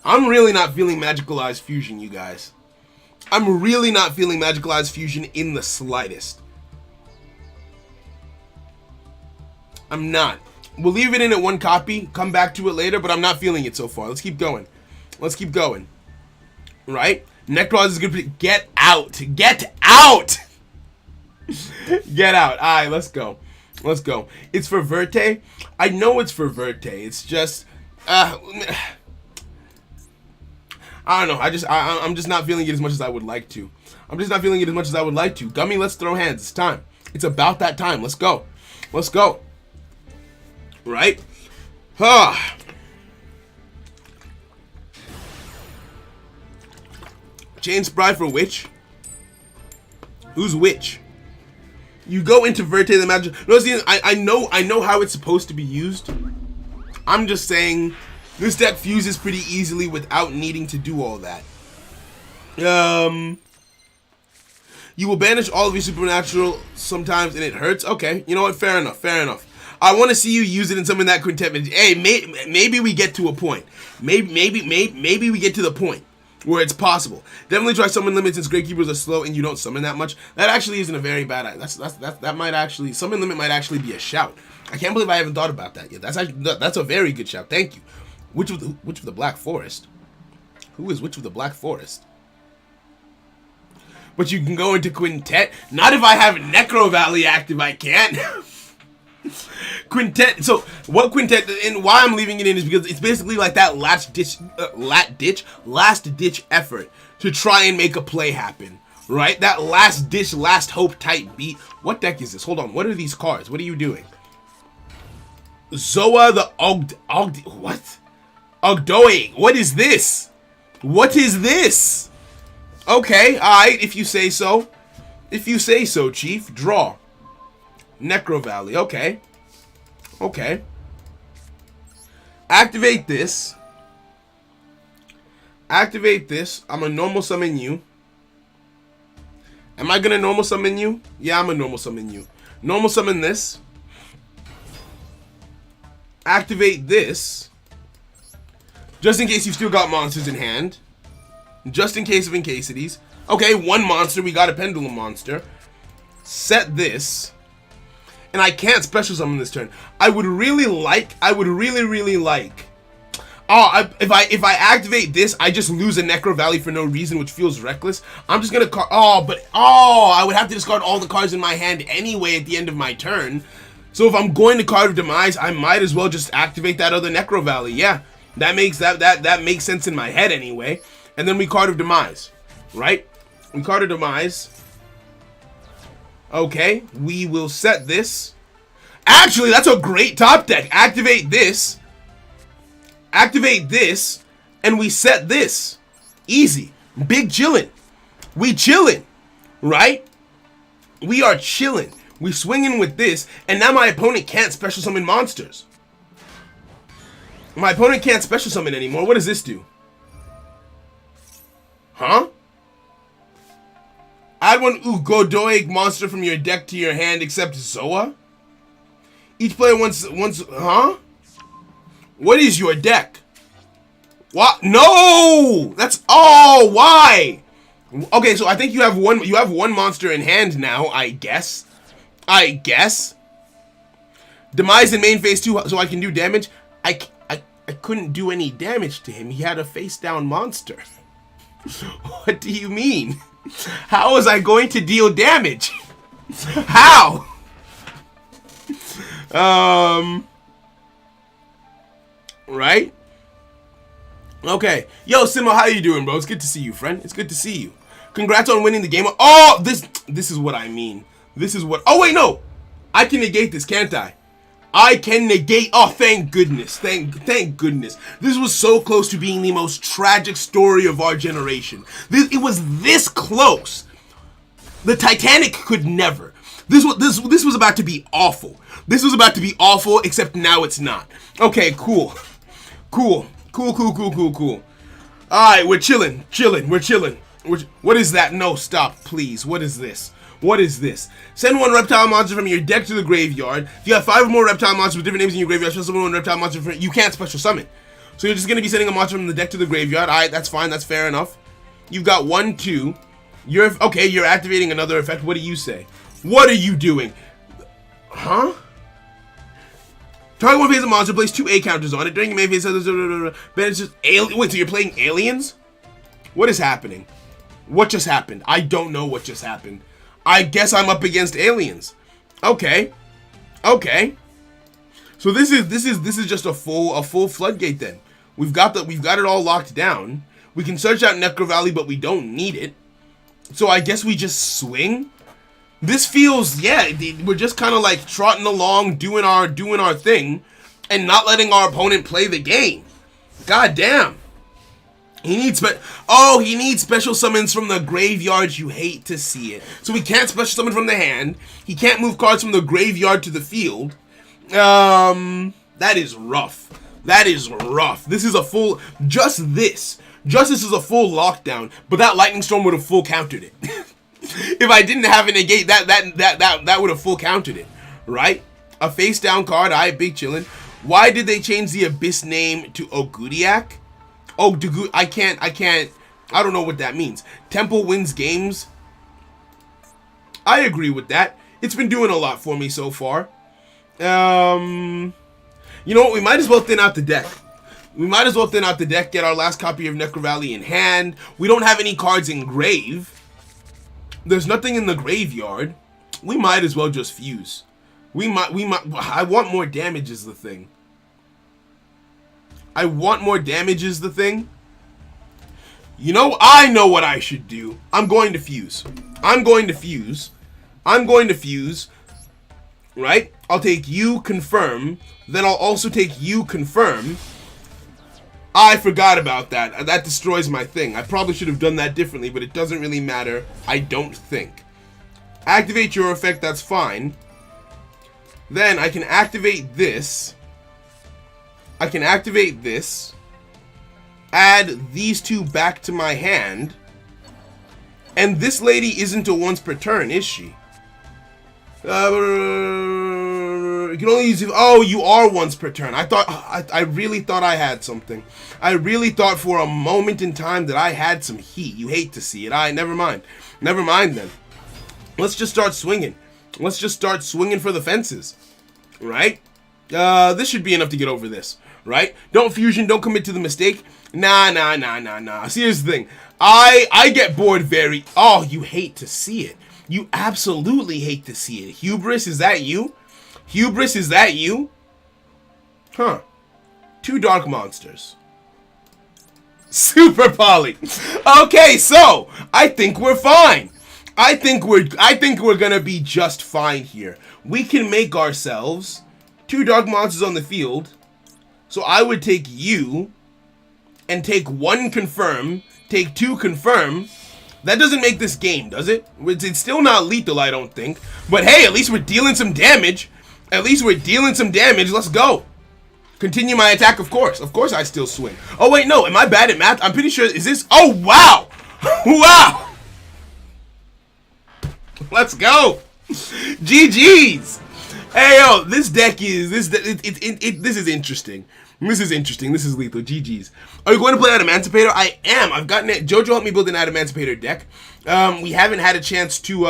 Speaker 1: I'm really not feeling Magicalized Fusion, you guys. I'm really not feeling Magicalized Fusion in the slightest. I'm not. We'll leave it in at one copy, come back to it later, but I'm not feeling it so far. Let's keep going. Right? Necroz is good. Get out. Get out. Get out. All right, let's go. It's for Verte. I know it's for Verte. It's just, I don't know. I'm just not feeling it as much as I would like to. Gummy, let's throw hands. It's time. It's about that time. Let's go. Right? Chain Spry for Witch. Who's Witch? You go into Verte the magic. No, see, I know how it's supposed to be used. I'm just saying this deck fuses pretty easily without needing to do all that. You will banish all of your supernatural sometimes, and it hurts. Okay, you know what? Fair enough. Fair enough. I want to see you use it in some of that quintet. Hey, maybe we get to a point. Maybe we get to the point where it's possible. Definitely try summon limit since Gravekeepers are slow and you don't summon that much. That actually isn't a very bad idea. That might actually, summon limit might actually be a shout. I can't believe I haven't thought about that yet. That's a very good shout. Thank you. Witch of the Black Forest. Who is Witch of the Black Forest? But you can go into quintet. Not if I have Necro Valley active. I can't. Quintet. So what quintet, and why I'm leaving it in is because it's basically like that last ditch effort to try and make a play happen, right? That last ditch, last hope type beat. What deck is this? Hold on. What are these cards? What are you doing? Zoa the what? Ogdoe. What is this? What is this? Okay, alright, if you say so. If you say so, Chief. Draw. Necro Valley, okay. Okay. Activate this. Activate this. I'm gonna normal summon you. Am I gonna normal summon you? Yeah, I'm gonna normal summon you. Normal summon this. Activate this. Just in case you've still got monsters in hand. Just in case of incasities. Okay, one monster. We got a pendulum monster. Set this. And I can't special summon this turn. I would really like. Oh, if I activate this, I just lose a Necro Valley for no reason, which feels reckless. I'm just gonna I would have to discard all the cards in my hand anyway at the end of my turn. So if I'm going to Card of Demise, I might as well just activate that other Necro Valley. Yeah, that makes that makes sense in my head anyway. And then we Card of Demise, right? We Card of Demise. Okay, we will set this. Actually, that's a great top deck. Activate this. Activate this. And we set this. Easy. Big chillin'. We chillin'. Right? We are chillin'. We swinging with this. And now my opponent can't special summon monsters. My opponent can't special summon anymore. What does this do? Huh? Add one Ugodoic monster from your deck to your hand except Zoa. Each player once, huh? What is your deck? What? No! That's, oh, why? Okay, so I think you have one monster in hand now, I guess. Demise in main phase 2 so I can do damage. I couldn't do any damage to him. He had a face down monster. What do you mean? How was I going to deal damage? How? Right? Okay. Yo, Simo, how you doing, bro? It's good to see you, friend. It's good to see you. Congrats on winning the game. Oh, this is what I mean. This is what... Oh, wait, no. I can negate this, can't I? I can negate... Oh, thank goodness. Thank goodness. This was so close to being the most tragic story of our generation. It was this close. The Titanic could never. This was about to be awful. This was about to be awful, except now it's not. Okay, cool. Cool. Alright, we're chilling. What is that? No, stop, please. What is this? What is this? Send one reptile monster from your deck to the graveyard. If you have 5 or more reptile monsters with different names in your graveyard, special summon one reptile monster from... You can't special summon. So you're just going to be sending a monster from the deck to the graveyard. Alright, that's fine. That's fair enough. You've got 1, 2. Okay, you're activating another effect. What do you say? What are you doing? Huh? Target one phase of monster, place 2 A counters on it. During your main phase, wait, so you're playing aliens? What is happening? What just happened? I don't know what just happened. I guess I'm up against aliens. Okay. So this is just a full floodgate then. We've got it all locked down. We can search out Necro Valley, but we don't need it. So I guess we just swing. This feels, yeah, we're just kind of like trotting along, doing our thing, and not letting our opponent play the game. God damn. He needs special summons from the graveyard. You hate to see it. So he can't special summon from the hand. He can't move cards from the graveyard to the field. That is rough. This is a full, Justice is a full lockdown, but that lightning storm would have full countered it. If I didn't have a negate, that would have full countered it, right? A face down card, I big chillin'. Why did they change the Abyss name to Ogudiak? Oh, I can't, I don't know what that means. Temple wins games. I agree with that. It's been doing a lot for me so far. You know what? We might as well thin out the deck. Get our last copy of Necro Valley in hand. We don't have any cards in grave. There's nothing in the graveyard. We might as well just fuse. We might, I want more damage is the thing. You know, I know what I should do. I'm going to fuse. Right? I'll take you, confirm. Then I'll also take you, confirm. I forgot about that. That destroys my thing. I probably should have done that differently, but it doesn't really matter. I don't think. Activate your effect, that's fine. Then I can activate this. Add these two back to my hand. And this lady isn't a once per turn, is she? You can only use... Oh, you are once per turn. I really thought I had something. I really thought for a moment in time that I had some heat. You hate to see it. Never mind. Never mind then. Let's just start swinging. Let's just start swinging for the fences. Right? This should be enough to get over this. Right? Don't fusion. Don't commit to the mistake. Nah. See, here's the thing. I get bored very... Oh, you hate to see it. You absolutely hate to see it. Hubris, is that you? Hubris, is that you? Huh. 2 dark monsters. Super poly. Okay, so I think we're fine. I think we're gonna be just fine here. We can make ourselves 2 dark monsters on the field. So I would take you and take 1 confirm, take 2 confirm. That doesn't make this game, does it? It's still not lethal, I don't think. But hey, at least we're dealing some damage. Let's go. Continue my attack, of course. Of course I still swing. Oh, wait, no. Am I bad at math? I'm pretty sure. Is this? Oh, wow. Wow. Let's go. GG's. Hey, yo, this deck is... This is interesting. This is lethal. GG's. Are you going to play Adamantipator? I am. I've gotten it. Jojo helped me build an Adamantipator deck. We haven't had a chance to...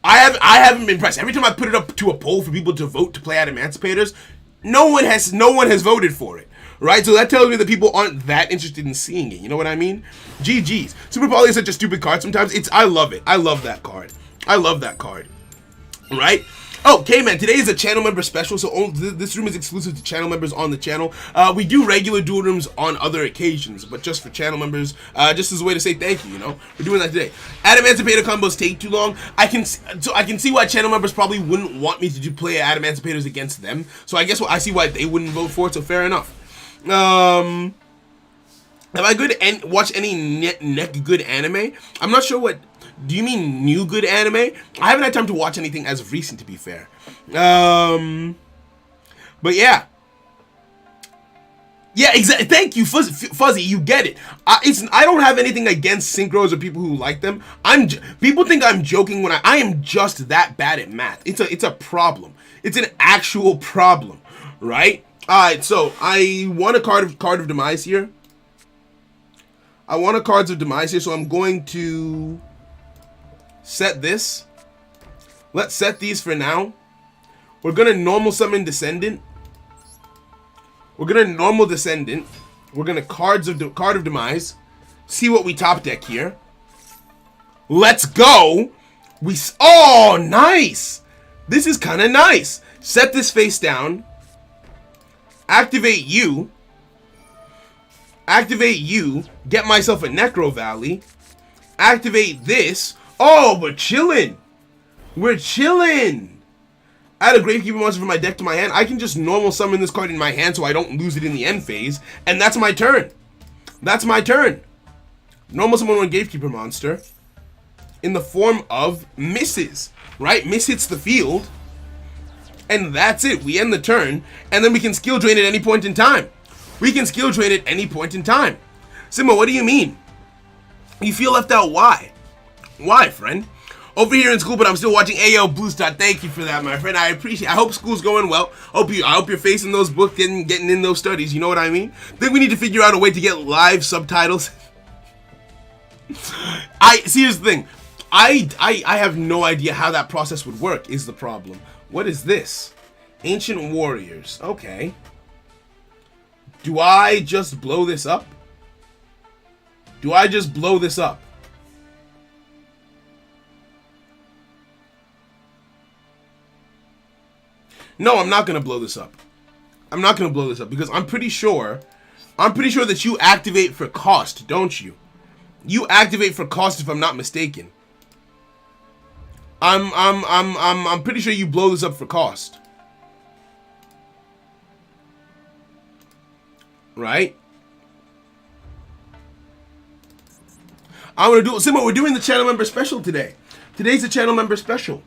Speaker 1: I haven't been pressed. Every time I put it up to a poll for people to vote to play Adamanticators, no one has voted for it. Right? So that tells me that people aren't that interested in seeing it. You know what I mean? GG's. Super Poly is such a stupid card sometimes. I love it. I love that card. Right? Oh, K-Man, today is a channel member special, so this room is exclusive to channel members on the channel. We do regular duel rooms on other occasions, but just for channel members, just as a way to say thank you, you know? We're doing that today. Adamantipator combos take too long. I can see why channel members probably wouldn't want me to play Adamanticators against them, so I guess I see why they wouldn't vote for it, so fair enough. Have I watched any neck good anime? I'm not sure what... Do you mean new good anime? I haven't had time to watch anything as of recent, to be fair. But yeah. Yeah, exactly. Thank you, Fuzzy. You get it. I don't have anything against synchros or people who like them. People think I'm joking when I am just that bad at math. It's a problem. It's an actual problem, right? All right. So I want a card of demise here. So I'm going to set this. Let's set these for now. We're gonna normal summon Descendant. We're gonna normal Descendant. We're gonna card of demise. See what we top deck here. Let's go. Oh, nice. This is kind of nice. Set this face down. Activate you. Get myself a Necro Valley. Activate this. Oh, we're chilling. Add a Gravekeeper monster from my deck to my hand. I can just normal summon this card in my hand so I don't lose it in the end phase. And that's my turn. Normal summon one Gravekeeper monster in the form of misses. Right? Miss hits the field. And that's it. We end the turn. And then we can skill drain at any point in time. Simba, what do you mean? You feel left out, why? Why, friend? Over here in school, but I'm still watching. Ayo, Blue Star, thank you for that, my friend. I appreciate. I hope school's going well. I hope you're facing those books, getting in those studies. You know what I mean? Think we need to figure out a way to get live subtitles. See, here's the thing. I have no idea how that process would work. Is the problem? What is this? Ancient warriors. Okay. Do I just blow this up? Do I just blow this up? No, I'm not gonna blow this up. I'm not gonna blow this up because I'm pretty sure that you activate for cost, don't you? You activate for cost if I'm not mistaken. I'm pretty sure you blow this up for cost. Right? I'm gonna do Simba, we're doing the channel member special today. Today's the channel member special.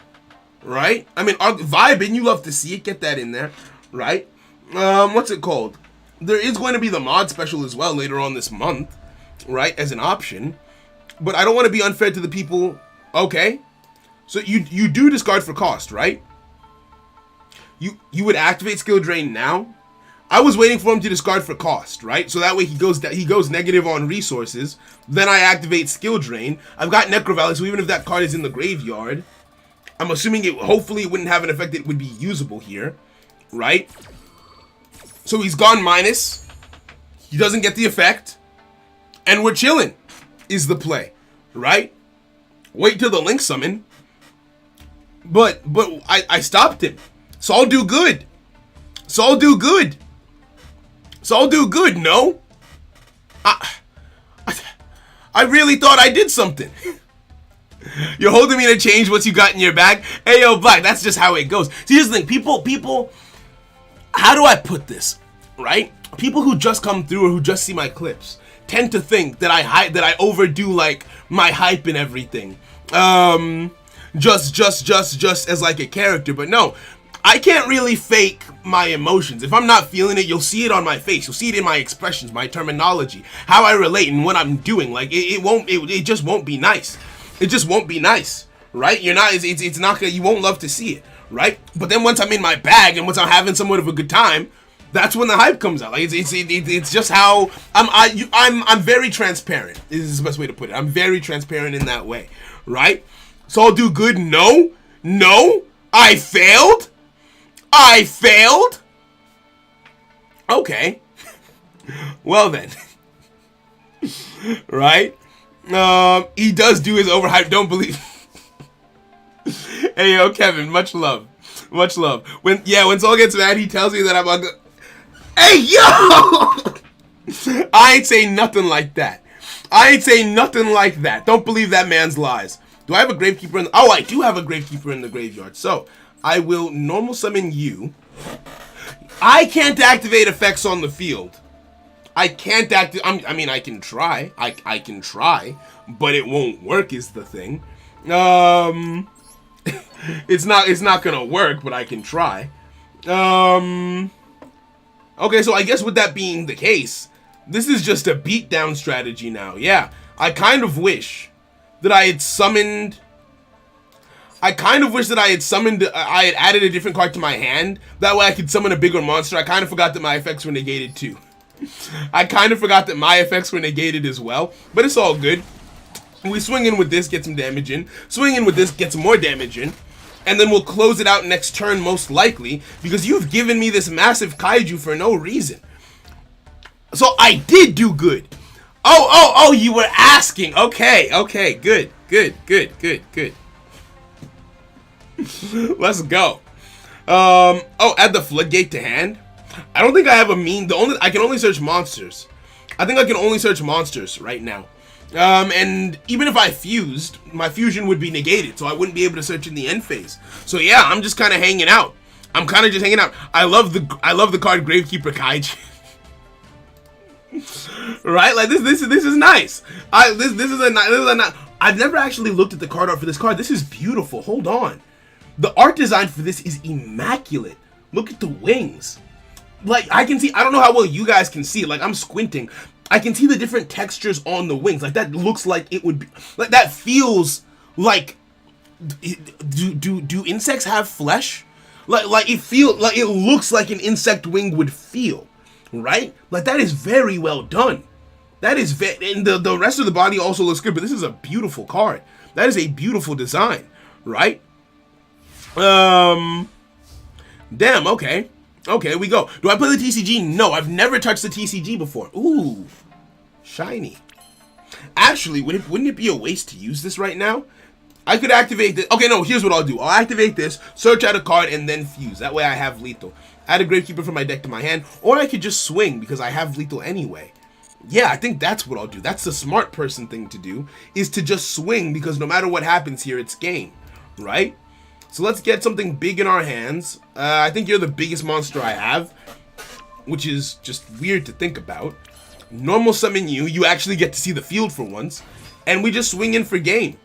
Speaker 1: Right? I mean, vibing, you love to see it. Get that in there. Right? What's it called? There is going to be the mod special as well later on this month. Right? As an option. But I don't want to be unfair to the people. Okay. So you do discard for cost, right? You would activate skill drain now. I was waiting for him to discard for cost, right? So that way he goes negative on resources. Then I activate skill drain. I've got Necro Valley, so even if that card is in the graveyard, I'm assuming hopefully it wouldn't have an effect that would be usable here, right? So he's gone minus. He doesn't get the effect. And we're chilling, is the play, right? Wait till the Link summon. But I stopped him. So I'll do good. So I'll do good. So I'll do good, no? I really thought I did something. You're holding me to change what you got in your bag? Hey, yo, Black, that's just how it goes. See, here's the thing. People, how do I put this, right? People who just come through or who just see my clips tend to think that I overdo, like, my hype and everything. Just as, like, a character. But no, I can't really fake my emotions. If I'm not feeling it, you'll see it on my face. You'll see it in my expressions, my terminology, how I relate and what I'm doing. Like, it just won't be nice. It just won't be nice, right? You're not, it's not gonna, you won't love to see it, right? But then once I'm in my bag and once I'm having somewhat of a good time, that's when the hype comes out. Like it's just how I'm very transparent. This is the best way to put it. I'm very transparent in that way, right? So I'll do good. No, I failed. Okay. Well then, right? He does do his overhype. Don't believe. Hey yo, Kevin, much love. When Saul gets mad, he tells me that I'm like, hey yo, I ain't saying nothing like that. Don't believe that man's lies. Do I have a Gravekeeper in the... Oh, I do have a Gravekeeper in the graveyard. So I will normal summon you. I can't activate effects on the field. I can't I mean, I can try. I can try, but it won't work is the thing. It's not gonna work, but I can try. Okay, so I guess with that being the case, this is just a beatdown strategy now. Yeah, I kind of wish that I had summoned... I had added a different card to my hand. That way I could summon a bigger monster. I kind of forgot that my effects were negated too. I kind of forgot that my effects were negated as well. But it's all good. We swing in with this, get some damage in. Swing in with this, get some more damage in. And then we'll close it out next turn most likely. Because you've given me this massive kaiju for no reason. So I did do good. Oh, you were asking. Okay, good. Let's go. Add the floodgate to hand. I don't think I have a mean. I can only search monsters. I think I can only search monsters right now. And even if I fused, my fusion would be negated, so I wouldn't be able to search in the end phase. So yeah, I'm just kind of hanging out. I'm kind of just hanging out. I love the card Gravekeeper Kaiji. Right? Like this is nice. This is a nice. I've never actually looked at the card art for this card. This is beautiful. Hold on. The art design for this is immaculate. Look at the wings. Like, I can see, I don't know how well you guys can see it. Like, I'm squinting. I can see the different textures on the wings. Like, that looks like it would be, like, that feels Like, do insects have flesh? Like it looks like an insect wing would feel, right? Like, that is very well done. That is and the rest of the body also looks good, but this is a beautiful card. That is a beautiful design, right? Damn, okay. Okay, we go. Do I play the TCG? No, I've never touched the TCG before. Ooh, shiny. Actually, wouldn't it be a waste to use this right now? I could activate this. Okay, no, here's what I'll do. I'll activate this, search out a card, and then fuse. That way I have lethal. Add a Gravekeeper from my deck to my hand, or I could just swing because I have lethal anyway. Yeah, I think that's what I'll do. That's the smart person thing to do, is to just swing, because no matter what happens here, it's game, right? So let's get something big in our hands. I think you're the biggest monster I have, which is just weird to think about. Normal summon you. You actually get to see the field for once, and we just swing in for game.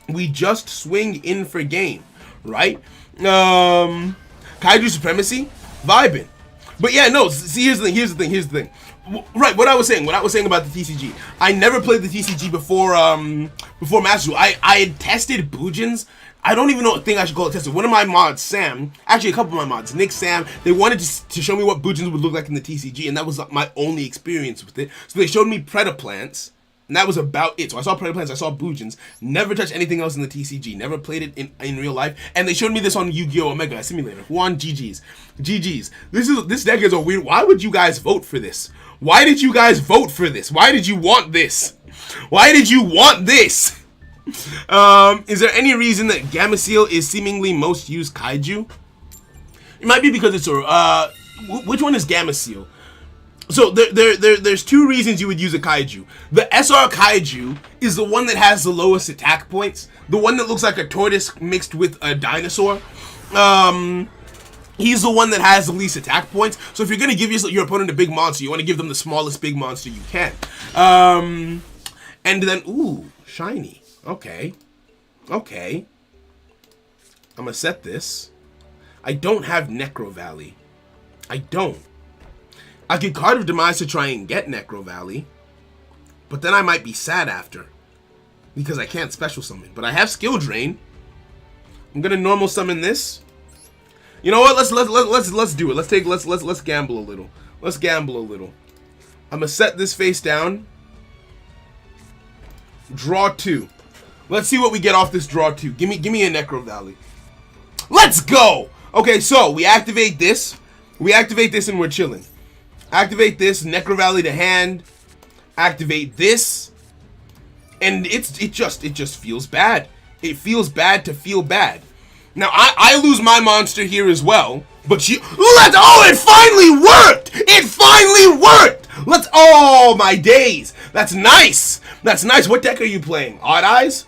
Speaker 1: We just swing in for game, right? Kaiju Supremacy, vibing. But yeah, no, see, here's the thing. Right, what I was saying about the TCG. I never played the TCG before Master Duel. I had tested Boojins. I don't even think I should call it tested. One of my mods, Sam, actually a couple of my mods, Nick, Sam, they wanted to show me what Boojins would look like in the TCG, and that was my only experience with it. So they showed me Predaplants, and that was about it. So I saw Predaplants, I saw Boojins, never touched anything else in the TCG, never played it in real life, and they showed me this on Yu-Gi-Oh! Omega Simulator. One, GG's. This deck is a weird. Why would you guys vote for this? Why did you guys vote for this? Why did you want this? Why did you want this? Is there any reason that Gameciel is seemingly most used kaiju? It might be because it's a, which one is Gameciel? So there's two reasons you would use a kaiju. The SR kaiju is the one that has the lowest attack points. The one that looks like a tortoise mixed with a dinosaur. He's the one that has the least attack points. So if you're going to give your opponent a big monster, you want to give them the smallest big monster you can. And then, ooh, shiny. Okay. Okay. I'm going to set this. I don't have Necro Valley. I don't. I could Card of Demise to try and get Necro Valley. But then I might be sad after. Because I can't special summon. But I have Skill Drain. I'm going to normal summon this. You know what? Let's do it. Let's gamble a little. Let's gamble a little. I'm gonna set this face down. Draw 2. Let's see what we get off this draw 2. Give me a Necro Valley. Let's go. Okay, so we activate this. We activate this and we're chilling. Activate this, Necro Valley to hand. Activate this. And it just feels bad. It feels bad to feel bad. Now, I lose my monster here as well, but oh, it finally worked! It finally worked! Oh, my days! That's nice! That's nice. What deck are you playing? Odd Eyes?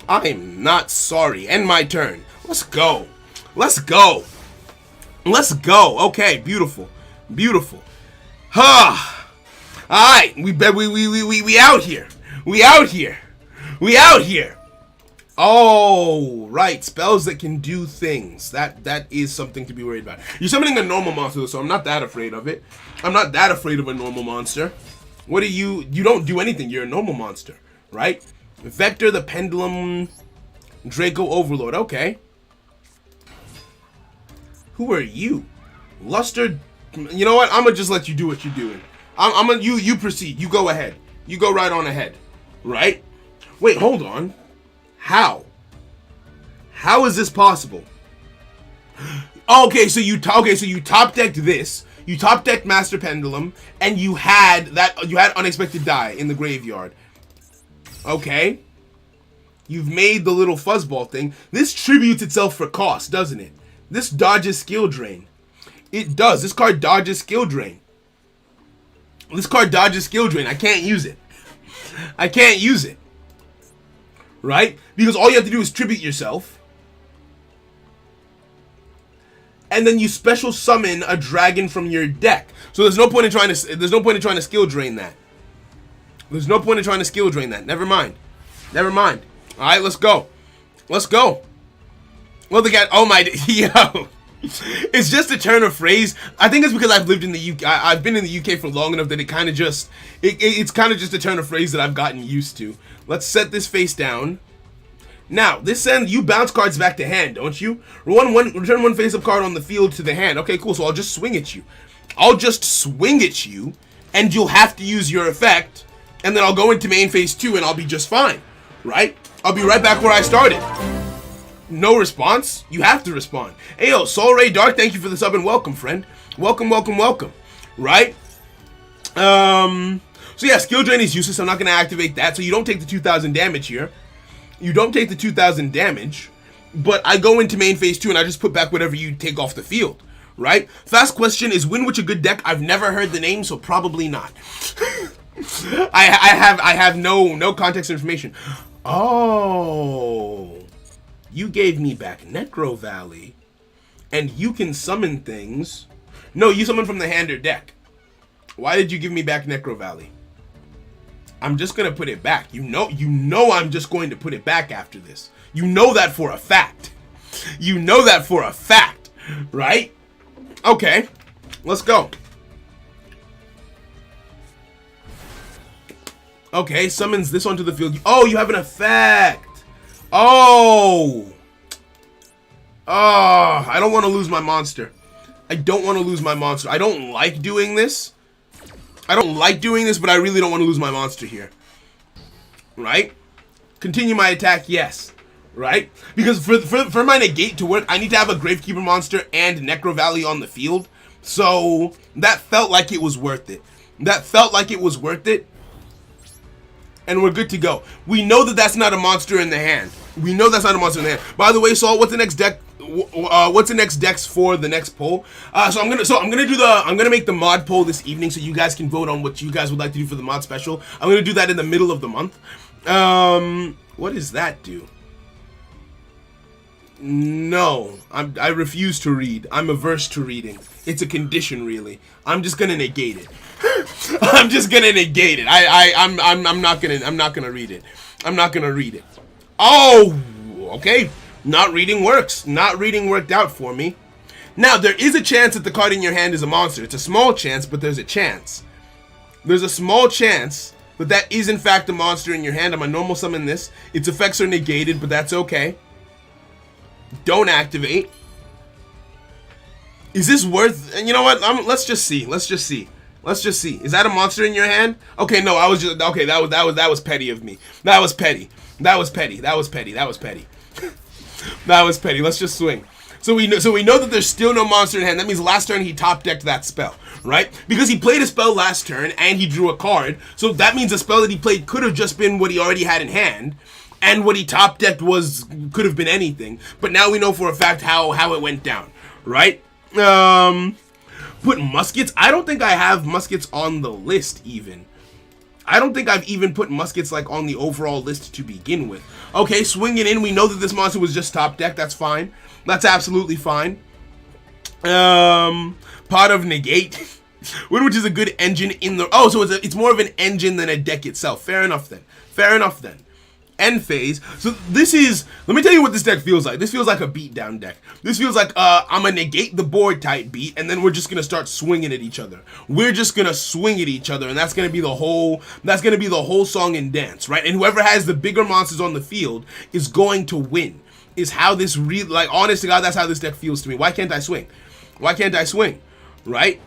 Speaker 1: I'm not sorry. End my turn. Let's go. Let's go. Let's go. Okay, beautiful. Beautiful. Alright, we out here. We out here. We out here. Oh, right. Spells that can do things. That is something to be worried about. You're summoning a normal monster, so I'm not that afraid of it. I'm not that afraid of a normal monster. What are you? You don't do anything. You're a normal monster, right? Vector, the Pendulum, Draco Overlord. Okay. Who are you? Luster. You know what? I'm gonna just let you do what you're doing. I'm gonna you proceed. You go ahead. You go right on ahead. Right? Wait, hold on. How? How is this possible? Okay, so you top decked this. You top decked Master Pendulum, and you had Unexpected Die in the graveyard. Okay. You've made the little fuzzball thing. This tributes itself for cost, doesn't it? This dodges skill drain. It does. This card dodges skill drain. This card dodges skill drain. I can't use it. I can't use it. Right? Because all you have to do is tribute yourself. And then you special summon a dragon from your deck. So there's no point in trying to skill drain that. There's no point in trying to skill drain that. Never mind. Never mind. Alright, let's go. Let's go. Well, the guy, oh my, yo. It's just a turn of phrase. I think it's because I've lived in the UK. I've been in the UK for long enough that it kind of just, it's kind of just a turn of phrase that I've gotten used to. Let's set this face down. Now, this sends you bounce cards back to hand, don't you? Return one face-up card on the field to the hand. Okay, cool. So I'll just swing at you. I'll just swing at you, and you'll have to use your effect, and then I'll go into main phase 2, and I'll be just fine, right? I'll be right back where I started. No response? You have to respond. Hey, yo, Soul Ray Dark, thank you for the sub and welcome, friend. Welcome, welcome, welcome. Right? So yeah, skill drain is useless. I'm not going to activate that, so you don't take the 2,000 damage here. You don't take the 2,000 damage, but I go into main phase 2 and I just put back whatever you take off the field, right? Fast question, is Winwitch a good deck? I've never heard the name, so probably not. I have no context information. Oh, you gave me back Necro Valley, and you can summon things. No, you summon from the hand or deck. Why did you give me back Necro Valley? I'm just gonna put it back. You know I'm just going to put it back after this. You know that for a fact. You know that for a fact, right? Okay, let's go. Okay, summons this onto the field. Oh, you have an effect. Oh, I don't want to lose my monster. I don't want to lose my monster. I don't like doing this. I don't like doing this, but I really don't want to lose my monster here. Right? Continue my attack, yes. Right? Because for my negate to work, I need to have a Gravekeeper monster and Necro Valley on the field. So that felt like it was worth it. That felt like it was worth it. And we're good to go. We know that that's not a monster in the hand. We know that's not a monster in the hand. By the way, Saul, what's the next deck? What's the next decks for the next poll? So I'm gonna make the mod poll this evening, so you guys can vote on what you guys would like to do for the mod special. I'm gonna do that in the middle of the month. What does that do? No, I refuse to read. I'm averse to reading. It's a condition, really. I'm just gonna negate it. I'm just gonna negate it. I'm not gonna read it. I'm not gonna read it. Oh, okay. Not reading works. Not reading worked out for me. Now, there is a chance that the card in your hand is a monster. It's a small chance, but there's a chance. There's a small chance that that is in fact a monster in your hand. I'm gonna normal summon this. Its effects are negated, but that's okay. Don't activate. Is this worth? And you know what? Let's just see. Let's just see. Let's just see. Is that a monster in your hand? Okay, no. I was just okay. That was petty of me. That was petty. That was petty. That was petty. That was petty. That was petty. Let's just swing. So we know that there's still no monster in hand. That means last turn he top decked that spell, right? Because he played a spell last turn and he drew a card. So that means the spell that he played could have just been what he already had in hand, and what he top decked could have been anything. But now we know for a fact how it went down, right? Put muskets. I don't think I have muskets on the list even. I don't think I've even put muskets like on the overall list to begin with. Okay, swinging in. We know that this monster was just top deck. That's fine. That's absolutely fine. Pot of negate, which is a good engine in the. Oh, so it's more of an engine than a deck itself. Fair enough then. Fair enough then. End phase. So this is. Let me tell you what this deck feels like. This feels like a beatdown deck. This feels like I'm gonna negate the board type beat, and then we're just gonna start swinging at each other. We're just gonna swing at each other, and that's gonna be the whole. That's gonna be the whole song and dance, right? And whoever has the bigger monsters on the field is going to win. Is how this like honest to God, that's how this deck feels to me. Why can't I swing? Why can't I swing? Right?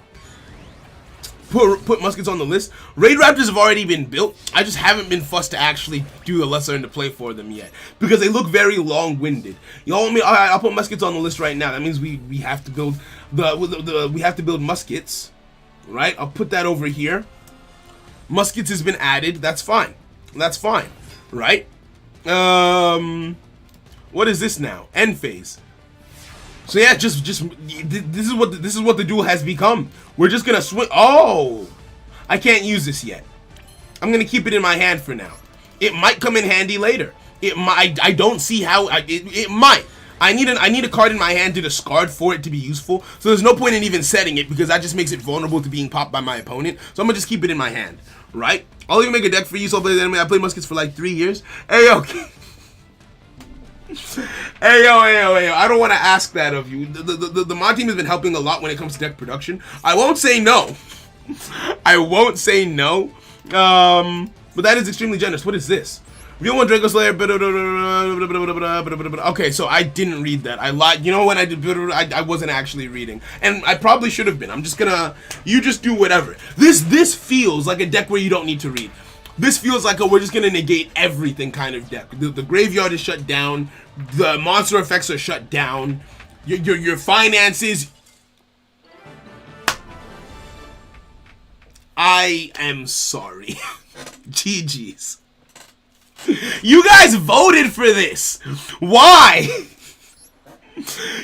Speaker 1: Put muskets on the list. Raid Raptors have already been built. I just haven't been fussed to actually do the lesser and to play for them yet, because they look very long-winded. You know what I mean? All right, I'll put muskets on the list right now. That means we have to build we have to build muskets, right? I'll put that over here. Muskets has been added. That's fine. That's fine, right? What is this now? End phase. So yeah, just this is what the duel has become. We're just gonna swing. Oh, I can't use this yet. I'm gonna keep it in my hand for now. It might come in handy later. It might. I don't see how. It might. I need a card in my hand to discard for it to be useful. So there's no point in even setting it, because that just makes it vulnerable to being popped by my opponent. So I'm gonna just keep it in my hand, right? I'll even make a deck for you. So I played muskets for like 3 years. Hey, okay. Hey yo, I don't want to ask that of you. The mod team has been helping a lot when it comes to deck production. I won't say no. I won't say no. But that is extremely generous. What is this? Real one Draco Slayer. Okay, so I didn't read that. I lied. You know when I did, I wasn't actually reading, and I probably should have been. I'm just gonna. You just do whatever. This feels like a deck where you don't need to read. This feels like a we're just gonna negate everything kind of deck. The graveyard is shut down. The monster effects are shut down. Your finances. I am sorry. GG's. You guys voted for this. Why?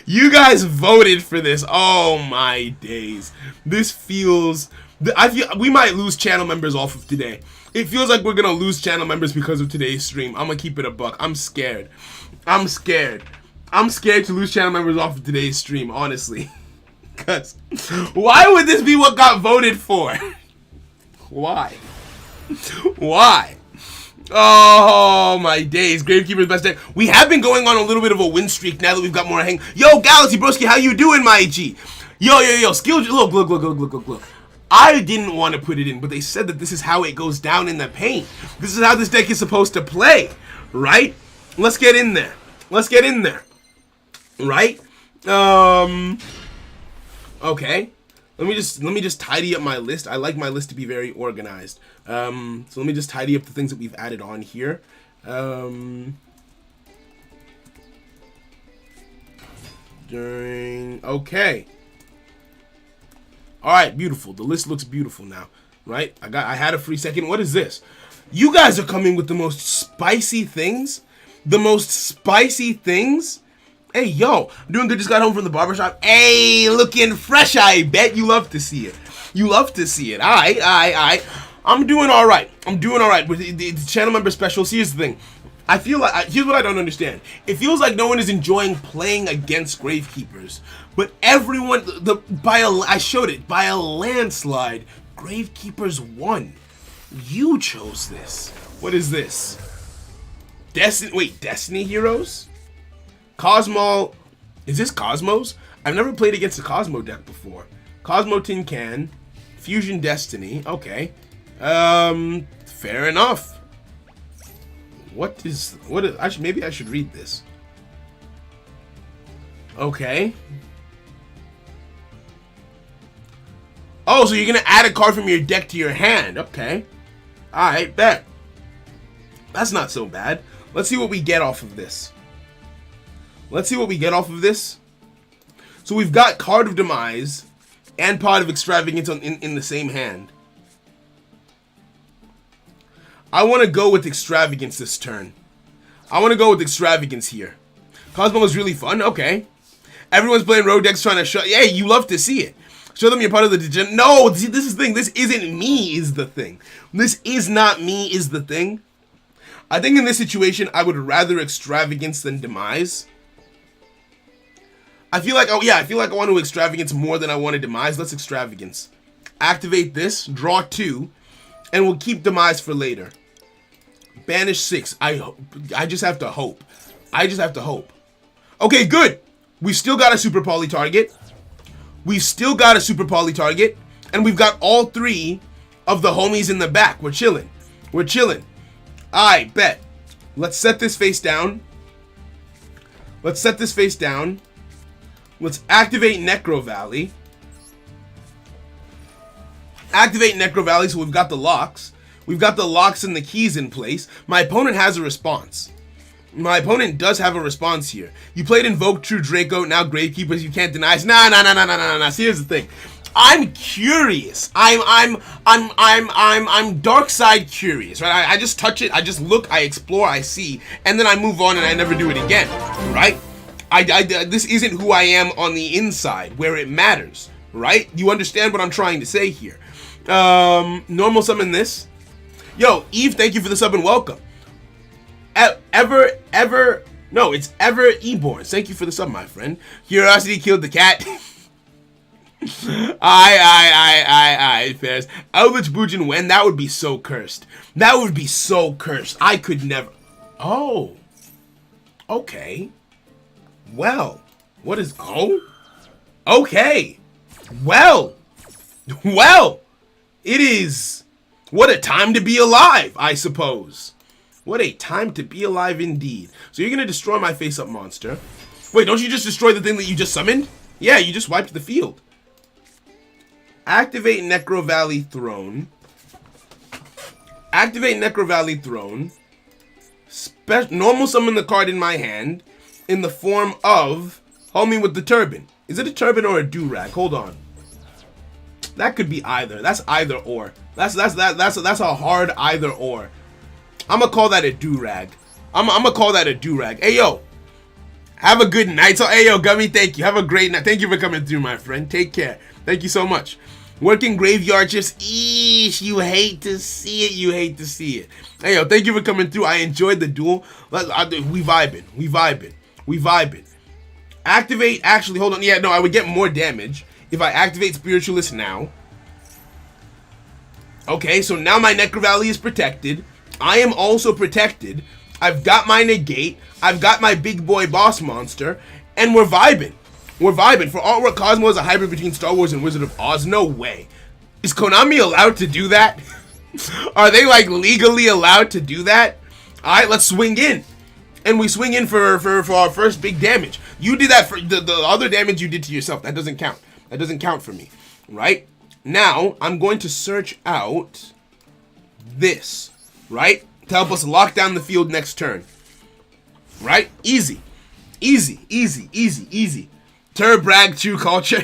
Speaker 1: You guys voted for this. Oh my days. This feels. I feel we might lose channel members off of today. It feels like we're gonna lose channel members because of today's stream. I'm gonna keep it a buck. I'm scared. I'm scared. I'm scared to lose channel members off of today's stream, honestly. Cause why would this be what got voted for? Why? Why? Oh my days. Gravekeeper's best deck. We have been going on a little bit of a win streak now that we've got more hang. Yo, Galaxy Broski, how you doing, my G? Yo. Skill. Look. I didn't want to put it in, but they said that this is how it goes down in the paint. This is how this deck is supposed to play, right? Let's get in there. Right? Okay. Let me just tidy up my list. I like my list to be very organized. So let me just tidy up the things that we've added on here. Okay. All right, beautiful. The list looks beautiful now, right? I had a free second. What is this? You guys are coming with the most spicy things. Hey, yo, I'm doing good. Just got home from the barbershop. Hey, looking fresh, I bet. You love to see it. All right. I'm doing all right. With the channel member specials, here's the thing. I feel like, here's what I don't understand. It feels like no one is enjoying playing against Gravekeepers. But everyone, by a landslide, Gravekeepers won. You chose this. What is this? Destiny Heroes? Cosmo, is this Cosmos? I've never played against the Cosmo deck before. Cosmo Tin Can, Fusion Destiny, okay. Fair enough. Maybe I should read this. Okay. Oh, so you're gonna add a card from your deck to your hand, okay. Alright, bet. That's not so bad. Let's see what we get off of this. So we've got Card of Demise and Pot of Extravagance in the same hand. I want to go with Extravagance this turn. I want to go with Extravagance here. Cosmo is really fun. Okay. Everyone's playing road decks trying to shut. Yeah, you love to see it. Show them you're part of the degen. No, this is the thing. This isn't me is the thing. This is not me is the thing. I think in this situation, I would rather Extravagance than Demise. I feel like I want to Extravagance more than I want to Demise. Let's Extravagance. Activate this, draw 2, and we'll keep Demise for later. Banish 6. I just have to hope. Okay, good. We still got a Super Poly target. And we've got all 3 of the homies in the back. We're chilling. I bet. Let's set this face down. Let's activate Necro Valley. So we've got the locks. We've got the locks and the keys in place. My opponent has a response. My opponent does have a response here. You played Invoke True Draco, now Gravekeepers, you can't deny. Nah. See, here's the thing. I'm curious. I'm dark side curious, right? I just touch it, I just look, I explore, I see, and then I move on and I never do it again, right? This isn't who I am on the inside, where it matters, right? You understand what I'm trying to say here. Normal summon this. Yo, Eve, thank you for the sub and welcome. It's Ever Eborn. Thank you for the sub, my friend. Curiosity killed the cat. I fairs. Eldritch Bujin when? That would be so cursed. I could never. Oh. Okay. Well. What is. Oh? Okay. Well. It is. What a time to be alive, I suppose. What a time to be alive indeed. So you're going to destroy my face-up monster. Wait, don't you just destroy the thing that you just summoned? Yeah, you just wiped the field. Activate Necro Valley Throne. Activate Necro Valley Throne. Normal summon the card in my hand in the form of homie with the turban. Is it a turban or a do-rag? Hold on. That could be either. That's either or. That's a hard either or. I'm gonna call that a do-rag. I'm gonna call that a do-rag. Hey yo, have a good night. So hey yo, Gummy, thank you. Have a great night. Thank you for coming through, my friend. Take care. Thank you so much. Working graveyard shifts. Eesh, you hate to see it. You hate to see it. Hey yo, thank you for coming through. I enjoyed the duel. We vibing. We vibing. We vibing. Activate. Actually, hold on. Yeah, no, I would get more damage if I activate Spiritualist now. Okay, so now my Necro Valley is protected. I am also protected. I've got my negate. I've got my big boy boss monster, and we're vibing. We're vibing. For Artwork, Cosmo is a hybrid between Star Wars and Wizard of Oz. No way. Is Konami allowed to do that? Are they like legally allowed to do that? Alright, let's swing in. And we swing in for our first big damage. You did that for the other damage you did to yourself. That doesn't count. That doesn't count for me. Right? Now, I'm going to search out this. Right? To help us lock down the field next turn. Right? Easy. Easy, easy, easy, easy. Turbrag True Culture.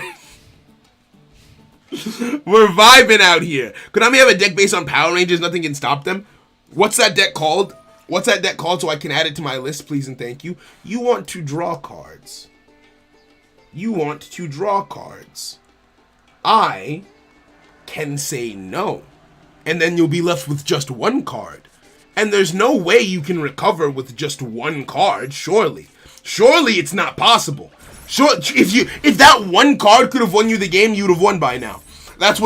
Speaker 1: We're vibing out here. Konami have a deck based on Power Rangers, nothing can stop them. What's that deck called? What's that deck called so I can add it to my list, please and thank you. You want to draw cards. You want to draw cards. I can say no. And then you'll be left with just one card. And there's no way you can recover with just one card, surely. Surely it's not possible. Sure, if that one card could have won you the game, you'd have won by now. That's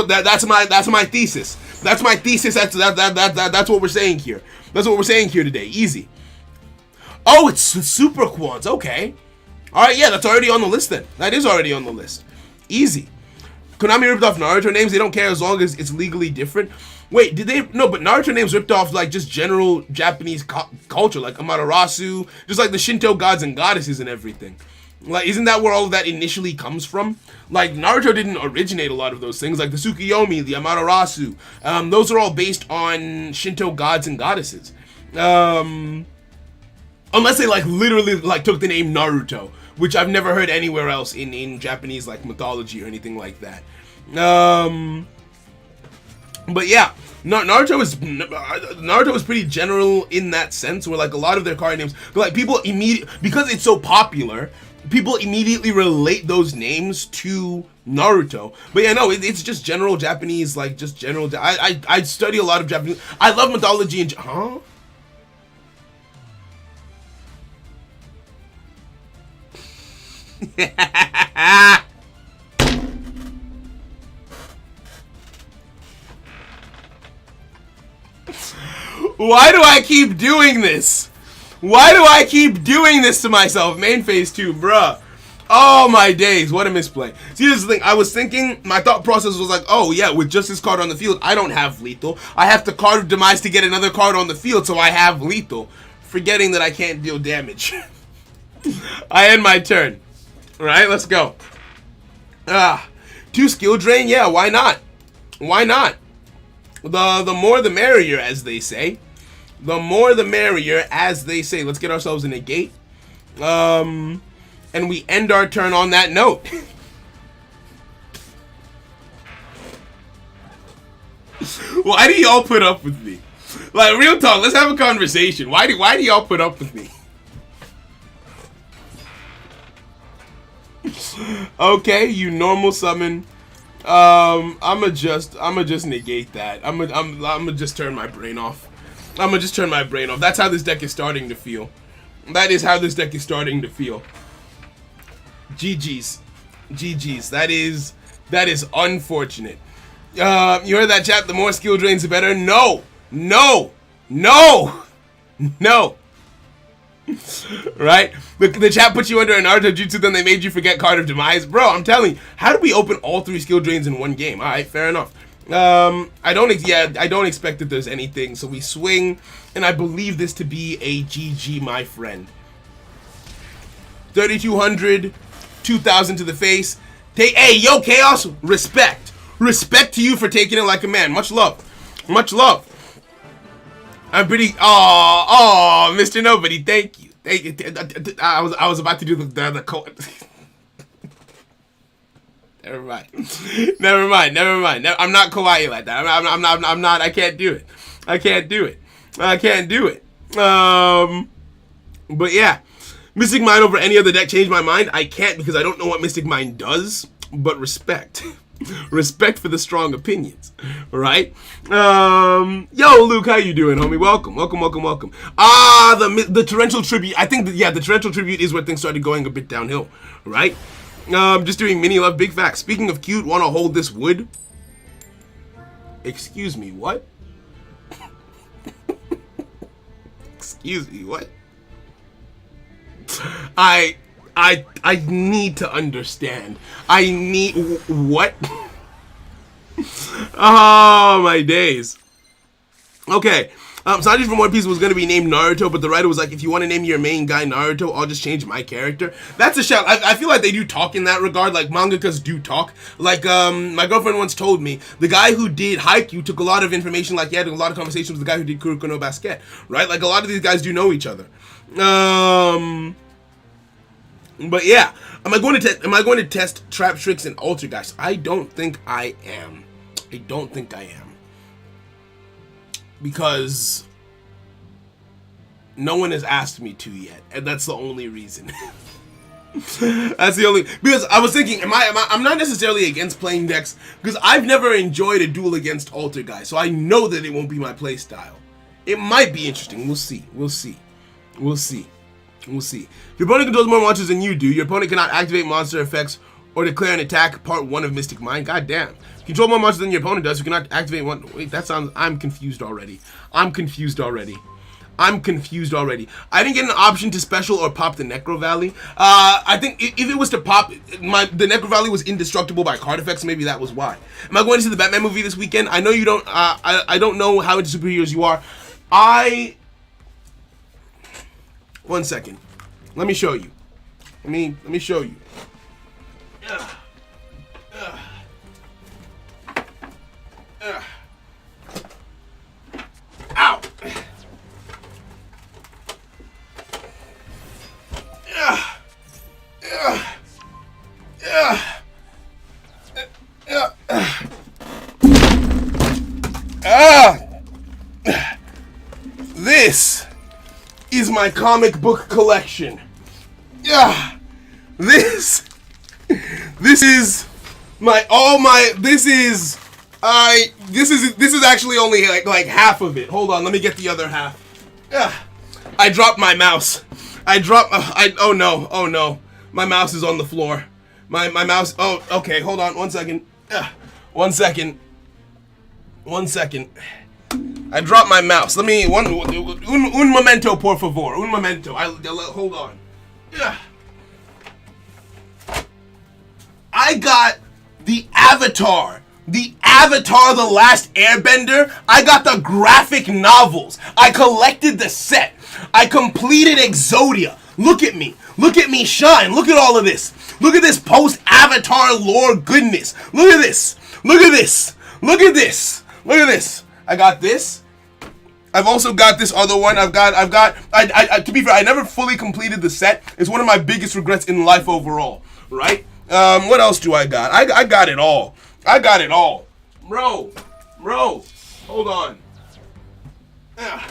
Speaker 1: my thesis. That's my thesis. That's what we're saying here. That's what we're saying here today. Easy. Oh, it's the Super Quads. Okay. All right, yeah, that's already on the list then. That is already on the list. Easy. Konami ripped off Naruto names. They don't care as long as it's legally different. Wait, did they? No, but Naruto names ripped off like just general Japanese culture, like Amaterasu, just like the Shinto gods and goddesses and everything. Like, isn't that where all of that initially comes from? Like, Naruto didn't originate a lot of those things, like the Tsukuyomi, the Amaterasu. Those are all based on Shinto gods and goddesses. Unless they like literally like took the name Naruto, which I've never heard anywhere else in Japanese like mythology or anything like that. But yeah, Naruto is pretty general in that sense, where like a lot of their card names, like people because it's so popular, people immediately relate those names to Naruto. But yeah, no, it's just general Japanese, like just general. I study a lot of Japanese. I love mythology and huh. Why do I keep doing this? Why do I keep doing this to myself? Main phase 2, bruh. Oh my days, what a misplay. See, here's the thing, I was thinking, my thought process was like, oh yeah, with just this card on the field, I don't have lethal. I have to Card of Demise to get another card on the field, so I have lethal. Forgetting that I can't deal damage. I end my turn. Alright, let's go. 2 skill drain? Yeah, why not? Why not? The more the merrier, as they say. The more the merrier, as they say. Let's get ourselves a negate. And we end our turn on that note. Why do y'all put up with me? Like, real talk, let's have a conversation. Why do y'all put up with me? Okay, you normal summon. I'ma just negate that. I'ma just turn my brain off. That's how this deck is starting to feel. That is how this deck is starting to feel. GG's. That is unfortunate. You heard that, chat? The more skill drains, the better. No. Right? The chat put you under an Naruto Jutsu, then they made you forget Card of Demise. Bro, I'm telling you, how do we open all 3 skill drains in one game? Alright, fair enough. I don't expect that there's anything. So we swing, and I believe this to be a GG, my friend. 3,200, 2,000 to the face. Hey, yo, Chaos, respect. Respect to you for taking it like a man. Much love. Much love. I'm pretty. Oh, Mr. Nobody, thank you. Thank you. I was about to do the code. Never mind. I'm not kawaii like that. I'm not. I can't do it. But yeah, Mystic Mine over any other deck changed my mind. I can't because I don't know what Mystic Mine does. But respect. Respect for the strong opinions, right? Yo, Luke, how you doing, homie? Welcome. The torrential tribute. I think the torrential tribute is where things started going a bit downhill, right? Just doing mini love, big facts. Speaking of cute, want to hold this wood? Excuse me, what? Excuse me, what? I need to understand. I need what? Oh my days. Okay. Sanji from One Piece was gonna be named Naruto, but the writer was like, if you want to name your main guy Naruto, I'll just change my character. That's a shout. I feel like they do talk in that regard. Like mangakas do talk. Like my girlfriend once told me the guy who did Haikyuu took a lot of information. Like he had a lot of conversations with the guy who did Kuroko no Basket. Right? Like a lot of these guys do know each other. But yeah, am I going to test trap tricks and Altergeist? I don't think I am. Because no one has asked me to yet, and that's the only reason. That's the only, because I was thinking, I'm not necessarily against playing decks because I've never enjoyed a duel against Altergeist, so I know that it won't be my play style. It might be interesting. We'll see. Your opponent controls more monsters than you do. Your opponent cannot activate monster effects or declare an attack. Part 1 of Mystic Mine. God damn. Control more monsters than your opponent does. You cannot activate one. Wait, that sounds. I'm confused already. I didn't get an option to special or pop the Necro Valley. I think if it was to pop, the Necro Valley was indestructible by card effects. Maybe that was why. Am I going to see the Batman movie this weekend? I know you don't. I don't know how into superheroes you are. One second. Let me show you. Let me show you. Ow! This is my comic book collection. This is actually only like half of it. Hold on, let me get the other half. I dropped my mouse. Oh no. My mouse is on the floor. My mouse. Oh, okay. Hold on. 1 second. 1 second. I dropped my mouse. Let me un momento, por favor. Un momento. Hold on. I got the Avatar. The Last Airbender. I got the graphic novels. I collected the set. I completed Exodia. Look at me shine. Look at all of this. Look at this post-Avatar lore goodness. Look at this. I got this. I've also got this other one. I to be fair, I never fully completed the set. It's one of my biggest regrets in life overall, right? What else do I got? I got it all. Bro. Hold on. Ow.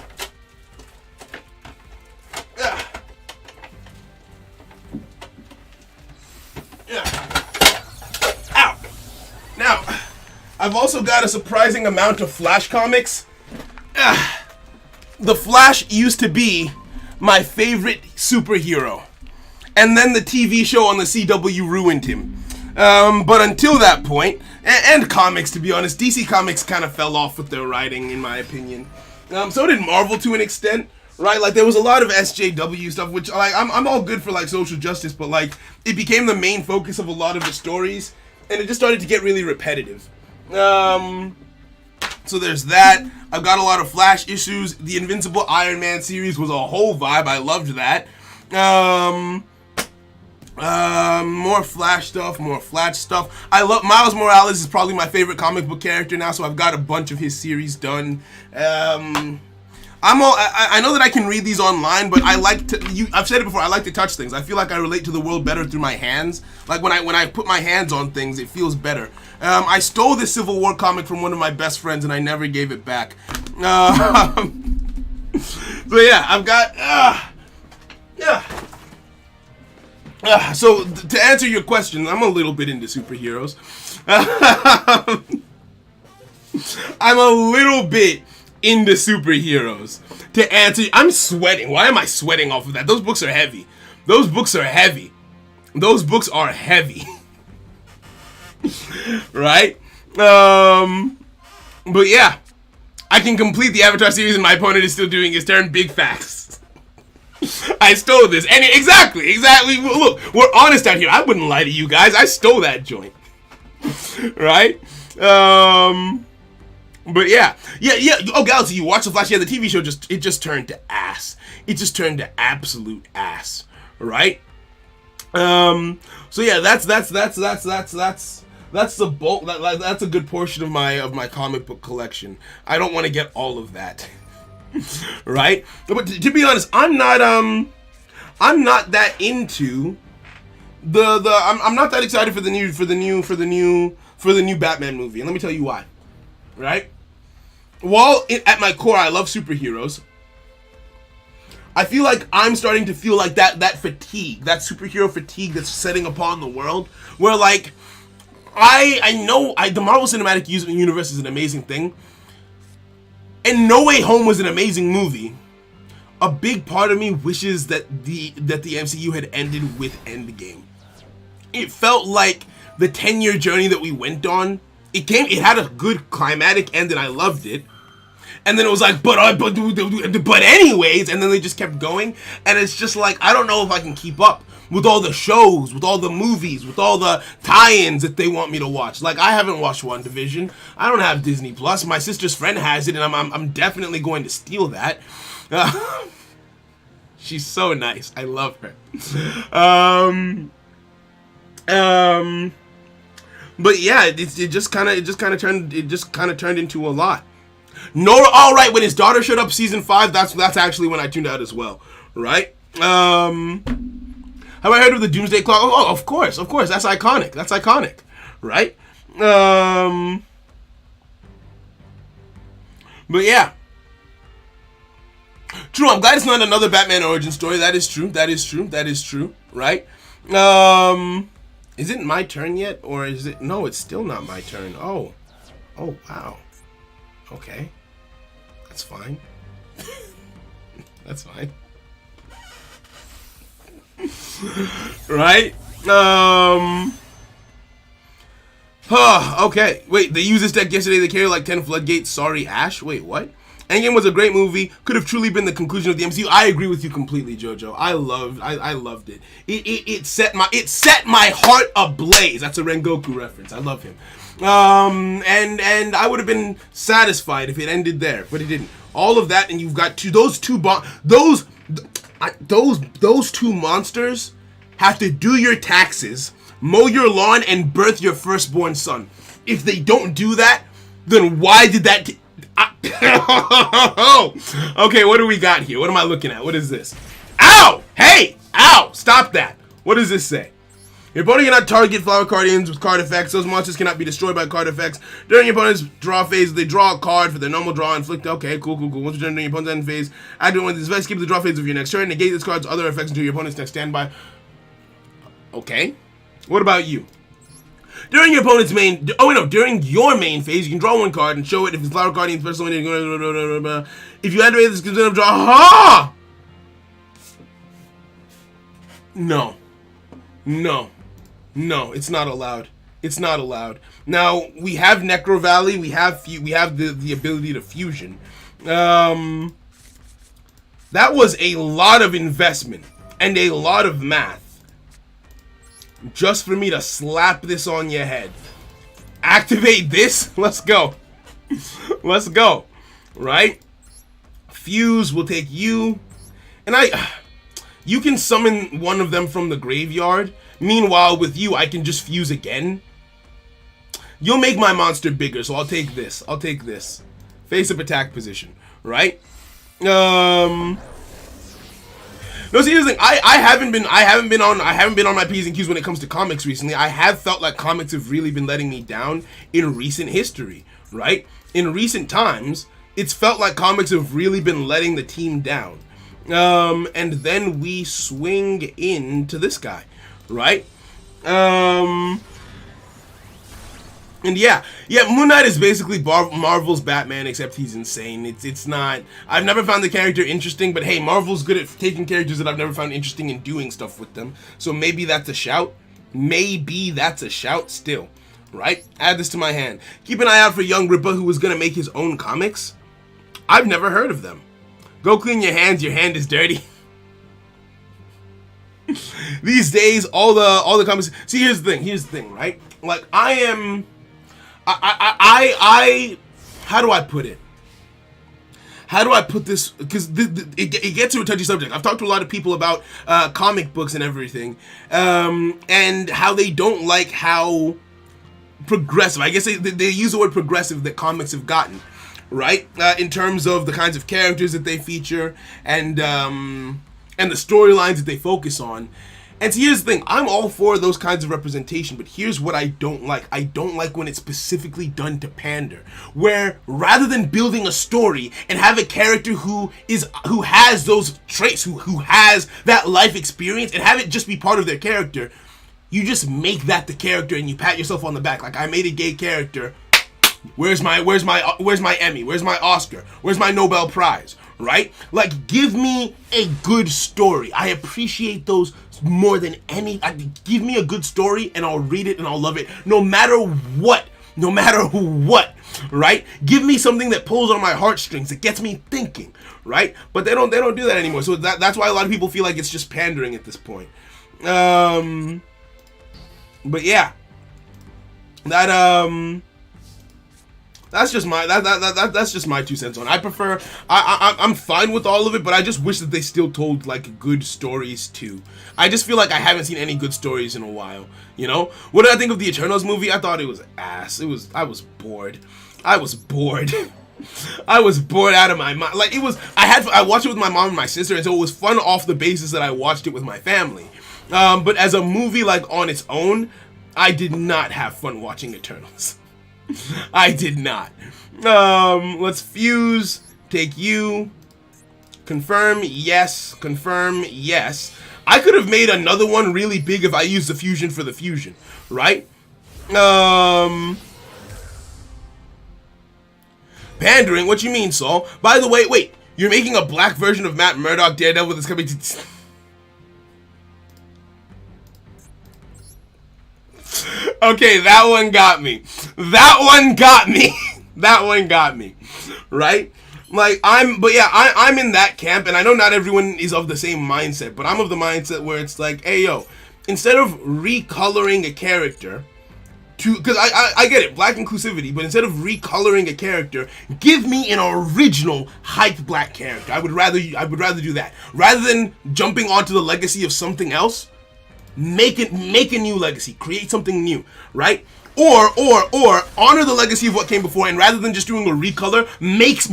Speaker 1: Now, I've also got a surprising amount of Flash comics. The Flash used to be my favorite superhero. And then the TV show on the CW ruined him. But until that point, and comics, to be honest, DC Comics kind of fell off with their writing, in my opinion. So did Marvel to an extent, right? Like, there was a lot of SJW stuff, which, like, I'm all good for, like, social justice, but, like, it became the main focus of a lot of the stories, and it just started to get really repetitive. So there's that. I've got a lot of Flash issues. The Invincible Iron Man series was a whole vibe. I loved that. More Flash stuff, more Flash stuff. I love Miles Morales is probably my favorite comic book character now, so I've got a bunch of his series done. I know that I can read these online, but I like to. I've said it before. I like to touch things. I feel like I relate to the world better through my hands. Like when I put my hands on things, it feels better. I stole this Civil War comic from one of my best friends, and I never gave it back. So yeah, I've got. So to answer your question, I'm a little bit into superheroes. I'm a little bit into superheroes. To answer, I'm sweating. Why am I sweating off of that? Those books are heavy. Those books are heavy. Those books are heavy. Right? But yeah, I can complete the Avatar series and my opponent is still doing his turn. Big facts. I stole this. And exactly. Look, we're honest out here. I wouldn't lie to you guys. I stole that joint. Right? But yeah. Oh, Galaxy, you watched the Flash? Yeah, the TV show just turned to ass. It just turned to absolute ass. Right? So yeah, that's the bulk. That's a good portion of my comic book collection. I don't want to get all of that. Right? But to be honest, I'm not that into I'm not that excited for the new Batman movie. And let me tell you why. Right? While at my core I love superheroes, I feel like I'm starting to feel like that fatigue, that superhero fatigue that's setting upon the world, where like I know the Marvel Cinematic Universe is an amazing thing, and No Way Home was an amazing movie. A big part of me wishes that the MCU had ended with Endgame. It felt like the 10-year journey that we went on. It had a good climatic end, and I loved it. And then it was like, but anyways, and then they just kept going, and it's just like, I don't know if I can keep up with all the shows, with all the movies, with all the tie-ins that they want me to watch. Like, I haven't watched WandaVision. I don't have Disney Plus. My sister's friend has it, and I'm definitely going to steal that. She's so nice. I love her. But yeah, it just kind of turned into a lot. Nora, all right, when his daughter showed up season 5, that's actually when I tuned out as well, right? Have I heard of the Doomsday Clock? Oh, of course, that's iconic, right? But yeah, true. I'm glad it's not another Batman origin story. That is true, right? Is it my turn yet, or is it? No, it's still not my turn. Oh, wow. Okay, that's fine. That's fine. Right? Okay. Wait, they used this deck yesterday. They carried like 10 floodgates. Sorry, Ash. Wait, what? Endgame was a great movie. Could have truly been the conclusion of the MCU. I agree with you completely, Jojo. I loved it. It set my heart ablaze. That's a Rengoku reference. I love him. And I would have been satisfied if it ended there, but it didn't. All of that, and you've got those two monsters have to do your taxes, mow your lawn, and birth your firstborn son. If they don't do that, then why did that? Okay, what do we got here? What am I looking at? What is this? Ow! Hey! Ow! Stop that! What does this say? Your opponent cannot target flower guardians with card effects. Those monsters cannot be destroyed by card effects. During your opponent's draw phase, they draw a card for their normal draw and inflict. Okay, cool. Once you turn during your opponent's end phase, activate one of these effects. Keep the draw phase of your next turn. Negate this card's other effects until your opponent's next standby. Okay. What about you? During your opponent's main... Oh, no. During your main phase, you can draw one card and show it if it's flower guardian special. If you activate this, consider draw... Ha! No, it's not allowed. It's not allowed. Now, we have Necro Valley. We have the ability to fusion. That was a lot of investment and a lot of math just for me to slap this on your head. Activate this. Let's go. Let's go. Right? Fuse will take you. And you can summon one of them from the graveyard. Meanwhile, with you, I can just fuse again. You'll make my monster bigger, so I'll take this. I'll take this. Face up attack position, right? No, see, here's the thing. I haven't been on my P's and Q's when it comes to comics recently. I have felt like comics have really been letting me down in recent history, right? In recent times, it's felt like comics have really been letting the team down. And then we swing into this guy, right? And yeah, Moon Knight is basically Marvel's Batman, except he's insane. It's not. I've never found the character interesting, but hey, Marvel's good at taking characters that I've never found interesting and doing stuff with them. So maybe that's a shout. Maybe that's a shout still, right? Add this to my hand. Keep an eye out for Young Ripper, who is gonna make his own comics. I've never heard of them. Go clean your hands. Your hand is dirty. These days, all the comics. See, here's the thing, right? Like I how do I put it? How do I put this? Because it gets to a touchy subject. I've talked to a lot of people about comic books and everything, and how they don't like how progressive. I guess they use the word progressive that comics have gotten, right? In terms of the kinds of characters that they feature and the storylines that they focus on. And see, here's the thing. I'm all for those kinds of representation, but here's what I don't like. I don't like when it's specifically done to pander, where rather than building a story and have a character who has those traits, who has that life experience, and have it just be part of their character, you just make that the character and you pat yourself on the back like, I made a gay character. Where's my Emmy? Where's my Oscar? Where's my Nobel Prize? Right? Like, give me a good story. I appreciate those more than any. Give me a good story and I'll read it and I'll love it no matter what. No matter what, right? Give me something that pulls on my heartstrings, that gets me thinking, right? But they don't do that anymore. So that's why a lot of people feel like it's just pandering at this point. But yeah. That's just my that's just my 2 cents on it. I prefer I'm fine with all of it, but I just wish that they still told like good stories too. I just feel like I haven't seen any good stories in a while. You know? What did I think of the Eternals movie? I thought it was ass. I was bored. I was bored out of my mind. Like I watched it with my mom and my sister, and so it was fun off the basis that I watched it with my family. But as a movie like on its own, I did not have fun watching Eternals. I did not. Let's fuse. Take you. Confirm, yes. Confirm, yes. I could have made another one really big if I used the fusion for the fusion, right? Pandering? What you mean, Saul? By the way, wait. You're making a black version of Matt Murdock Daredevil that's coming to... Okay, that one got me. That one got me. That one got me. Right? Like, I'm in that camp, and I know not everyone is of the same mindset, but I'm of the mindset where it's like, hey, yo, instead of recoloring a character because I get it, black inclusivity, but instead of recoloring a character, give me an original hyped black character. I would rather do that. Rather than jumping onto the legacy of something else, make a new legacy, create something new, right? Or honor the legacy of what came before, and rather than just doing a recolor, make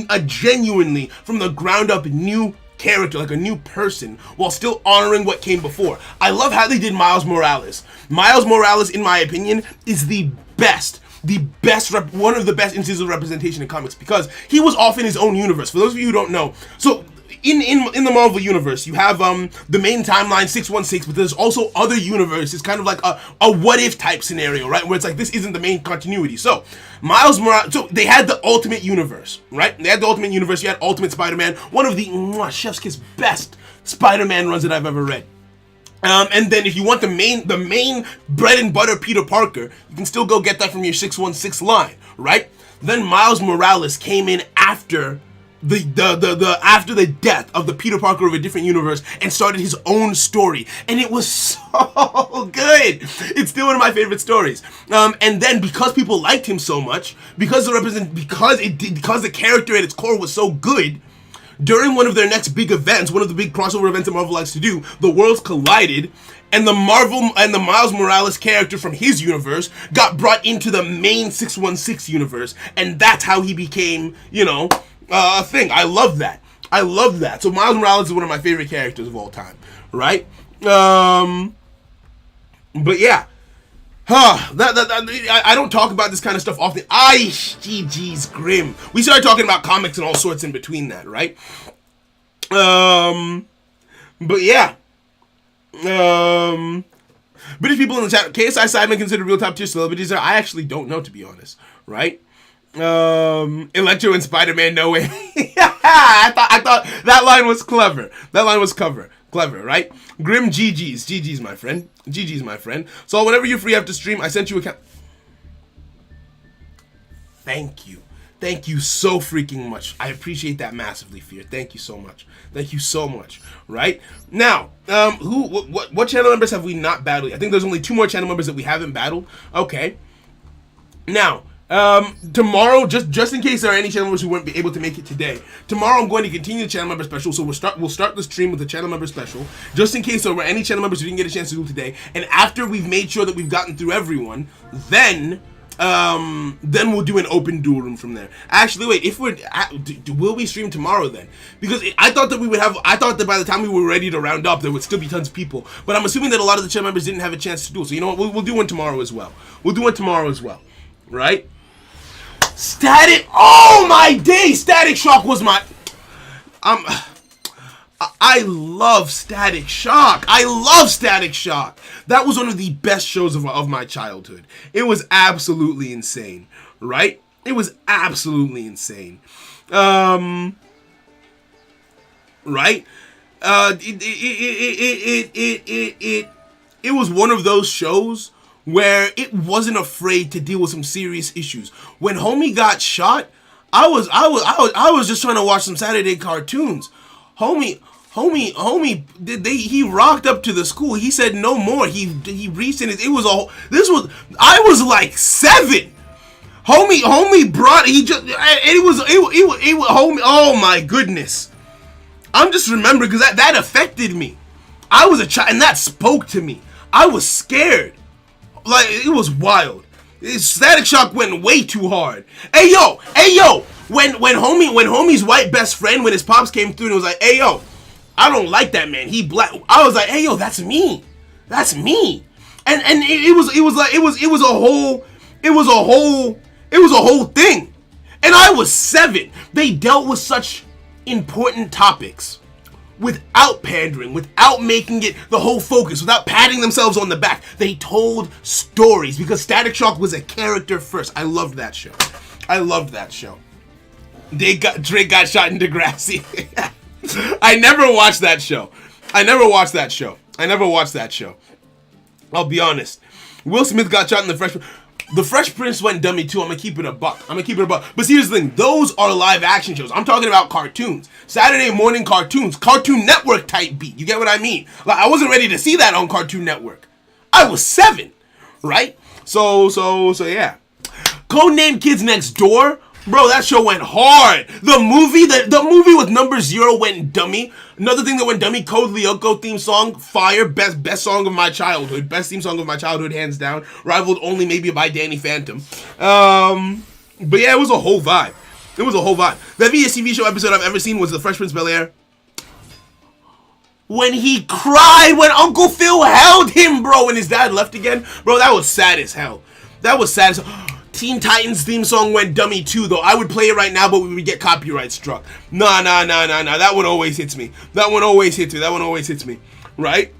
Speaker 1: a genuinely from the ground up new character, like a new person, while still honoring what came before. I love how they did Miles Morales. Miles Morales, in my opinion, is one of the best instances of representation in comics, because he was off in his own universe. For those of you who don't know, so in the Marvel universe, you have the main timeline 616, but there's also other universes, kind of like a what if type scenario, right? Where it's like, this isn't the main continuity. So Miles Morales, so they had the Ultimate Universe, right? They had the Ultimate Universe. You had Ultimate Spider-Man, one of the chef's kiss best Spider-Man runs that I've ever read. And then if you want the main bread and butter Peter Parker, you can still go get that from your 616 line, right? Then Miles Morales came in after after the death of the Peter Parker of a different universe and started his own story, and it was so good. It's still one of my favorite stories. And then because people liked him so much, because the character at its core was so good, during one of their next big events, one of the big crossover events that Marvel likes to do, the worlds collided, and the Miles Morales character from his universe got brought into the main 616 universe, and that's how he became, a thing. I love that. So Miles Morales is one of my favorite characters of all time, right? But yeah. I don't talk about this kind of stuff often. GG's grim. We started talking about comics and all sorts in between that, right? But yeah. British people in the chat, KSI Sidemen considered real top tier celebrities. I actually don't know, to be honest, right? Electro and Spider-Man, no way. I thought that line was clever. Clever, right? Grim GG's my friend. GG's my friend. So whenever you're free after stream, I sent you a Thank you. Thank you so freaking much. I appreciate that massively, Fear. Thank you so much. Right? Now, what channel members have we not battled? I think there's only 2 more channel members that we haven't battled. Okay. Now, tomorrow, just in case there are any channel members who weren't able to make it today, tomorrow I'm going to continue the channel member special. So we'll start the stream with the channel member special, just in case there were any channel members who didn't get a chance to do today. And after we've made sure that we've gotten through everyone, then we'll do an open duel room from there. Actually, wait, will we stream tomorrow then? Because I thought that by the time we were ready to round up, there would still be tons of people. But I'm assuming that a lot of the channel members didn't have a chance to do it. So you know what? We'll do one tomorrow as well. Right? Static. Oh my day! Static Shock was my. I love Static Shock. That was one of the best shows of my childhood. It was absolutely insane, right? Right? It was one of those shows where it wasn't afraid to deal with some serious issues. When homie got shot, I was just trying to watch some Saturday cartoons. Homie, he rocked up to the school. He said no more. He reached in his. I was like 7. Homie brought. Homie. Oh my goodness. I'm just remembering because that affected me. I was a child and that spoke to me. I was scared. Like, it was wild. Static Shock went way too hard. Hey yo, when homie's white best friend, when his pops came through and was like, hey yo, I don't like that man. He black. I was like, hey yo, that's me. And it was a whole thing. And I was 7. They dealt with such important topics without pandering, without making it the whole focus, without patting themselves on the back. They told stories because Static Shock was a character first. I loved that show. Drake got shot in Degrassi. I never watched that show. I'll be honest. Will Smith got shot in The Fresh Prince went dummy too. I'm gonna keep it a buck. But see, here's the thing. Those are live action shows. I'm talking about cartoons. Saturday morning cartoons. Cartoon Network type beat. You get what I mean? Like, I wasn't ready to see that on Cartoon Network. I was 7. Right? So yeah. Codename Kids Next Door. Bro, that show went hard. The movie with Number 0 went dummy. Another thing that went dummy, Code Lyoko theme song, fire, best song of my childhood. Best theme song of my childhood, hands down. Rivaled only maybe by Danny Phantom. But yeah, it was a whole vibe. The heaviest TV show episode I've ever seen was The Fresh Prince of Bel-Air. When he cried when Uncle Phil held him, bro, when his dad left again. Bro, that was sad as hell. Teen Titans theme song went dummy too, though. I would play it right now, but we would get copyright struck. Nah. That one always hits me. Right?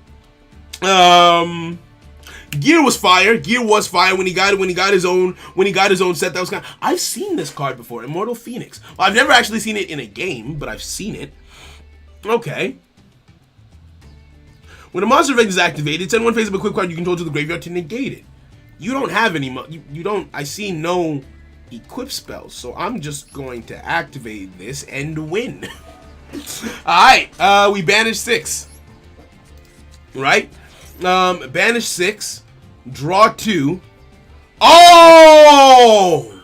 Speaker 1: Gear was fire when he got his own set. That was kind of, I've seen this card before, Immortal Phoenix. Well, I've never actually seen it in a game, but I've seen it. Okay. When a monster event is activated, send one face of a quick card you control to the graveyard to negate it. You don't have any you don't. I see no equip spells. So I'm just going to activate this and win. Alright, we banish 6. Right? Banish 6. Draw 2. Oh!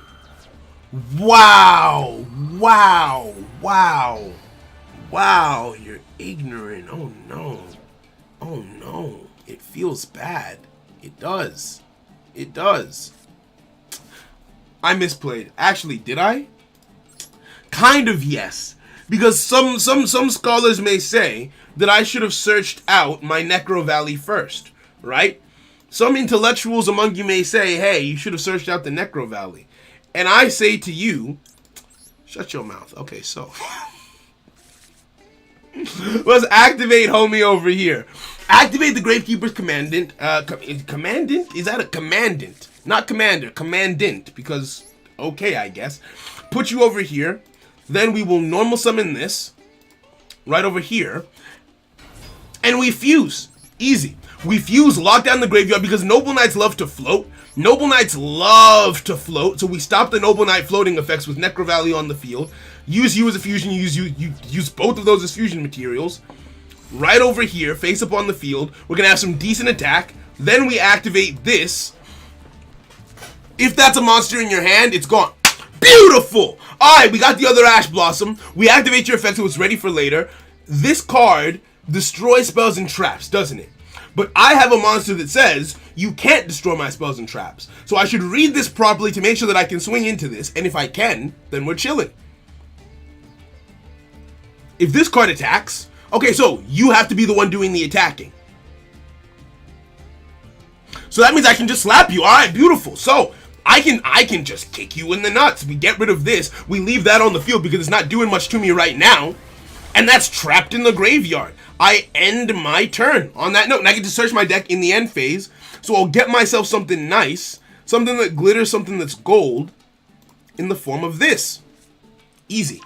Speaker 1: Wow! Wow! Wow! Wow! You're ignorant. Oh no. Oh no. It feels bad. It does. It does. I misplayed. Actually, did I? Kind of yes. Because some scholars may say that I should have searched out my Necro Valley first, right? Some intellectuals among you may say, hey, you should have searched out the Necro Valley. And I say to you, shut your mouth. Okay, so let's activate homie over here. Activate the Gravekeeper's commandant. Commandant? Is that a commandant? Not commander, commandant. Because, okay, I guess. Put you over here. Then we will normal summon this. Right over here. And we fuse. Easy. We fuse, lock down the graveyard because Noble Knights love to float. Noble Knights love to float. So we stop the Noble Knight floating effects with Necro Valley on the field. Use you as a fusion. You use both of those as fusion materials. Right over here, face up on the field. We're going to have some decent attack. Then we activate this. If that's a monster in your hand, it's gone. Beautiful! Alright, we got the other Ash Blossom. We activate your effect so it's ready for later. This card destroys spells and traps, doesn't it? But I have a monster that says, you can't destroy my spells and traps. So I should read this properly to make sure that I can swing into this. And if I can, then we're chilling. If this card attacks, okay, so you have to be the one doing the attacking. So that means I can just slap you. Alright, beautiful. So I can just kick you in the nuts. We get rid of this. We leave that on the field because it's not doing much to me right now. And that's trapped in the graveyard. I end my turn on that note. And I get to search my deck in the end phase. So I'll get myself something nice. Something that glitters, something that's gold. In the form of this. Easy.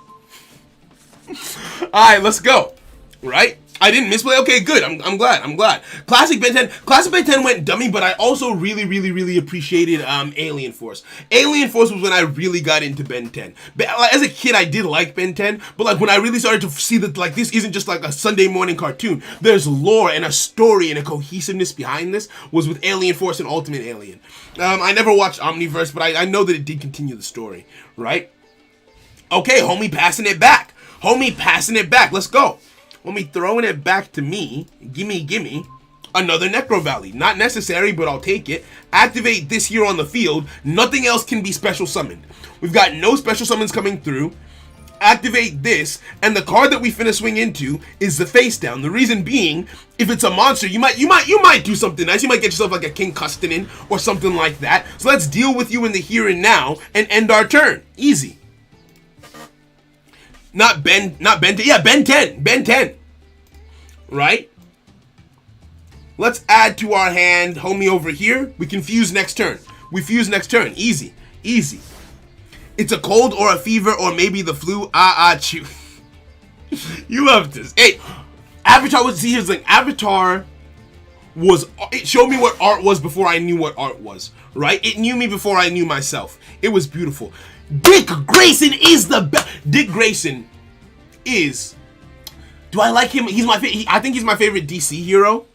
Speaker 1: Alright, let's go. Right? I didn't misplay. Okay, good. I'm glad. Classic Ben 10. Classic Ben 10 went dummy, but I also really appreciated Alien Force. Alien Force was when I really got into Ben 10. As a kid, I did like Ben 10, but like when I really started to see that like this isn't just like a Sunday morning cartoon. There's lore and a story and a cohesiveness behind this was with Alien Force and Ultimate Alien. I never watched Omniverse, but I know that it did continue the story, right? Okay, homie passing it back. Homie passing it back. Let's go. Homie throwing it back to me. Gimme. Another Necro Valley. Not necessary, but I'll take it. Activate this here on the field. Nothing else can be special summoned. We've got no special summons coming through. Activate this, and the card that we finna swing into is the face down. The reason being, if it's a monster, you might do something nice. You might get yourself like a King Custonin or something like that. So let's deal with you in the here and now and end our turn. Easy. Not Ben 10. Yeah, Ben 10. Right? Let's add to our hand, homie over here. We can fuse next turn. We fuse next turn. Easy. It's a cold or a fever or maybe the flu. Chew. You love this. Hey, Avatar was, see, here's the thing. Avatar was, it showed me what art was before I knew what art was. Right? It knew me before I knew myself. It was beautiful. Dick Grayson is the best. Dick Grayson is. Do I like him? He's my favorite. I think he's my favorite DC hero.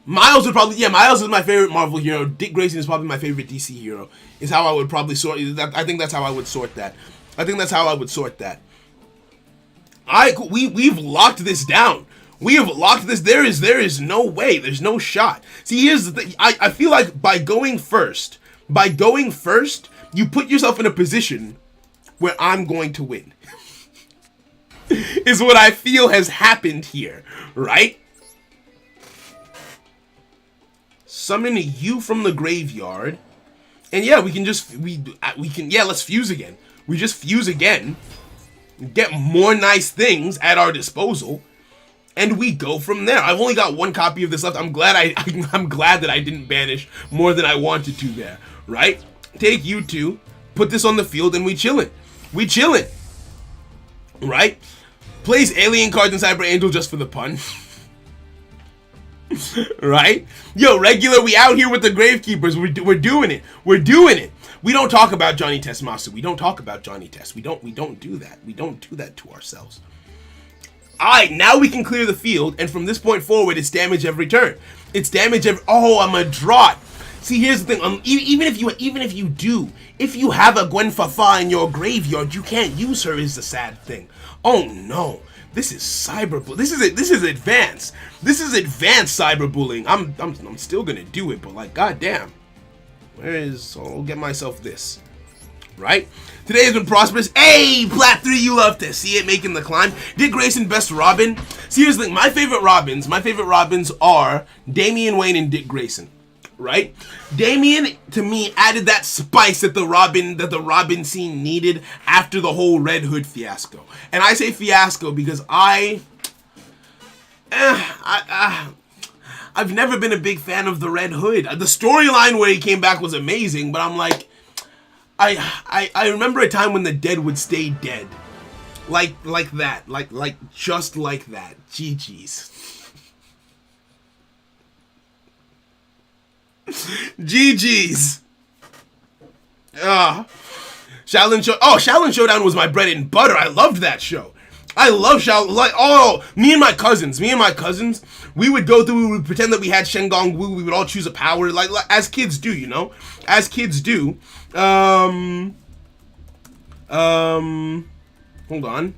Speaker 1: Miles would probably. Yeah, Miles is my favorite Marvel hero. Dick Grayson is probably my favorite DC hero. Is how I would probably sort. I think that's how I would sort that. Alright, cool. We've locked this down. We have locked this. There is no way. There's no shot. See, here's the thing. I feel like by going first, you put yourself in a position where I'm going to win. Is what I feel has happened here, right? Summon you from the graveyard. And yeah, we can let's fuse again. We just fuse again. Get more nice things at our disposal. And we go from there. I've only got one copy of this left. I'm glad that I didn't banish more than I wanted to there, right? Take you two, put this on the field, and we chillin'. Right? Plays alien cards in Cyber Angel just for the pun. Right? Yo, regular, we out here with the Gravekeepers. We're doing it. We don't talk about Johnny Test Master. We don't talk about Johnny Test. We don't do that. We don't do that to ourselves. Alright, now we can clear the field, and from this point forward, it's damage every turn. It's damage every... Oh, I'm a drought. See, here's the thing. Even if you have a Gwen Fafa in your graveyard, you can't use her is the sad thing. Oh no. This is cyberbullying. This is advanced. This is advanced cyberbullying. I'm still gonna do it, but like, goddamn. I'll get myself this. Right? Today has been prosperous. Hey, Plat 3, you love to see it making the climb. Dick Grayson, best Robin. See, here's the thing. My favorite Robins are Damian Wayne and Dick Grayson. Right? Damian, to me, added that spice that the Robin scene needed after the whole Red Hood fiasco. And I say fiasco because I've never been a big fan of the Red Hood. The storyline where he came back was amazing, but I'm like, I remember a time when the dead would stay dead. Like that. Like just like that. GG's. GG's. Shaolin Showdown was my bread and butter. I loved that show. I love Shaolin. Me and my cousins, we would go through, we would pretend that we had Shengong Wu. We would all choose a power, like as kids do, you know? As kids do. Hold on.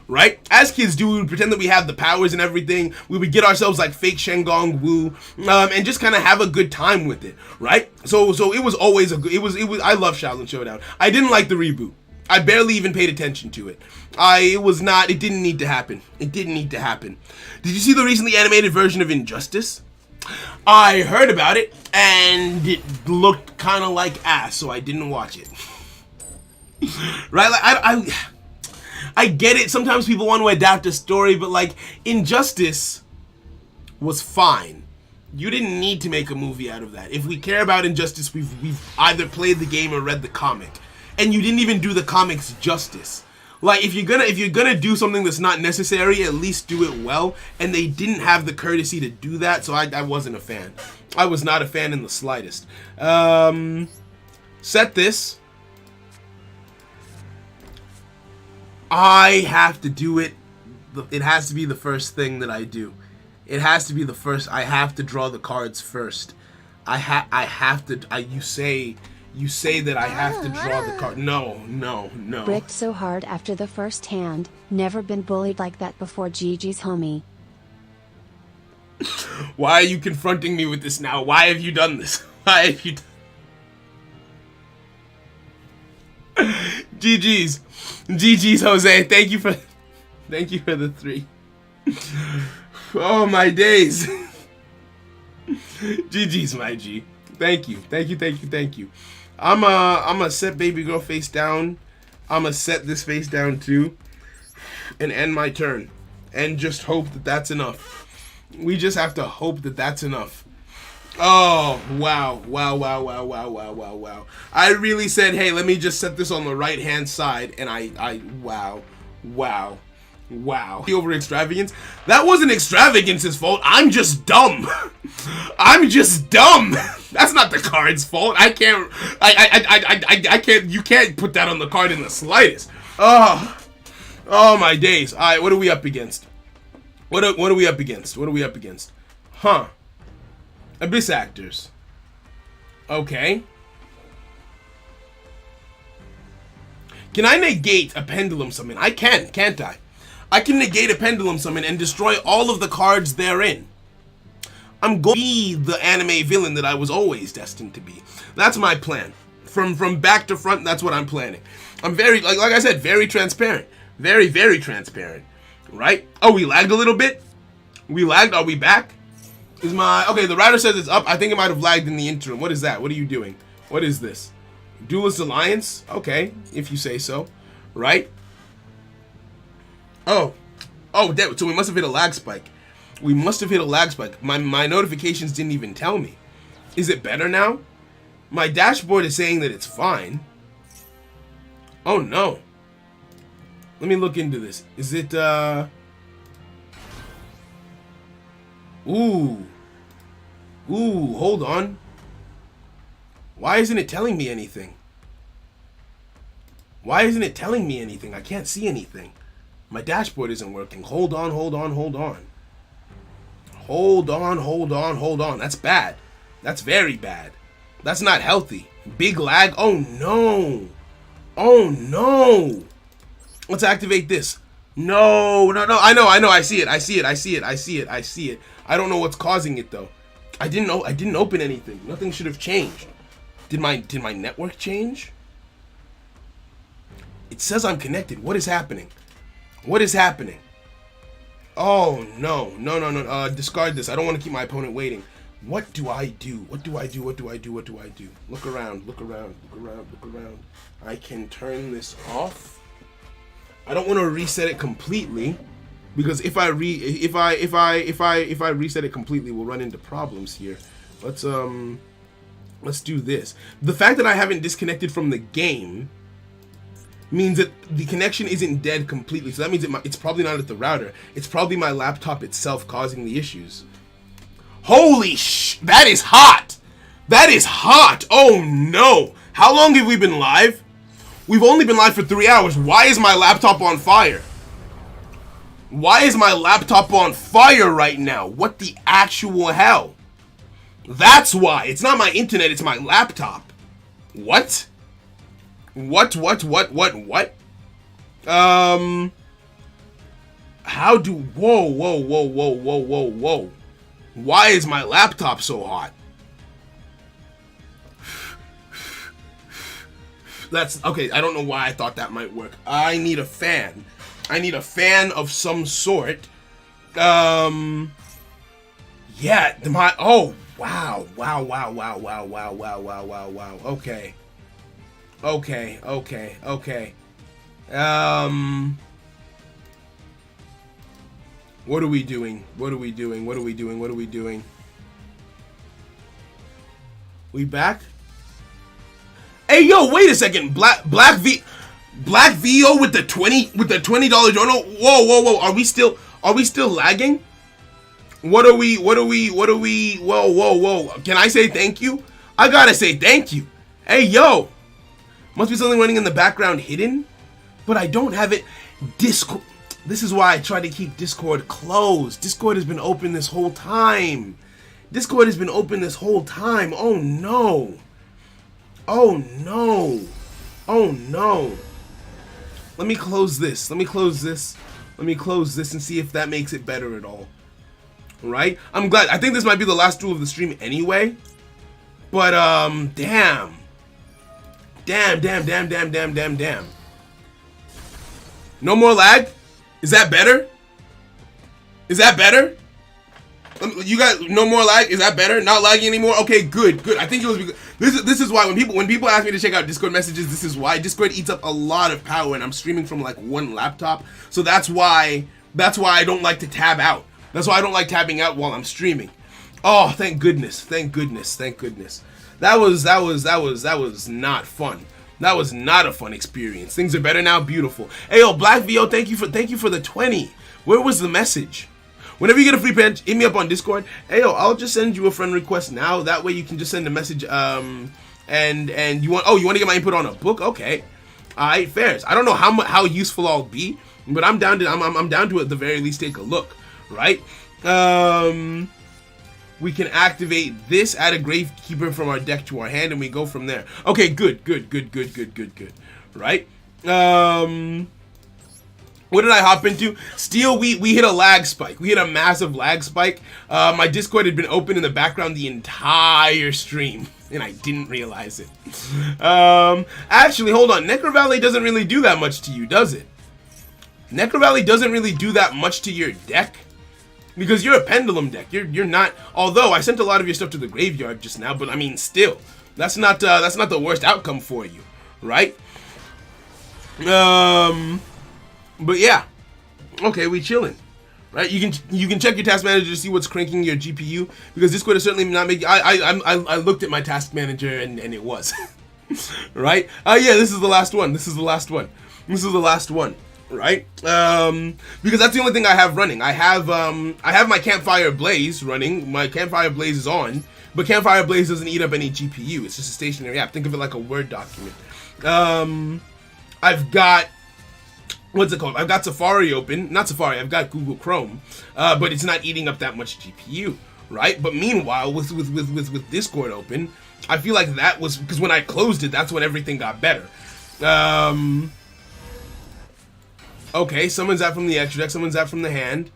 Speaker 1: Right? As kids do, we would pretend that we have the powers and everything. We would get ourselves like fake Shengong Wu, and just kind of have a good time with it, right? So it was always I love Shaolin Showdown. I didn't like the reboot. I barely even paid attention to it. It didn't need to happen. It didn't need to happen. Did you see the recently animated version of Injustice? I heard about it, and it looked kind of like ass, so I didn't watch it. Right? Like, I get it. Sometimes people want to adapt a story, but like Injustice was fine. You didn't need to make a movie out of that. If we care about Injustice, we've either played the game or read the comic, and you didn't even do the comics justice. Like if you're gonna do something that's not necessary, at least do it well. And they didn't have the courtesy to do that, so I wasn't a fan. I was not a fan in the slightest. Set this. I have to do it. It has to be the first thing that I do. It has to be the first. I have to draw the cards first. I have to. You say that I have to draw the card. No.
Speaker 2: Bricked so hard after the first hand. Never been bullied like that before. GG's, homie.
Speaker 1: Why are you confronting me with this now? Why have you done this? Why have you GG's. GG's, Jose. Thank you for the 3. Oh my days. GG's, my G. Thank you. I'm a set baby girl face down. I'm gonna set this face down too, and end my turn, and just hope that that's enough. We just have to hope that that's enough. Oh, wow. I really said, hey, let me just set this on the right-hand side, and wow. The over extravagance? That wasn't extravagance's fault. I'm just dumb. That's not the card's fault. I can't, you can't put that on the card in the slightest. Oh my days. All right, what are we up against? What are we up against? Huh. Abyss Actors. Okay. Can I negate a Pendulum Summon? I can, can't I? I can negate a Pendulum Summon and destroy all of the cards therein. I'm going to be the anime villain that I was always destined to be. That's my plan. From back to front, that's what I'm planning. I'm very, like I said, very transparent. Very transparent. Right? Oh, we lagged a little bit? We lagged? Are we back? Okay, the writer says it's up. I think it might have lagged in the interim. What is that? What are you doing? What is this? Duelist Alliance? Okay, if you say so. Right? Oh, damn, so we must have hit a lag spike. My notifications didn't even tell me. Is it better now? My dashboard is saying that it's fine. Oh no. Let me look into this. Is it, Ooh, hold on. Why isn't it telling me anything? Why isn't it telling me anything? I can't see anything. My dashboard isn't working. Hold on, hold on, hold on. Hold on, hold on, hold on. That's bad. That's very bad. That's not healthy. Big lag. Oh no. Oh no. Let's activate this. No, no, no. I know. I see it. I see it. I don't know what's causing it though. I didn't open anything. Nothing should have changed. Did my network change? It says I'm connected. What is happening? What is happening? Oh no. No. Discard this. I don't want to keep my opponent waiting. What do I do? What do I do? Look around. I can turn this off. I don't want to reset it completely, because if I reset it completely, we'll run into problems here. Let's do this. The fact that I haven't disconnected from the game means that the connection isn't dead completely. So that means it's probably not at the router. It's probably my laptop itself causing the issues. Holy that is hot. That is hot. Oh no. How long have we been live? We've only been live for 3 hours. Why is my laptop on fire? Why is my laptop on fire right now? What the actual hell? That's why. It's not my internet, it's my laptop. What? What? How do... Whoa. Why is my laptop so hot? That's... Okay, I don't know why I thought that might work. I need a fan. I need a fan of some sort. Yeah, my... Oh, wow. Okay. What are we doing? We back? Hey yo, wait a second. Black VO with the $20 journal. Whoa. Are we still lagging? What are we? Whoa. Can I say thank you? I gotta say thank you. Hey yo. Must be something running in the background hidden, but I don't have it. Discord. This is why I try to keep Discord closed. Discord has been open this whole time. Oh no. Let me close this. Let me close this and see if that makes it better at all. Right? I'm glad. I think this might be the last duel of the stream anyway. But damn. No more lag? Is that better? You got no more lag? Is that better? Not lagging anymore? Okay, good. I think it was because this is why when people ask me to check out Discord messages, this is why Discord eats up a lot of power, and I'm streaming from like one laptop. So that's why I don't like to tab out. That's why I don't like tabbing out while I'm streaming. Oh, thank goodness. That was not fun. That was not a fun experience. Things are better now. Beautiful. Hey yo, Black VO, thank you for the 20. Where was the message? Whenever you get a free page, hit me up on Discord. Hey yo, I'll just send you a friend request now. That way you can just send a message. And you want to get my input on a book? Okay. Alright, fairs. I don't know how useful I'll be, but I'm down to at the very least take a look. Right? We can activate this, add a Gravekeeper from our deck to our hand, and we go from there. Okay, good. Right? What did I hop into? Steel, we hit a lag spike. We hit a massive lag spike. My Discord had been open in the background the entire stream, and I didn't realize it. Actually, hold on. Necro Valley doesn't really do that much to you, does it? Necro Valley doesn't really do that much to your deck. Because you're a pendulum deck. You're not. Although I sent a lot of your stuff to the graveyard just now, but I mean, still, that's not the worst outcome for you, right? But yeah, okay, we chilling, right? You can check your task manager to see what's cranking your GPU, because Discord is certainly not making. I looked at my task manager and it was, right? Yeah, this is the last one. Right? Because that's the only thing I have running. I have my Campfire Blaze running. My Campfire Blaze is on But Campfire Blaze doesn't eat up any GPU. It's just a stationary app. Think of it like a Word document. I've got, what's it called? I've got Safari open. Not Safari, I've got Google Chrome. But it's not eating up that much GPU, right? But meanwhile, with Discord open, I feel like that was, because when I closed it, that's when everything got better. Okay, summons that from the extra deck, summons that from the hand.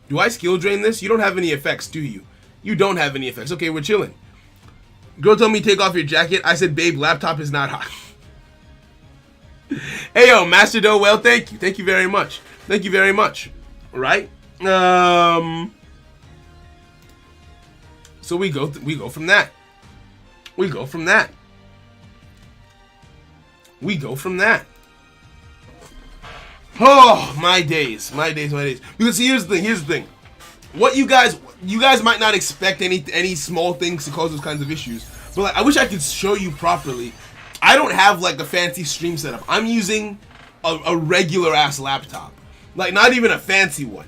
Speaker 1: Do I skill drain this? You don't have any effects, do you? You don't have any effects. Okay, we're chilling. Girl told me take off your jacket. I said, babe, laptop is not hot. Hey, yo, Master Duel, thank you. Thank you very much. Thank you very much. Right? So we go from that. We go from that. We go from that. Oh, my days. My days, my days. Because here's the thing. What you guys might not expect any small things to cause those kinds of issues. But like, I wish I could show you properly. I don't have like a fancy stream setup. I'm using a regular ass laptop. Like not even a fancy one.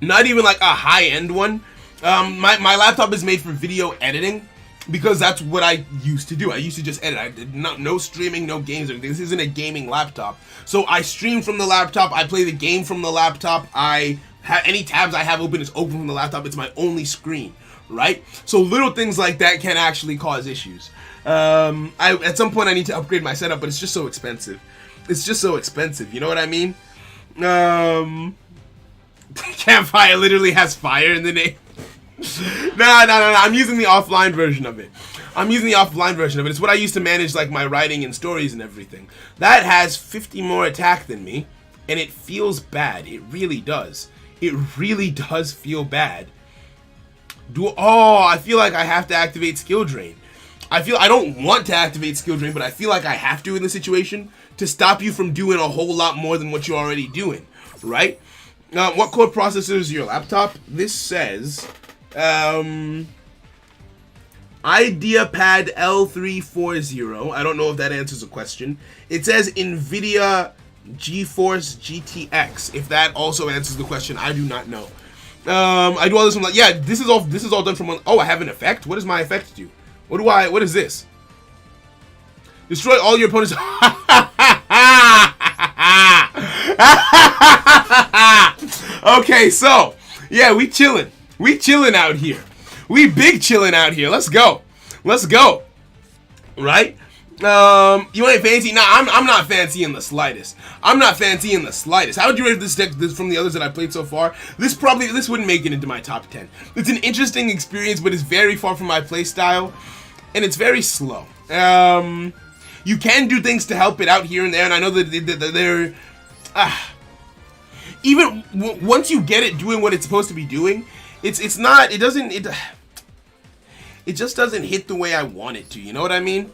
Speaker 1: Not even like a high-end one. My laptop is made for video editing. Because that's what I used to do. I used to just edit. I did no streaming, no games or anything. This isn't a gaming laptop. So I stream from the laptop. I play the game from the laptop. Any tabs I have open is open from the laptop. It's my only screen, right? So little things like that can actually cause issues. At some point I need to upgrade my setup, but it's just so expensive. It's just so expensive. You know what I mean? Campfire literally has fire in the name. No. I'm using the offline version of it. It's what I use to manage like my writing and stories and everything. That has 50 more attack than me, and it feels bad. It really does. It really does feel bad. I feel like I have to activate skill drain. I don't want to activate skill drain, but I feel like I have to in this situation to stop you from doing a whole lot more than what you're already doing, right? What core processor is your laptop? This says IdeaPad L340. I don't know if that answers a question. It says NVIDIA GeForce GTX. If that also answers the question, I do not know. I do all this from like, yeah, this is all done from one. Oh, I have an effect. What does my effect do? What is this? Destroy all your opponents. Okay, so yeah, we chilling out here. We big chilling out here. Let's go. Right? You ain't fancy? Nah, I'm not fancy in the slightest. How would you rate this deck from the others that I played so far? This wouldn't make it into my top 10. It's an interesting experience, but it's very far from my playstyle, and it's very slow. You can do things to help it out here and there, and I know that they're even once you get it doing what it's supposed to be doing, it just doesn't hit the way I want it to. You know what I mean?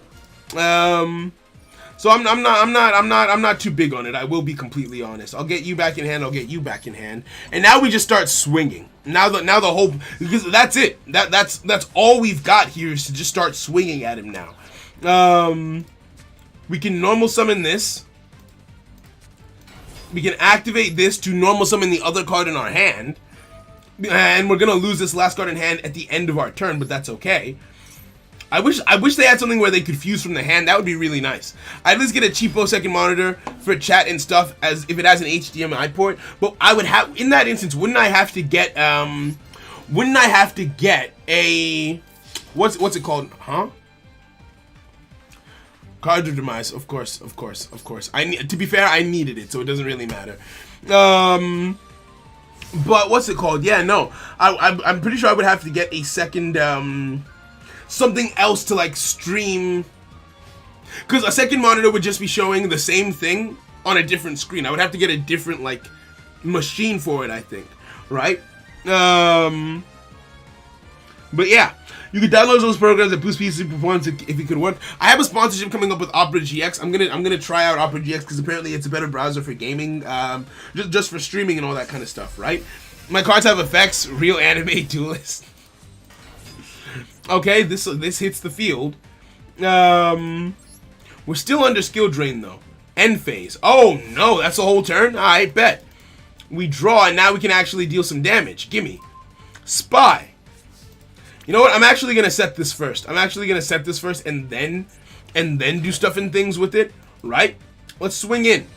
Speaker 1: So I'm not too big on it. I will be completely honest. I'll get you back in hand. And now we just start swinging. Now the whole, because that's it. That's all we've got here is to just start swinging at him now. We can normal summon this. We can activate this to normal summon the other card in our hand. And we're gonna lose this last card in hand at the end of our turn, but that's okay. I wish they had something where they could fuse from the hand. That would be really nice. I'd at least get a cheapo second monitor for chat and stuff, as if it has an HDMI port. But I would have, in that instance, wouldn't I have to get a what's it called? Huh? Cartridge demise, of course. To be fair, I needed it, so it doesn't really matter. But what's it called? Yeah, no, I'm pretty sure I would have to get a second something else to like stream, because a second monitor would just be showing the same thing on a different screen. I would have to get a different like machine for it, I think, right? But yeah, you can download those programs that boost PC performance if it could work. I have a sponsorship coming up with Opera GX. I'm gonna try out Opera GX because apparently it's a better browser for gaming, just for streaming and all that kind of stuff, right? My cards have effects. Real anime duelist. Okay, this hits the field. We're still under skill drain though. End phase. Oh no, that's a whole turn. I bet. We draw and now we can actually deal some damage. Gimme. Spy. You know what? I'm actually gonna set this first. And then do stuff and things with it, right? Let's swing in.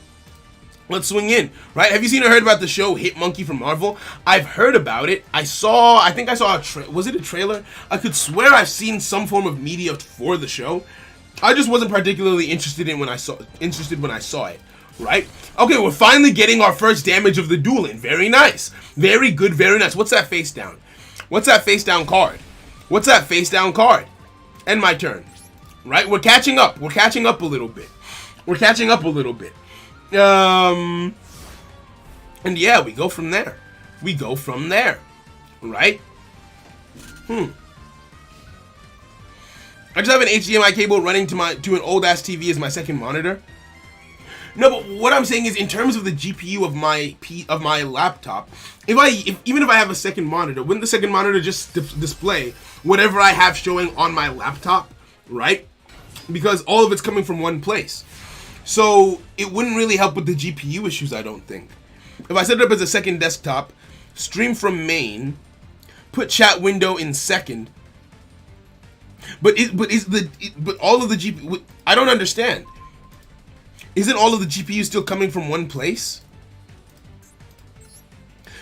Speaker 1: Right? Have you seen or heard about the show Hit Monkey from Marvel? I've heard about it. I think I saw was it a trailer? I could swear I've seen some form of media for the show. I just wasn't particularly interested when I saw it, right? Okay, we're finally getting our first damage of the duel in. Very nice. Very good, very nice. What's that face down? What's that face down card? End my turn. Right? We're catching up. We're catching up a little bit. And yeah, we go from there. Right? I just have an HDMI cable running to an old ass TV as my second monitor. No, but what I'm saying is, in terms of the GPU of my laptop, even if I have a second monitor, wouldn't the second monitor just display whatever I have showing on my laptop, right? Because all of it's coming from one place. So it wouldn't really help with the GPU issues, I don't think. If I set it up as a second desktop, stream from main, put chat window in second, but all of the GPU, I don't understand. Isn't all of the GPU still coming from one place?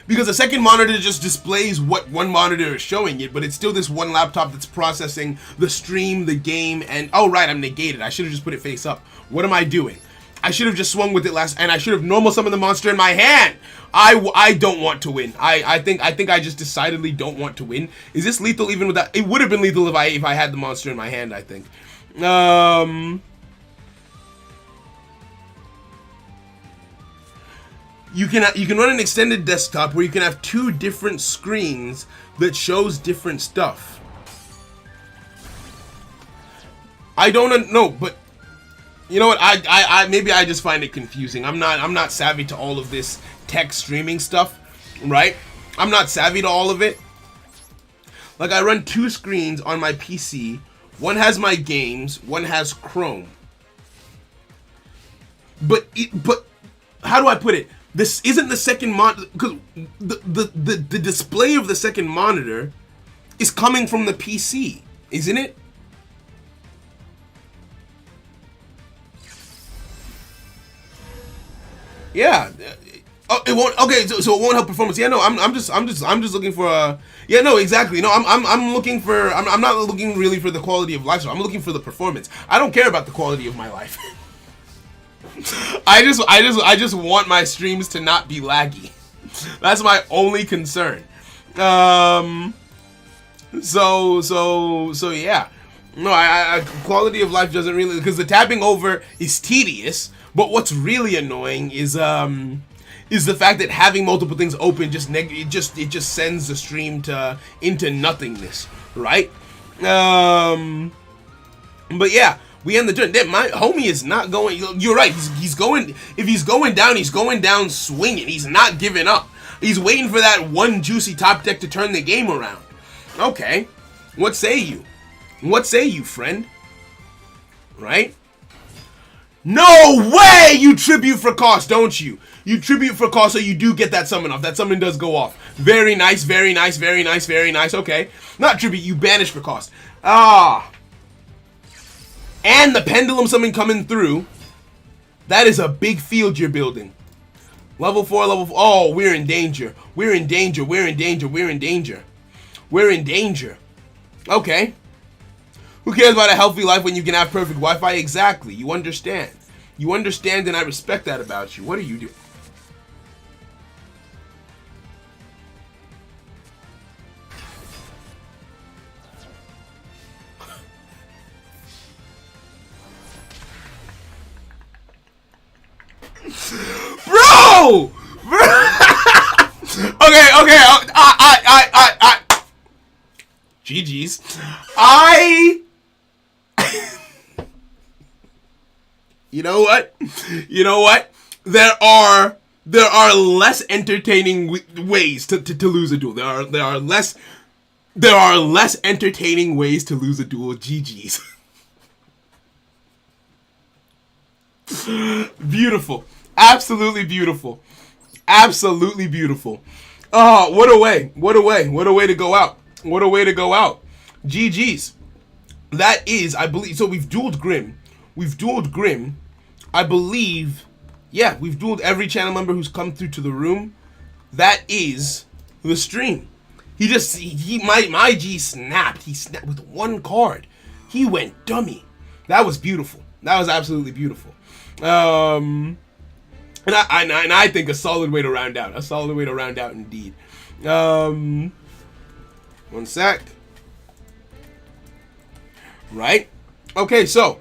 Speaker 1: Because a second monitor just displays what one monitor is showing it, but it's still this one laptop that's processing the stream, the game, and oh right, I'm negated. I should have just put it face up. What am I doing? I should have just swung with it last, and I should have normal summoned the monster in my hand. I don't want to win. I think I just decidedly don't want to win. Is this lethal even without? It would have been lethal if I had the monster in my hand, I think. You can run an extended desktop where you can have two different screens that shows different stuff. I don't know, but you know what? I maybe I just find it confusing. I'm not savvy to all of this tech streaming stuff, right? I'm not savvy to all of it. Like, I run two screens on my PC. One has my games, one has Chrome. But how do I put it? This isn't the second monitor, because the display of the second monitor is coming from the PC, isn't it? Yeah. Oh, it won't. Okay, so it won't help performance. Yeah, no, I'm just looking for a. Yeah, no, exactly. No, I'm looking for. I'm not looking really for the quality of life. So I'm looking for the performance. I don't care about the quality of my life. I just want my streams to not be laggy. That's my only concern. So yeah. No, I quality of life doesn't really, because the tapping over is tedious, but what's really annoying is the fact that having multiple things open it just sends the stream into nothingness, right? But yeah, we end the turn. My homie is not going. You're right. He's going. If he's going down swinging. He's not giving up. He's waiting for that one juicy top deck to turn the game around. Okay, what say you? What say you, friend? Right? No way! You tribute for cost, don't you? You tribute for cost, so you do get that summon off. That summon does go off. Very nice, very nice, very nice, very nice. Okay. Not tribute, you banish for cost. Ah. And the pendulum summon coming through. That is a big field you're building. Level 4, level 4. Oh, we're in danger. We're in danger. We're in danger. We're in danger. We're in danger. Okay. Who cares about a healthy life when you can have perfect Wi-Fi? Exactly. You understand. You understand, and I respect that about you. What are you doing? Bro! Okay. GG's. You know what? There are less entertaining ways to lose a duel. There are less entertaining ways to lose a duel. GG's. Beautiful. Absolutely beautiful. Absolutely beautiful. Oh, what a way. What a way. What a way to go out. What a way to go out. GG's. That is, I believe, so we've dueled Grim. I believe, yeah, we've dueled every channel member who's come through to the room. That is the stream. My G snapped. He snapped with one card. He went dummy. That was beautiful. That was absolutely beautiful. And I think a solid way to round out. A solid way to round out indeed. One sec. Right? Okay, so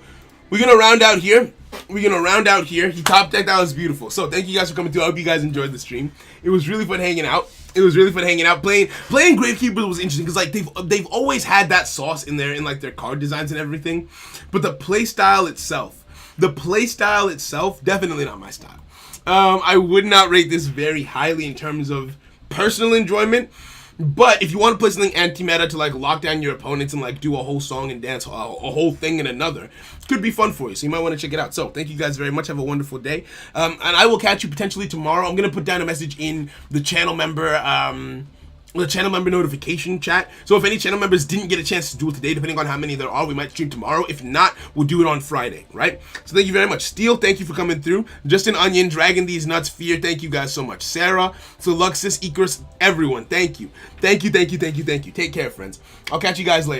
Speaker 1: we're gonna round out here. He top decked. That was beautiful. So thank you guys for coming through. I hope you guys enjoyed the stream. It was really fun hanging out. Playing Gravekeepers was interesting because like they've always had that sauce in like their card designs and everything, but the playstyle itself, definitely not my style. I would not rate this very highly in terms of personal enjoyment. But if you want to play something anti-meta to like lock down your opponents and like do a whole song and dance, a whole thing in another, it could be fun for you. So you might want to check it out. So thank you guys very much. Have a wonderful day. And I will catch you potentially tomorrow. I'm going to put down a message in the channel member notification chat. So if any channel members didn't get a chance to do it today, depending on how many there are, we might stream tomorrow. If not, we'll do it on Friday, right? So thank you very much. Steel, thank you for coming through. Justin Onion, Dragon These Nuts, Fear, thank you guys so much. Sarah, Philuxus, Icarus, everyone, thank you. Take care, friends. I'll catch you guys later.